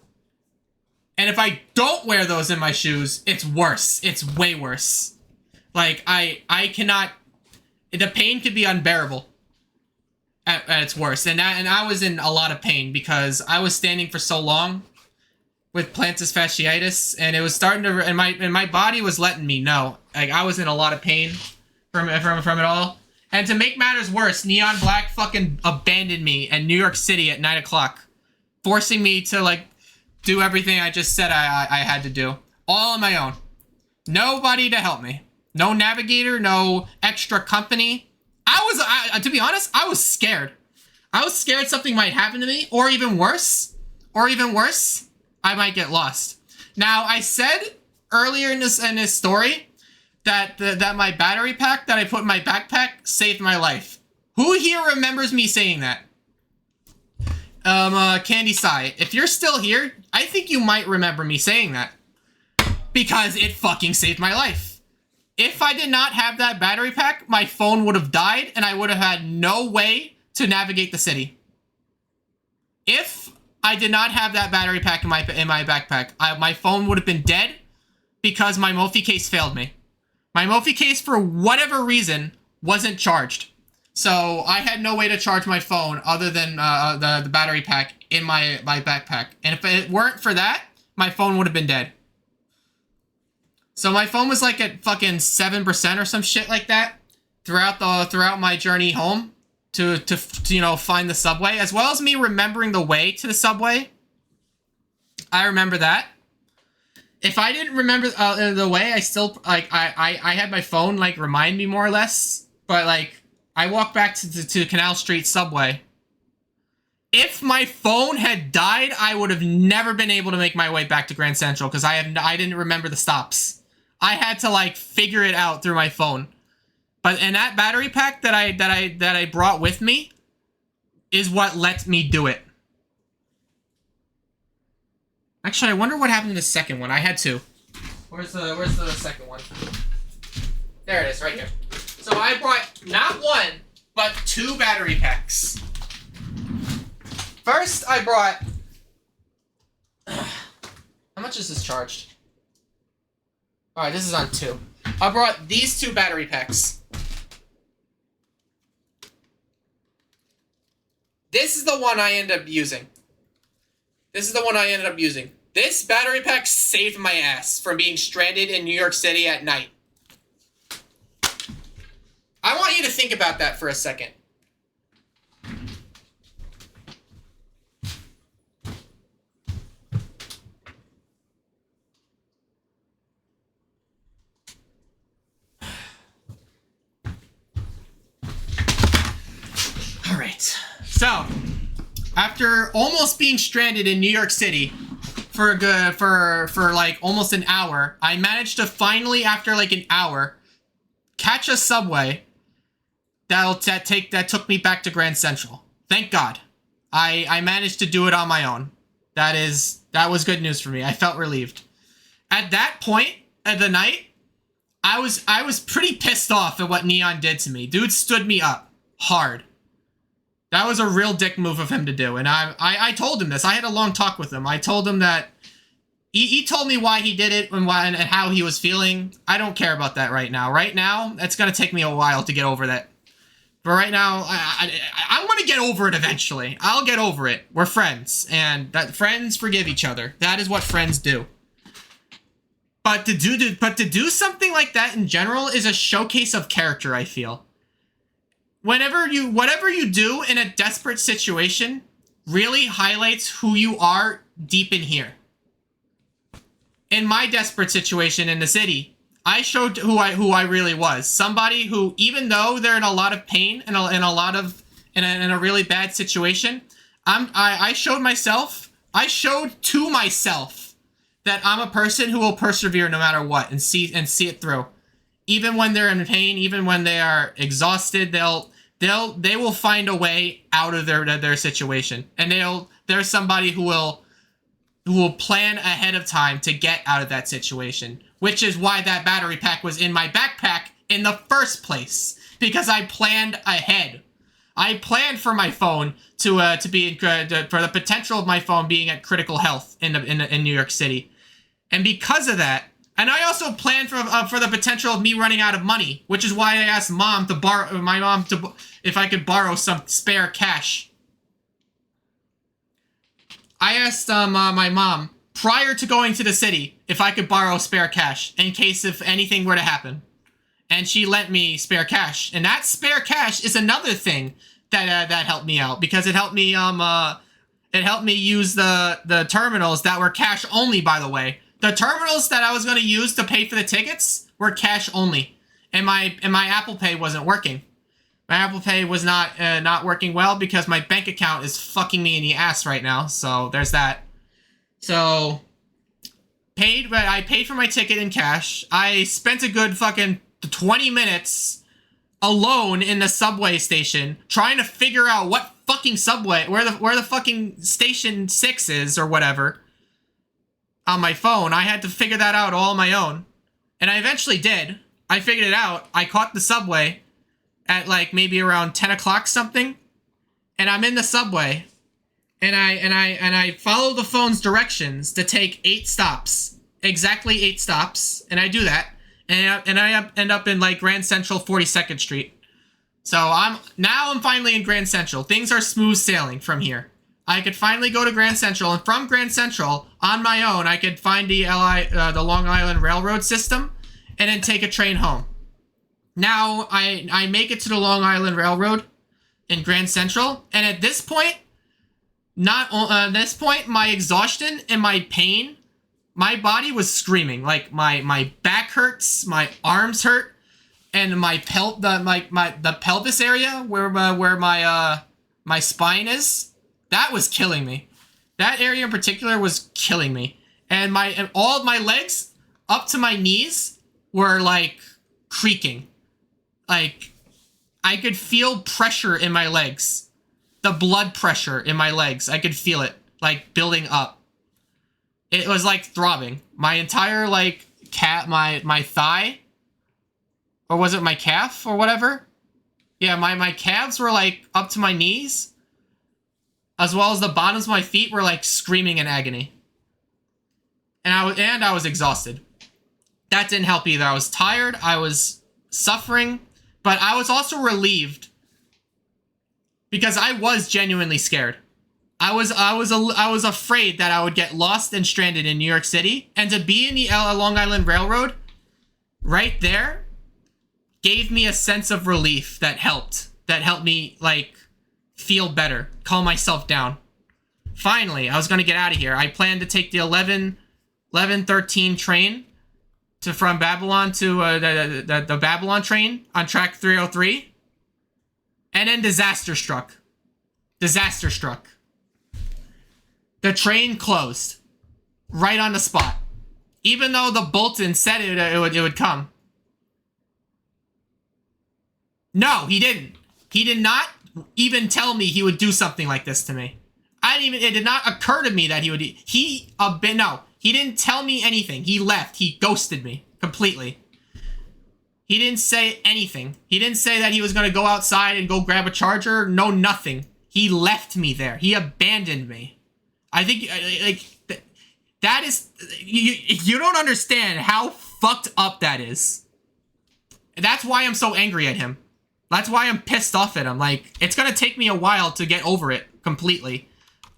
And if I don't wear those in my shoes, it's worse. It's way worse. Like I cannot. The pain could be unbearable. At its worst, and I was in a lot of pain because I was standing for so long with plantar fasciitis, and it was starting to, and my body was letting me know, like, I was in a lot of pain from it all. And to make matters worse, Neon Black fucking abandoned me in New York City at 9 o'clock, forcing me to, like, do everything I just said I had to do, all on my own. Nobody to help me. No navigator, no extra company. To be honest, I was scared. I was scared something might happen to me, or even worse, I might get lost. Now, I said earlier in this story that my battery pack that I put in my backpack saved my life. Who here remembers me saying that? Candy Sai, if you're still here, I think you might remember me saying that. Because it fucking saved my life. If I did not have that battery pack, my phone would have died and I would have had no way to navigate the city. If I did not have that battery pack in my backpack, my phone would have been dead because my Mophie case failed me. My Mophie case, for whatever reason, wasn't charged. So I had no way to charge my phone other than the battery pack in my backpack. And if it weren't for that, my phone would have been dead. So my phone was like at fucking 7% or some shit like that throughout my journey home to you know, find the subway, as well as me remembering the way to the subway. I remember that. If I didn't remember the way, I still, like, I had my phone, like, remind me more or less. But, like, I walked back to Canal Street subway. If my phone had died, I would have never been able to make my way back to Grand Central because I didn't remember the stops. I had to, like, figure it out through my phone. And that battery pack that I brought with me is what let me do it. Actually, I wonder what happened to the second one. I had two. Where's the second one? There it is, right here. So I brought not one, but two battery packs. First, I brought... How much is this charged? Alright, this is on 2. I brought these 2 battery packs. This is the one I ended up using. This battery pack saved my ass from being stranded in New York City at night. I want you to think about that for a second. All right. So, after almost being stranded in New York City for like almost an hour, I managed to finally, after like an hour, catch a subway that took me back to Grand Central. Thank God. I managed to do it on my own. That was good news for me. I felt relieved. At that point of the night, I was pretty pissed off at what Neon did to me. Dude stood me up hard. That was a real dick move of him to do. And I told him this. I had a long talk with him. I told him that he told me why he did it and how he was feeling. I don't care about that right now. Right now, it's going to take me a while to get over that. But right now, I'm going to get over it eventually. I'll get over it. We're friends. And that friends forgive each other. That is what friends do. But to do something like that in general is a showcase of character, I feel. Whatever you do in a desperate situation really highlights who you are deep in here. In my desperate situation in the city, I showed who I really was. Somebody who, even though they're in a lot of pain and in a really bad situation, I showed to myself that I'm a person who will persevere no matter what and see it through. Even when they're in pain, even when they are exhausted, they will find a way out of their situation. And there's somebody who will plan ahead of time to get out of that situation, which is why that battery pack was in my backpack in the first place, because I planned ahead. I planned for my phone to be for the potential of my phone being at critical health in New York City, and because of that, and I also planned for the potential of me running out of money, which is why I asked my mom if I could borrow some spare cash. I asked my mom prior to going to the city if I could borrow spare cash in case if anything were to happen, and she lent me spare cash. And that spare cash is another thing that helped me out, because it helped me use the terminals that were cash only. By the way, the terminals that I was going to use to pay for the tickets were cash only, and my Apple Pay wasn't working. My Apple Pay was not working well because my bank account is fucking me in the ass right now. So there's that. So I paid for my ticket in cash. I spent a good fucking 20 minutes alone in the subway station trying to figure out what fucking subway, where the fucking station 6 is or whatever on my phone. I had to figure that out all on my own. And I eventually did. I figured it out. I caught the subway at like maybe around 10 o'clock something, and I'm in the subway, and I follow the phone's directions to take 8 stops, exactly 8 stops, and I do that, and I end up in like Grand Central 42nd Street. So I'm finally in Grand Central. Things are smooth sailing from here. I could finally go to Grand Central, and from Grand Central on my own, I could find the Long Island Railroad system, and then take a train home. Now, I make it to the Long Island Railroad in Grand Central, and at this point, my exhaustion and my pain, my body was screaming. Like, my back hurts, my arms hurt, and the pelvis area where my spine is, that was killing me. That area in particular was killing me, and all of my legs up to my knees were like creaking. Like, I could feel pressure in my legs. The blood pressure in my legs. I could feel it, like, building up. It was, like, throbbing. My entire, like, my thigh, or was it my calf, or whatever? Yeah, my calves were, like, up to my knees, as well as the bottoms of my feet were, like, screaming in agony. And I was exhausted. That didn't help either. I was tired, I was suffering, but I was also relieved because I was genuinely scared. I was afraid that I would get lost and stranded in New York City, and to be in the Long Island Railroad right there gave me a sense of relief that helped me like feel better, calm myself down. Finally, I was going to get out of here. I planned to take the 1113 train from Babylon to the Babylon train on track 303. And then disaster struck. Disaster struck. The train closed. Right on the spot. Even though the Bolton said it would come. No, he didn't. He did not even tell me he would do something like this to me. It did not occur to me that he would. No, he didn't tell me anything. He left. He ghosted me completely. He didn't say anything. He didn't say that he was going to go outside and go grab a charger. No, nothing. He left me there. He abandoned me. I think, like, that is... You don't understand how fucked up that is. That's why I'm so angry at him. That's why I'm pissed off at him. Like, it's going to take me a while to get over it completely.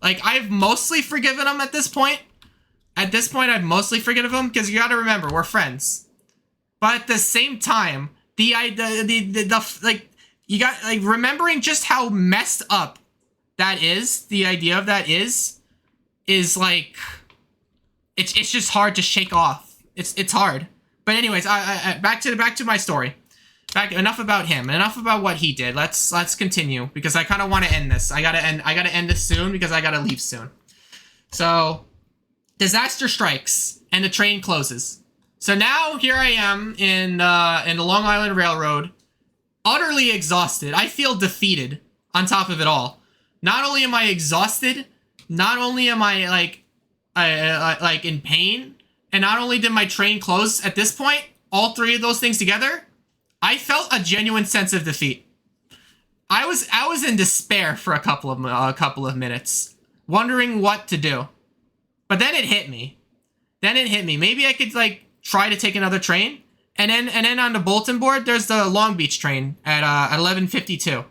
Like, I've mostly forgiven him at this point. At this point, I've mostly forgiven him because you got to remember, we're friends. But at the same time, remembering just how messed up that is, the idea of that is like, it's just hard to shake off. It's hard. But anyways, back to my story. Enough about him. Enough about what he did. Let's continue because I kind of want to end this. I gotta end this soon because I gotta leave soon. So, disaster strikes and the train closes. So now here I am in the Long Island Railroad, utterly exhausted. I feel defeated on top of it all. Not only am I exhausted, not only am I like in pain, and not only did my train close at this point, all three of those things together, I felt a genuine sense of defeat. I was in despair for a couple of minutes, wondering what to do. But then it hit me. Maybe I could like try to take another train, and then on the bulletin board there's the Long Beach train at 11:52.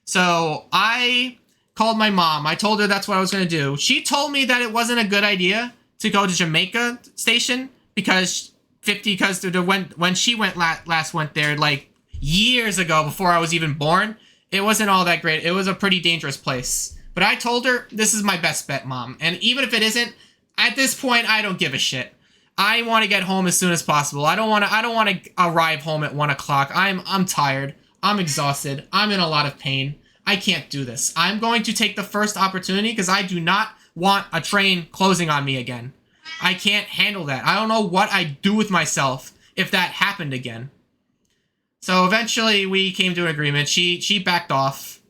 So I called my mom. I told her that's what I was gonna do. She told me that it wasn't a good idea to go to Jamaica Station because when she last went there like years ago before I was even born, it wasn't all that great. It was a pretty dangerous place. But I told her this is my best bet, Mom. And even if it isn't, at this point I don't give a shit. I want to get home as soon as possible. I don't want to arrive home at 1 o'clock. I'm tired. I'm exhausted. I'm in a lot of pain. I can't do this. I'm going to take the first opportunity because I do not want a train closing on me again. I can't handle that. I don't know what I'd do with myself if that happened again. So eventually we came to an agreement. She backed off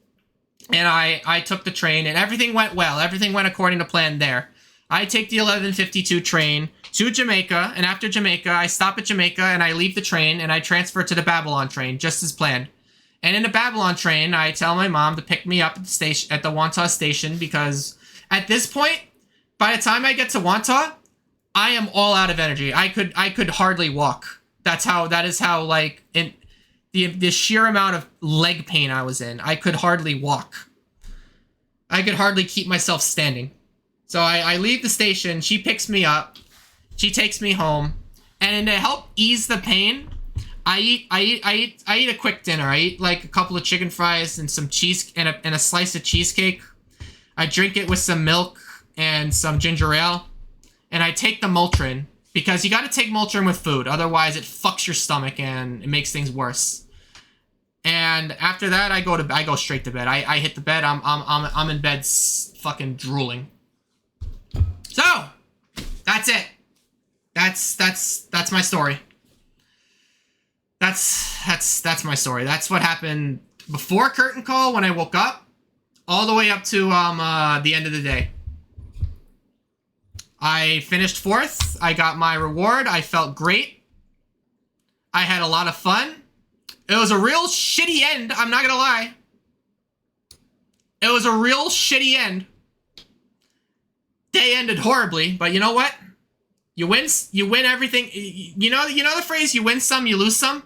and I took the train and everything went well. Everything went according to plan there. I take the 11:52 train to Jamaica, and after Jamaica, I stop at Jamaica and I leave the train and I transfer to the Babylon train, just as planned. And in the Babylon train, I tell my mom to pick me up at the station, at the Wantagh station, because at this point, by the time I get to Wantagh, I am all out of energy. I could hardly walk. That is how like in the sheer amount of leg pain I was in. I could hardly walk. I could hardly keep myself standing. So I leave the station, she picks me up, she takes me home, and to help ease the pain, I eat a quick dinner. I eat like a couple of chicken fries and some cheese and a slice of cheesecake. I drink it with some milk and some ginger ale, and I take the Motrin because you got to take Motrin with food, otherwise it fucks your stomach and it makes things worse. And after that, I go straight to bed. I hit the bed. I'm in bed, fucking drooling. So, that's it. That's my story. That's my story. That's what happened before curtain call when I woke up, all the way up to the end of the day. I finished 4th. I got my reward. I felt great. I had a lot of fun. It was a real shitty end, I'm not gonna lie. It was a real shitty end. Day ended horribly, but you know what? You win everything. You know the phrase, you win some, you lose some?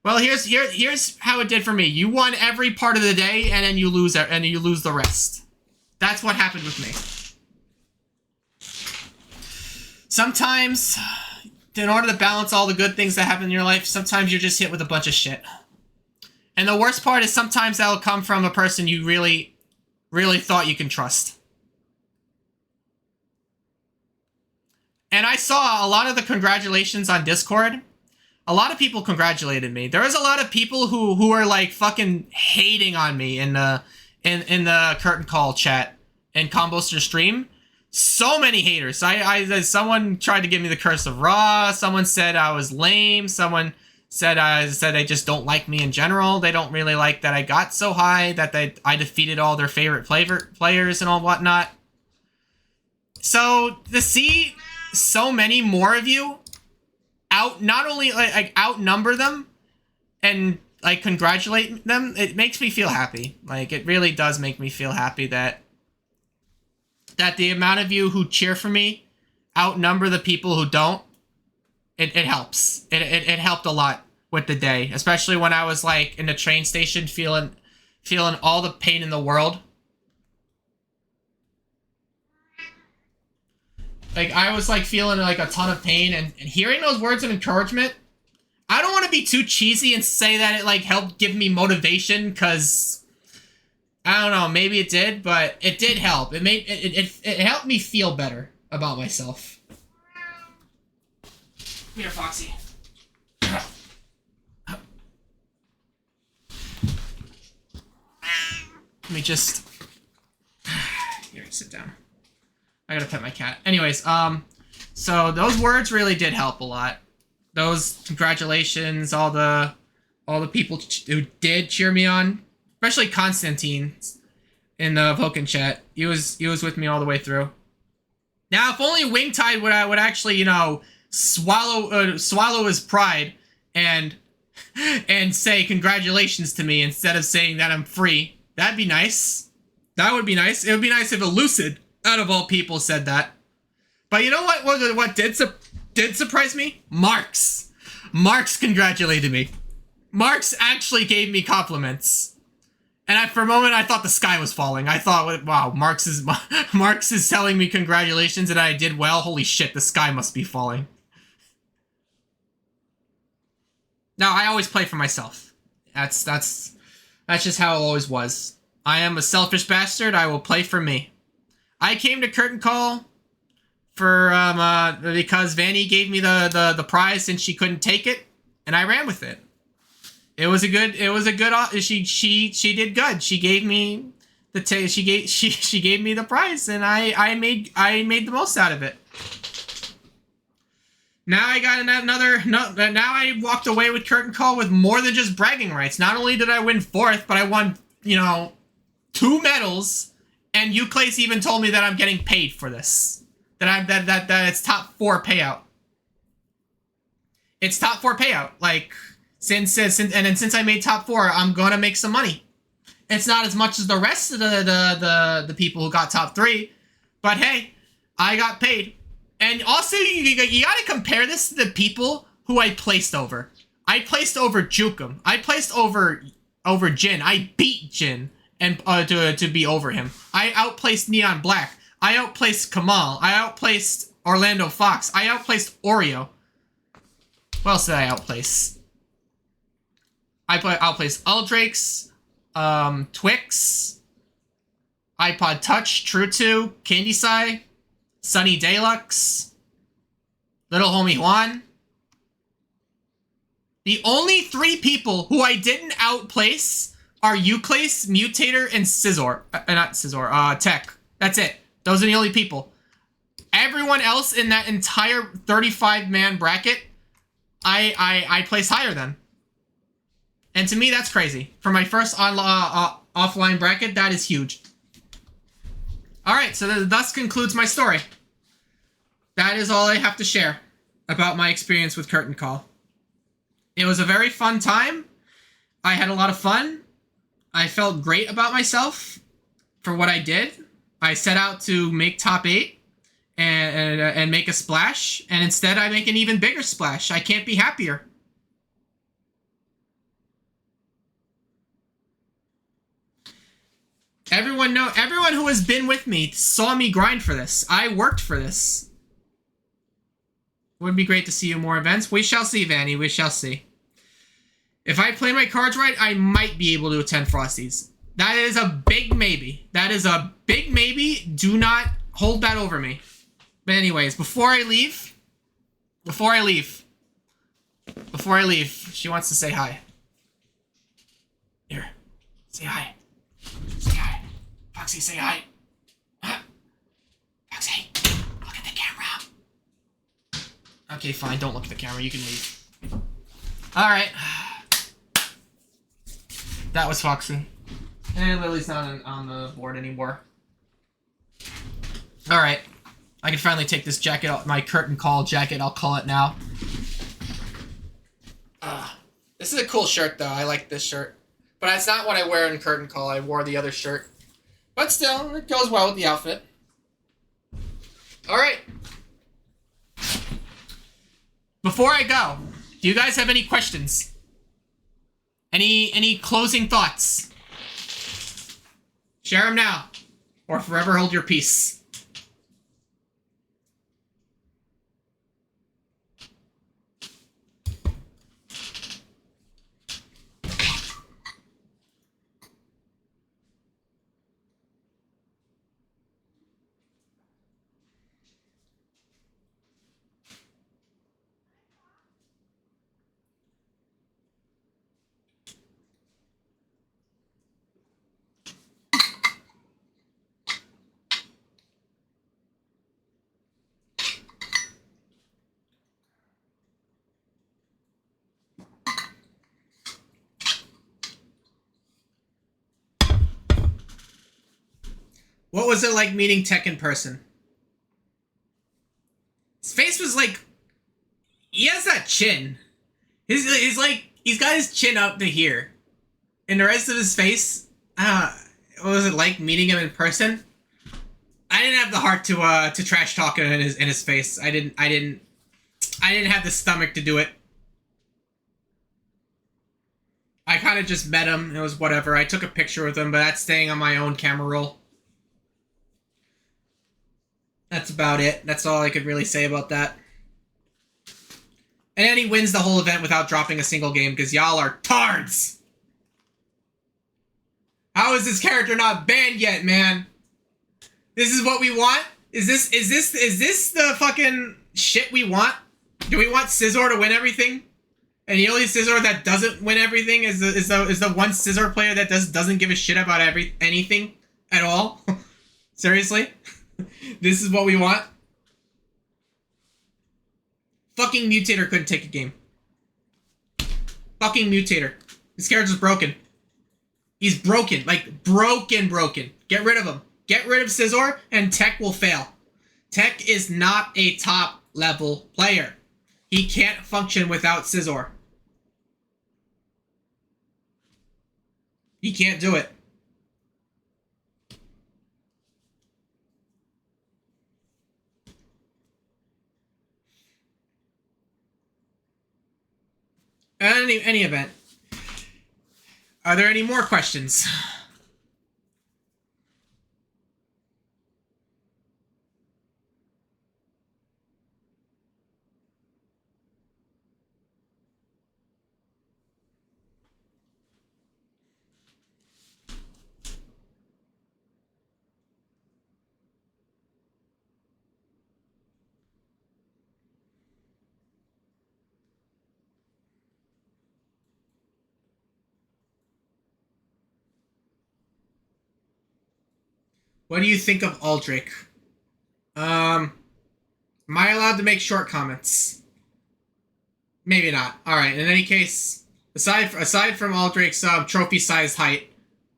Well, here's how it did for me. You won every part of the day, and then you lose the rest. That's what happened with me. Sometimes, in order to balance all the good things that happen in your life, sometimes you're just hit with a bunch of shit. And the worst part is sometimes that'll come from a person you really, really thought you can trust. And I saw a lot of the congratulations on Discord. A lot of people congratulated me. There was a lot of people who are like fucking hating on me in the curtain call chat and Comboster stream. So many haters. Someone tried to give me the curse of Raw. Someone said I was lame. Someone said they just don't like me in general. They don't really like that I got so high, that I defeated all their favorite players and all whatnot. So to see so many more of you not only like outnumber them and like congratulate them, it makes me feel happy. Like, it really does make me feel happy that the amount of you who cheer for me outnumber the people who don't. It helps. It helped a lot with the day, especially when I was like in the train station feeling all the pain in the world. Like, I was like feeling like a ton of pain, and hearing those words of encouragement, I don't want to be too cheesy and say that it like helped give me motivation, because I don't know, maybe it did, but it did help. It helped me feel better about myself. Come here, Foxy. Let me just... Here, sit down. I gotta pet my cat. Anyways, so those words really did help a lot. Those congratulations, all the people who did cheer me on, especially Constantine in the Vulcan chat. He was with me all the way through. Now, if only Wingtide would actually, you know, swallow his pride and say congratulations to me instead of saying that I'm free. That'd be nice. That would be nice. It would be nice if Elucid, out of all people, said that. But you know what did surprise me? Marks congratulated me. Marks actually gave me compliments. And for a moment, I thought the sky was falling. I thought, wow, Marks is telling me congratulations and I did well. Holy shit, the sky must be falling. Now, I always play for myself. That's just how it always was. I am a selfish bastard. I will play for me. I came to Curtain Call for because Vanny gave me the prize and she couldn't take it, and I ran with it. It was a good. She did good. She gave me she gave me the prize, and I made the most out of it. Now I got now I walked away with Curtain Call with more than just bragging rights. Not only did I win 4th, but I won, you know, 2 medals. And Euclase even told me that I'm getting paid for this. That it's top 4 payout. It's top 4 payout. Like, since I made top 4, I'm gonna make some money. It's not as much as the rest of the people who got top 3, but hey, I got paid. And also, you gotta compare this to the people who I placed over. I placed over Jukum. I placed over Jin. I beat Jin. And to be over him. I outplaced Neon Black. I outplaced Kamal. I outplaced Orlando Fox. I outplaced Oreo. What else did I outplace? I outplaced Aldrakes, Twix, iPod Touch, True2, Candy Sai, Sunny Deluxe, Little Homie Juan. The only 3 people who I didn't outplace are Euclase, Mutator, and Scizor. Not Scizor, Tech. That's it. Those are the only people. Everyone else in that entire 35-man bracket, I place higher than. And to me, that's crazy. For my first offline bracket, that is huge. Alright, so thus concludes my story. That is all I have to share about my experience with Curtain Call. It was a very fun time. I had a lot of fun. I felt great about myself for what I did. I set out to make top 8 and make a splash, and instead I make an even bigger splash. I can't be happier. Everyone who has been with me saw me grind for this. I worked for this. Would be great to see you more events. We shall see, Vanny. We shall see. If I play my cards right, I might be able to attend Frosty's. That is a big maybe. That is a big maybe. Do not hold that over me. But anyways, before I leave, she wants to say hi. Here, say hi. Say hi. Foxy, say hi. Foxy, look at the camera. Okay, fine. Don't look at the camera. You can leave. Alright. That was Foxy. And Lily's not on the board anymore. Alright. I can finally take this jacket out, my curtain call jacket, I'll call it now. This is a cool shirt, though. I like this shirt. But it's not what I wear in curtain call. I wore the other shirt. But still, it goes well with the outfit. Alright. Before I go, do you guys have any questions? Any closing thoughts? Share them now. Or forever hold your peace. What was it like meeting Tech in person? His face was like... He has that chin. He's like... He's got his chin up to here. And the rest of his face... what was it like meeting him in person? I didn't have the heart to trash talk him in his face. I didn't have the stomach to do it. I kind of just met him. It was whatever. I took a picture with him, but that's staying on my own camera roll. That's about it. That's all I could really say about that. And then he wins the whole event without dropping a single game, because y'all are tards! How is this character not banned yet, man? This is what we want? Is this the fucking shit we want? Do we want Scizor to win everything? And the only Scizor that doesn't win everything is the one Scizor player that doesn't give a shit about anything at all? Seriously? This is what we want? Fucking Mutator couldn't take a game. Fucking Mutator. This character's broken. He's broken. Like, broken. Get rid of him. Get rid of Scizor, and Tech will fail. Tech is not a top-level player. He can't function without Scizor. He can't do it. Any event. Are there any more questions? What do you think of Aldrich? Am I allowed to make short comments? Maybe not. Alright, in any case, aside from Aldrich's trophy-sized height,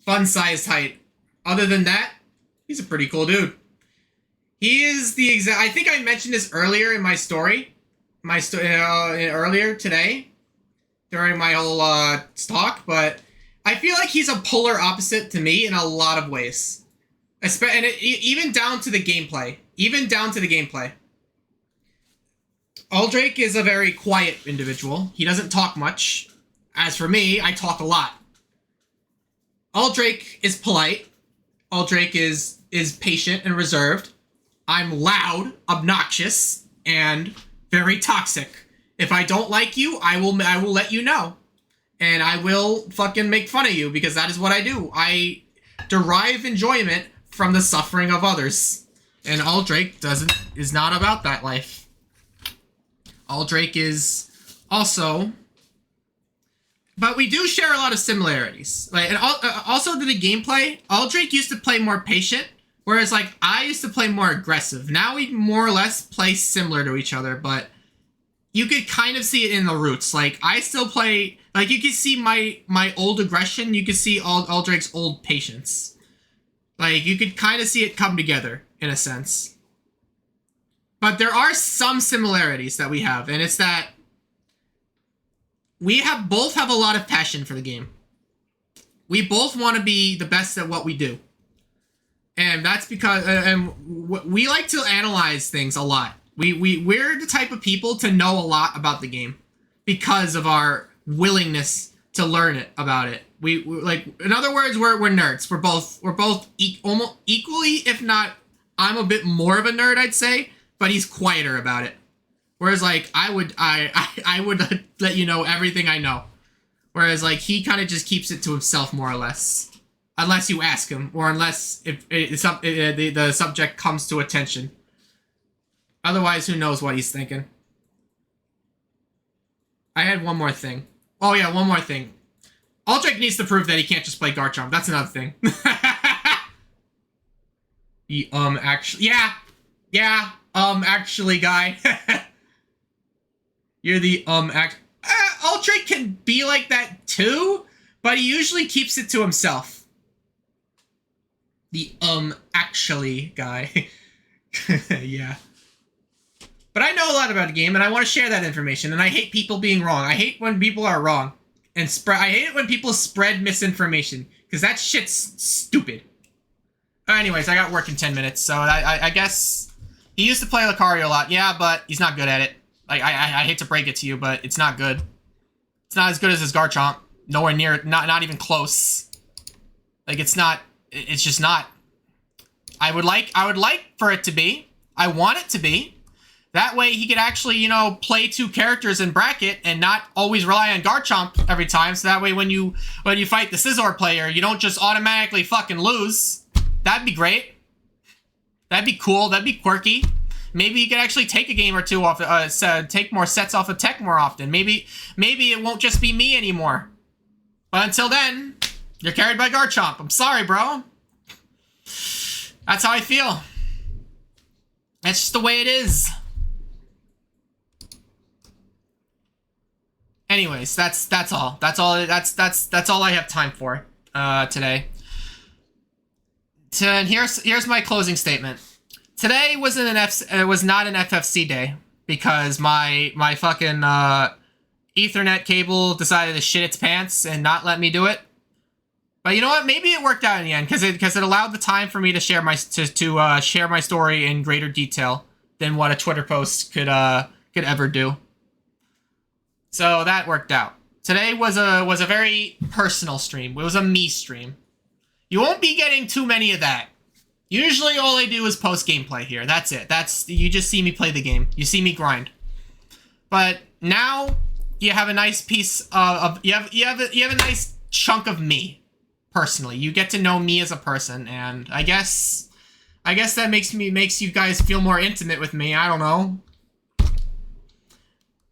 fun-sized height, other than that, he's a pretty cool dude. He is the exact... I think I mentioned this earlier in my story. Earlier today, during my whole talk, but I feel like he's a polar opposite to me in a lot of ways. Even down to the gameplay. Aldrich is a very quiet individual. He doesn't talk much. As for me, I talk a lot. Aldrich is polite. Aldrake is patient and reserved. I'm loud, obnoxious, and very toxic. If I don't like you, I will let you know. And I will fucking make fun of you because that is what I do. I derive enjoyment from the suffering of others. And Aldrake is not about that life. Aldrake is also... But we do share a lot of similarities. Like, and also to the gameplay, Aldrake used to play more patient, whereas like I used to play more aggressive. Now we more or less play similar to each other, but you could kind of see it in the roots. Like I still play, like you can see my old aggression, you can see Aldrake's old patience. Like you could kind of see it come together in a sense. But there are some similarities that we have, and it's that we both have a lot of passion for the game. We both want to be the best at what we do. And that's because we like to analyze things a lot. We're the type of people to know a lot about the game because of our willingness to learn about it. We like, in other words, we're nerds. We're both almost equally, if not, I'm a bit more of a nerd, I'd say, but he's quieter about it. Whereas, like, I would let you know everything I know. Whereas, like, he kind of just keeps it to himself, more or less. Unless you ask him, or unless the subject comes to attention. Otherwise, who knows what he's thinking. I had one more thing. Oh, yeah, one more thing. Aldrake needs to prove that he can't just play Garchomp. That's another thing. Actually... Yeah, actually, guy. You're the, Aldrake can be like that too, but he usually keeps it to himself. The, actually guy. Yeah. But I know a lot about the game, and I want to share that information, and I hate people being wrong. I hate when people are wrong. And I hate it when people spread misinformation, because that shit's stupid. Anyways, I got work in 10 minutes, so I guess... He used to play Lucario a lot, yeah, but he's not good at it. Like, I hate to break it to you, but it's not good. It's not as good as his Garchomp. Nowhere near, not even close. Like, it's just not. I would like for it to be. I want it to be. That way he could actually, you know, play two characters in bracket and not always rely on Garchomp every time. So that way when you fight the Scizor player, you don't just automatically fucking lose. That'd be great. That'd be cool. That'd be quirky. Maybe you could actually take a game or two off, take more sets off of tech more often. Maybe it won't just be me anymore. But until then, you're carried by Garchomp. I'm sorry, bro. That's how I feel. That's just the way it is. Anyways, that's all. That's all I have time for today. And here's my closing statement. Today was not an FFC day because my fucking Ethernet cable decided to shit its pants and not let me do it. But you know what? Maybe it worked out in the end because it allowed the time for me to share my share my story in greater detail than what a Twitter post could ever do. So that worked out. Today was a very personal stream. It was a me stream. You won't be getting too many of that. Usually all I do is post gameplay here. That's it. You just see me play the game. You see me grind. But now you have a nice piece of you have a nice chunk of me personally. You get to know me as a person, and I guess that makes you guys feel more intimate with me. I don't know.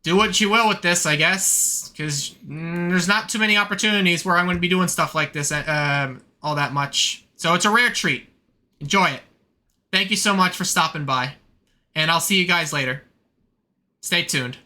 Do what you will with this, I guess, because there's not too many opportunities where I'm going to be doing stuff like this all that much. So it's a rare treat. Enjoy it. Thank you so much for stopping by. And I'll see you guys later. Stay tuned.